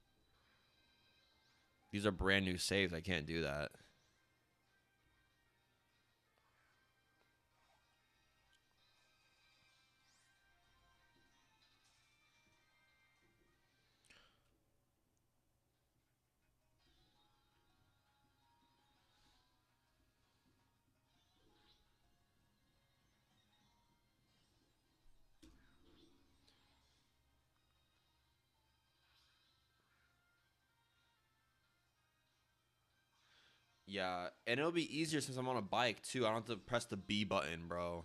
These are brand new saves. I can't do that. Yeah, and it'll be easier since I'm on a bike too. I don't have to press the B button, bro.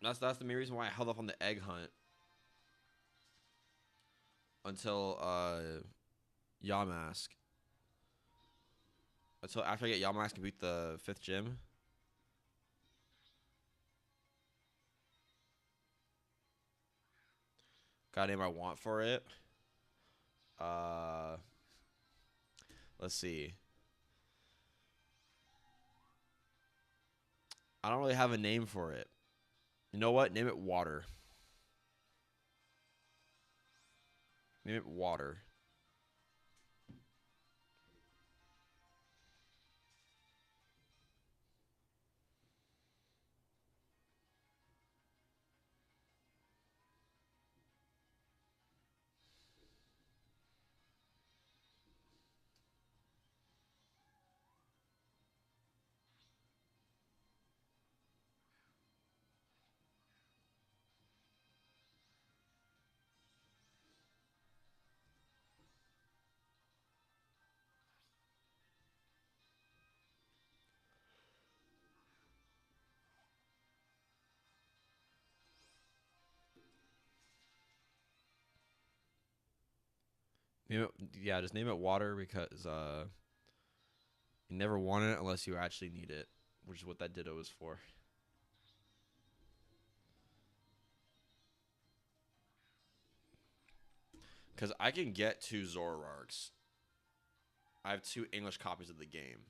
That's the main reason why I held off on the egg hunt until Yamask. Until after I get Yamask and beat the 5th gym. Got a name I want for it. Uh, let's see. I don't really have a name for it. You know what? Name it Water. Name it Water. Name it, yeah, just name it Water because you never want it unless you actually need it, which is what that Ditto is for. Because I can get 2 Zoroarks. I have 2 English copies of the game,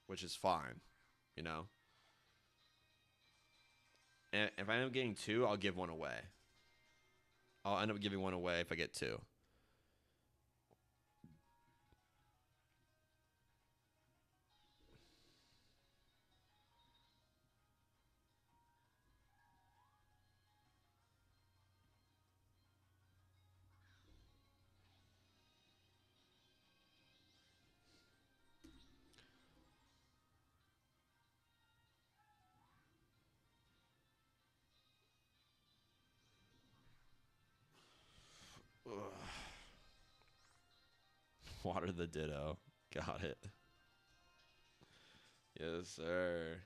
which is fine, you know? And if I end up getting 2, I'll give 1 away. I'll end up giving 1 away if I get 2. Ugh. Water the Ditto. Got it. Yes, sir.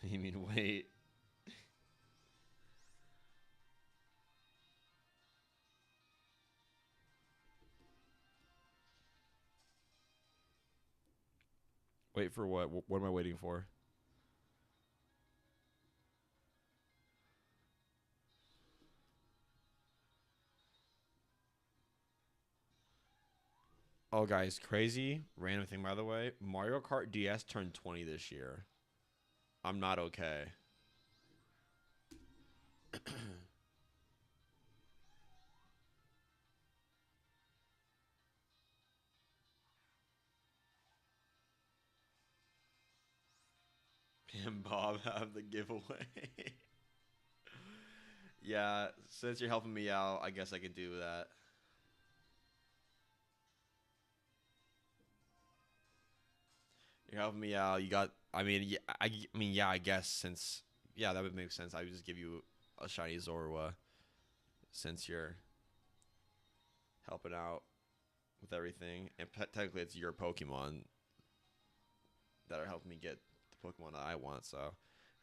You mean wait? Wait for what? What am I waiting for? Oh, guys, crazy random thing by the way. Mario Kart DS turned 20 this year. I'm not okay. Me and Bob have the giveaway. Yeah, since you're helping me out, I guess I could do that. You're helping me out. You got. I mean, yeah. I mean, yeah. I guess since yeah, that would make sense. I would just give you a shiny Zorua since you're helping out with everything, and technically it's your Pokemon that are helping me get the Pokemon that I want. So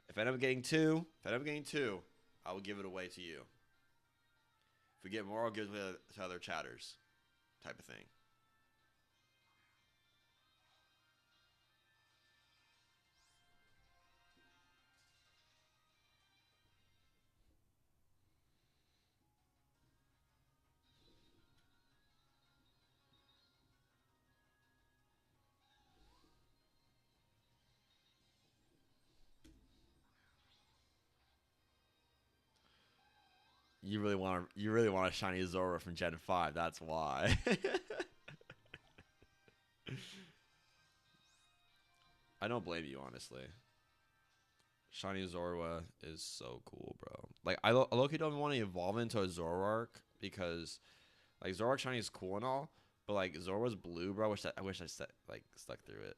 if I end up getting two, I will give it away to you. If we get more, I'll give it to other chatters, type of thing. You really want a shiny Zora from Gen 5. That's why. I don't blame you, honestly. Shiny Zorua is so cool, bro. Like I low-key don't want to evolve into a Zoroark because like Zoroark shiny is cool and all, but like Zorua's blue, bro. I wish I like stuck through it.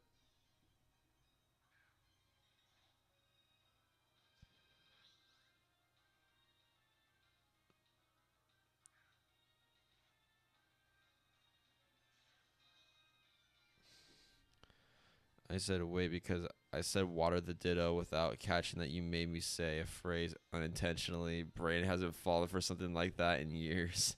I said wait because I said water the Ditto without catching that you made me say a phrase unintentionally. Brain hasn't fallen for something like that in years.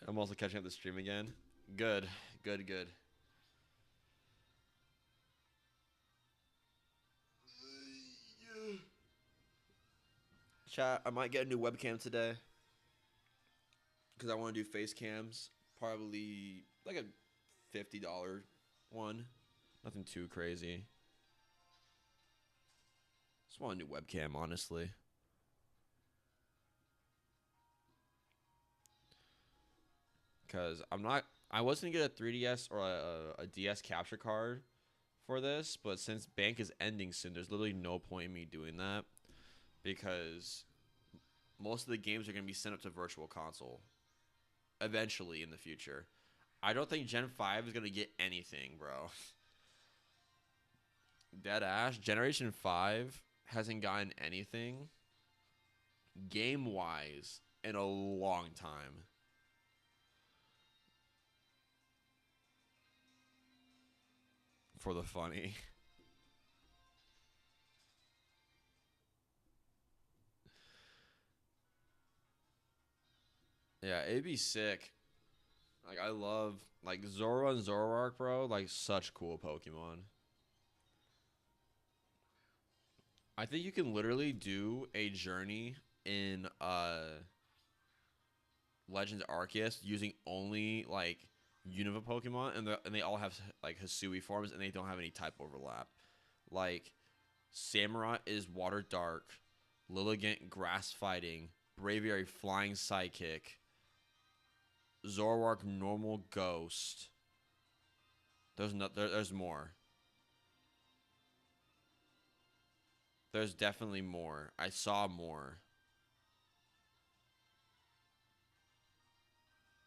I'm also catching up the stream again. Good, good, good. Chat, I might get a new webcam today because I want to do face cams. Probably like a $50 one. Nothing too crazy. Just want a new webcam, honestly. Because I was going to get a 3DS or a DS capture card for this, but since bank is ending soon, there's literally no point in me doing that because most of the games are going to be sent up to Virtual Console eventually in the future. I don't think Gen 5 is going to get anything, bro. Dead ass. Generation 5 hasn't gotten anything game wise in a long time. For the funny. Yeah, it'd be sick. Like I love like Zora and Zoroark, bro. Like such cool Pokemon. I think you can literally do a journey in Legends Arceus using only like Unova Pokemon, and they all have like Hisui forms, and they don't have any type overlap. Like Samurott is Water Dark, Lilligant Grass Fighting, Braviary Flying Psychic, Zoroark Normal Ghost. There's more. There's definitely more. I saw more.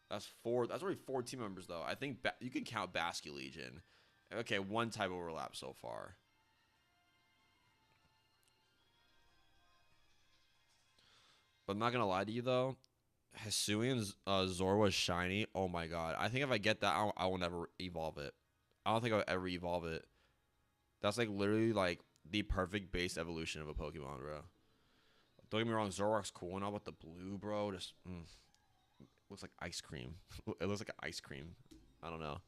That's four. That's already four team members though. I think you can count Basculegion. Okay, one type overlap so far. But I'm not gonna lie to you though. Hisuian Zorua shiny. Oh my god. I think if I get that, I will never evolve it. I don't think I'll ever evolve it. That's like literally like the perfect base evolution of a Pokemon, bro. Don't get me wrong, Zoroark's cool and all, but the blue, bro, just Looks like ice cream. It looks like ice cream. I don't know.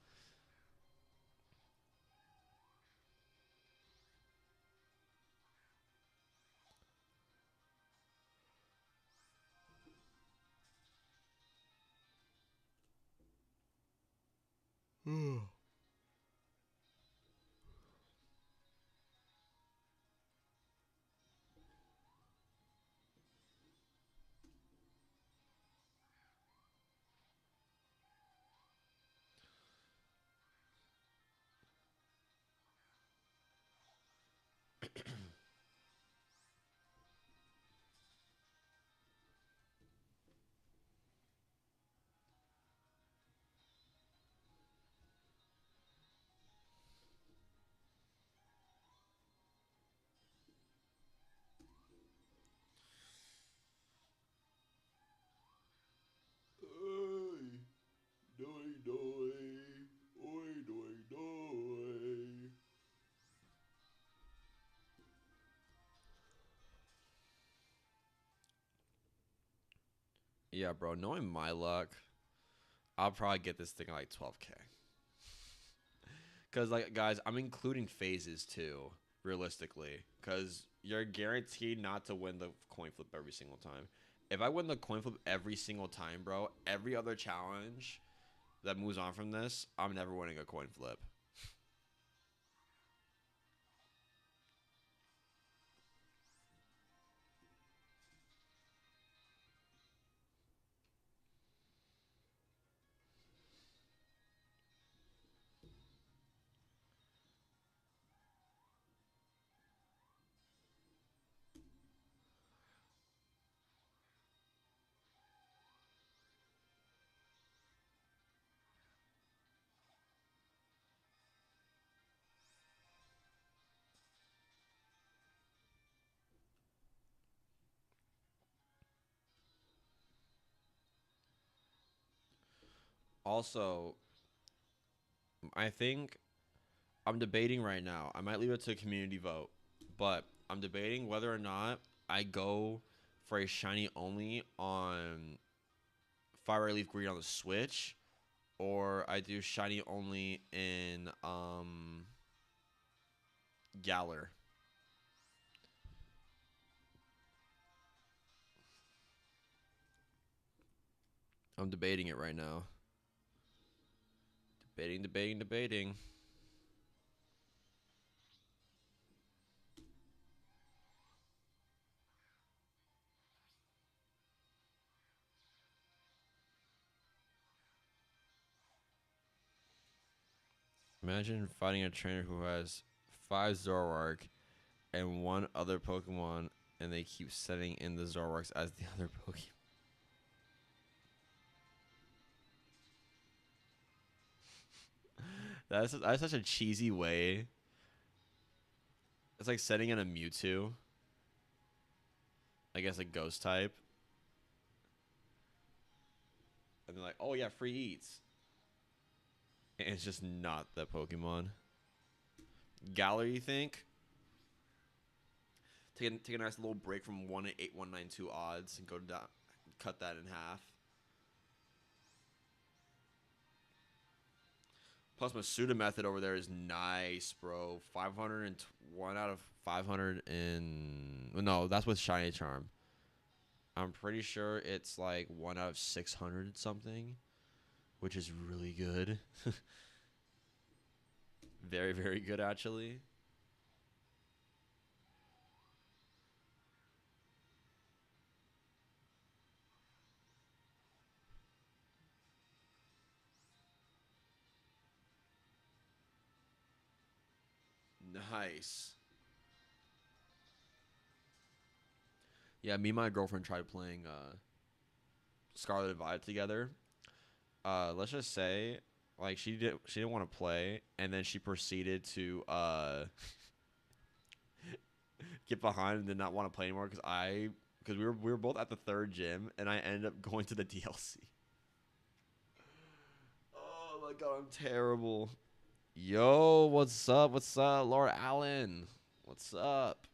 Yeah, bro. Knowing my luck, I'll probably get this thing at like 12K. Cause like guys, I'm including phases too, realistically. Cause you're guaranteed not to win the coin flip every single time. If I win the coin flip every single time, bro, every other challenge that moves on from this, I'm never winning a coin flip. Also, I think I'm debating right now. I might leave it to a community vote, but I'm debating whether or not I go for a shiny only on Fire Red Leaf Green on the Switch, or I do shiny only in Galar. I'm debating it right now. Debating. Imagine fighting a trainer who has 5 Zoroark and one other Pokemon, and they keep setting in the Zoroarks as the other Pokemon. That's such a cheesy way. It's like setting in a Mewtwo. I guess a Ghost type. And they're like, oh yeah, free eats. And it's just not that Pokemon. Galar, you think? Take a nice little break from 18192 odds and go down, cut that in half. Plus, my pseudo method over there is nice, bro. 501 out of 500 in. No, that's with Shiny Charm. I'm pretty sure it's like 1 out of 600 something, which is really good. Very, very good, actually. Nice. Yeah, me and my girlfriend tried playing Scarlet Vibe together. Let's just say, like she didn't want to play, and then she proceeded to get behind and did not want to play anymore because we were both at the third gym, and I ended up going to the DLC. Oh my god, I'm terrible. Yo, what's up? What's up, Laura Allen? What's up?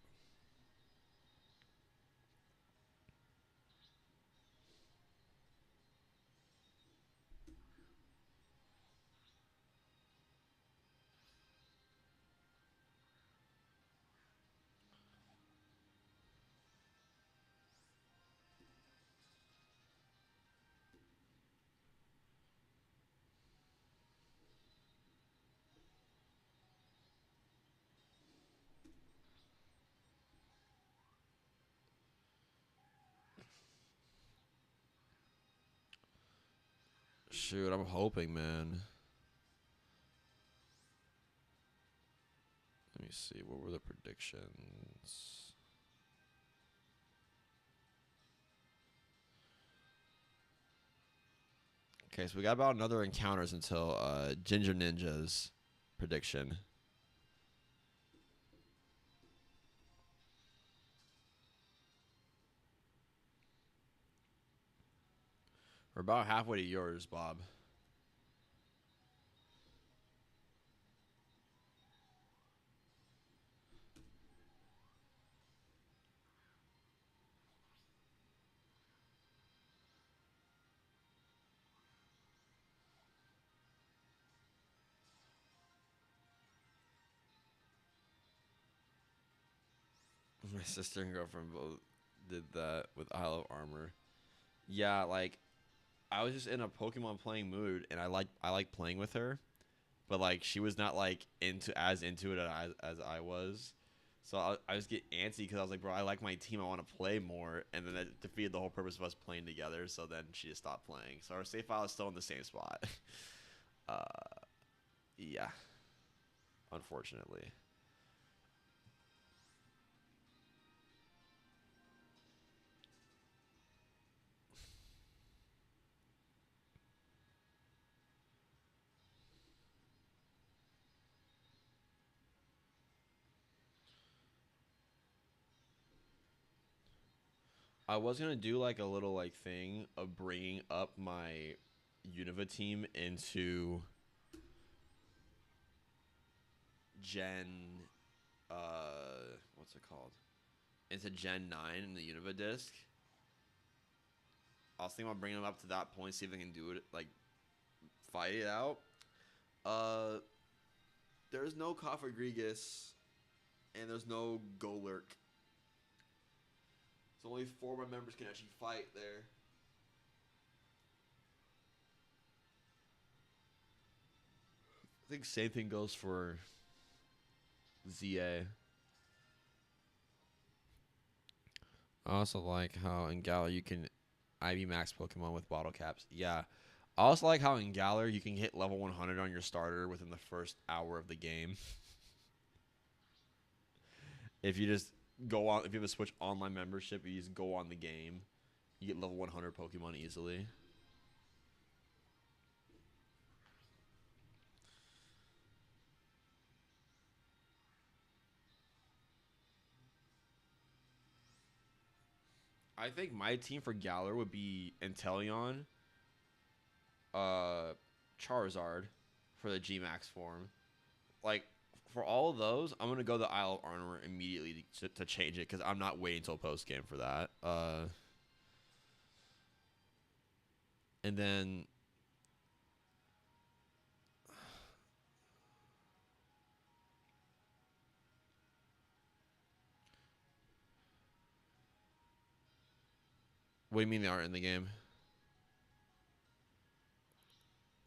Shoot, I'm hoping, man. Let me see. What were the predictions? Okay, so we got about another encounters until Ginger Ninja's prediction. We're about halfway to yours, Bob. My sister and girlfriend both did that with Isle of Armor. Yeah, like I was just in a Pokemon playing mood, and I like playing with her, but like she was not like into it as I was. So I just get antsy because I was like, bro, I like my team. I want to play more, and then that defeated the whole purpose of us playing together. So then she just stopped playing. So our save file is still in the same spot. uh, yeah, unfortunately. I was gonna do like a little like thing of bringing up my Unova team into Gen, what's it called? Into Gen 9 in the Unova disc. I was thinking about bringing them up to that point, see if they can do it, like fight it out. Uh, there's no Kofagrigus, and there's no Golurk. So only 4 of my members can actually fight there. I think same thing goes for ZA. I also like how in Galar you can IV max Pokemon with bottle caps. Yeah. I also like how in Galar you can hit level 100 on your starter within the first hour of the game. If you just go on, if you have a Switch Online membership, you just go on the game, you get level 100 Pokemon easily. I think my team for Galar would be Inteleon, uh, Charizard for the G-Max form. Like, for all of those, I'm going to go the Isle of Armor immediately to change it because I'm not waiting until post-game for that. And then... What do you mean they aren't in the game?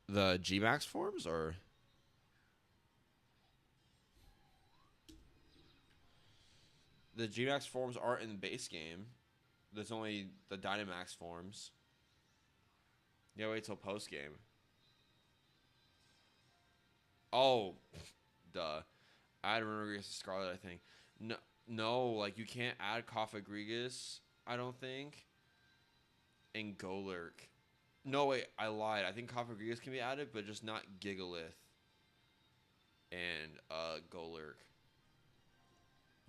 The G-Max forms, or... The G-Max forms aren't in the base game. There's only the Dynamax forms. You gotta wait till post game. Oh, duh. Add Renegrigus to Scarlet, I think. No, no, like you can't add Kofagrigus, I don't think. And Golurk. No, wait, I lied. I think Kofagrigus can be added, but just not Gigalith and Golurk.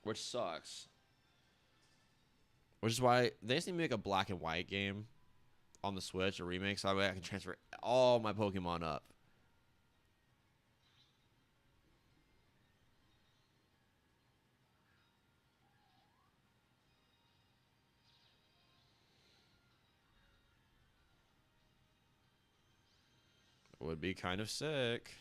Which sucks. Which is why they just need to make a black and white game on the Switch, a remake, so that way I can transfer all my Pokemon up. It would be kind of sick.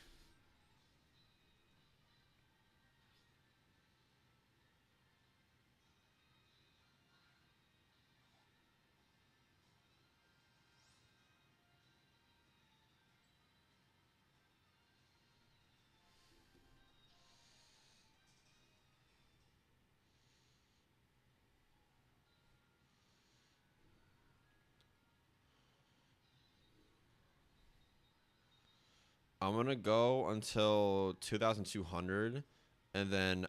I'm gonna go until 2,200, and then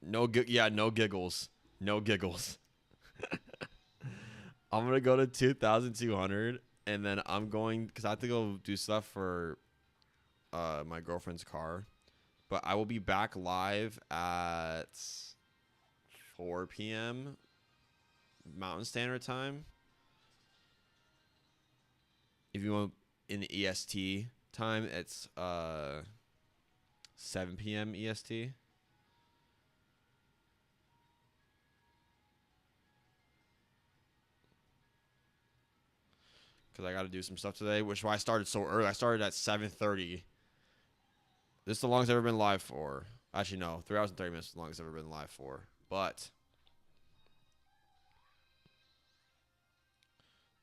no giggles, no giggles. I'm gonna go to 2,200, and then I'm going because I have to go do stuff for my girlfriend's car. But I will be back live at 4 p.m. Mountain Standard Time. If you want in the EST time, it's 7 p.m. EST. Because I got to do some stuff today, which is why I started so early. I started at 7:30. This is the longest I've ever been live for. Actually, no. 3 hours and 30 minutes is the longest I've ever been live for. But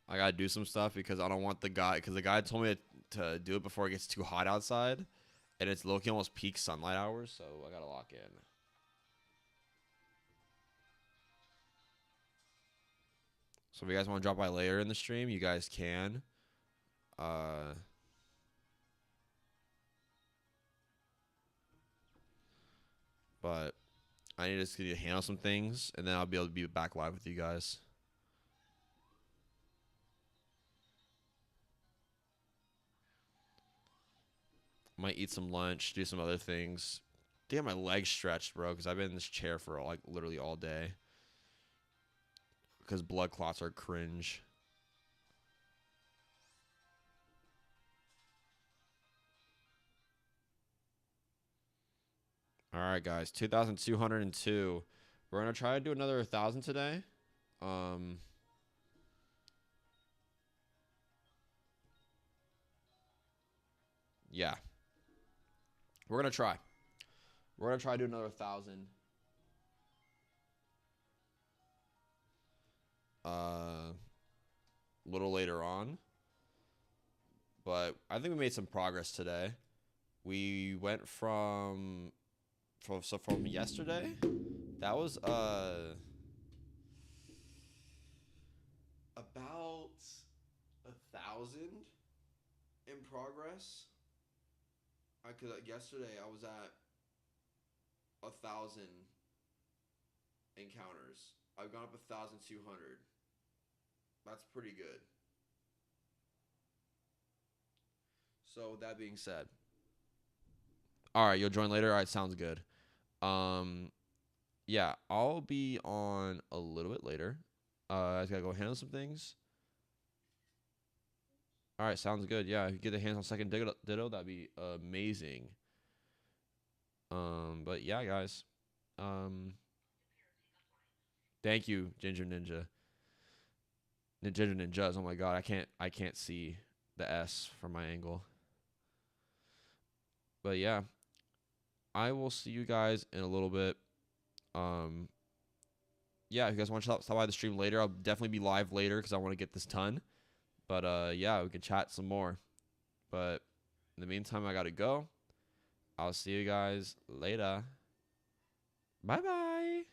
I got to do some stuff because I don't want the guy. Because the guy told me to do it before it gets too hot outside. And it's looking almost peak sunlight hours. So I got to lock in. So if you guys want to drop by later in the stream, you guys can. But I need to handle some things, and then I'll be able to be back live with you guys. Might eat some lunch, do some other things. Damn, my legs stretched, bro, because I've been in this chair for like literally all day. Because blood clots are cringe. All right, guys, 2,202. We're gonna try to do another 1,000 today. Yeah, we're gonna try. We're gonna try to do another 1,000. A little later on. But I think we made some progress today. We went from yesterday, that was about 1,000 in progress. Cause yesterday I was at 1,000 encounters. I've gone up 1,200. That's pretty good. So with that being said, all right, you'll join later. All right, sounds good. Yeah, I'll be on a little bit later. I just gotta go handle some things. All right, sounds good. Yeah, if you get the hands on second ditto, that'd be amazing. But yeah, guys. Thank you, Ginger Ninja. Ginger Ninjas. Oh my god, I can't see the S from my angle. But yeah, I will see you guys in a little bit. Yeah, if you guys want to stop by the stream later, I'll definitely be live later because I want to get this done. But yeah, we can chat some more. But in the meantime, I gotta go. I'll see you guys later. Bye bye.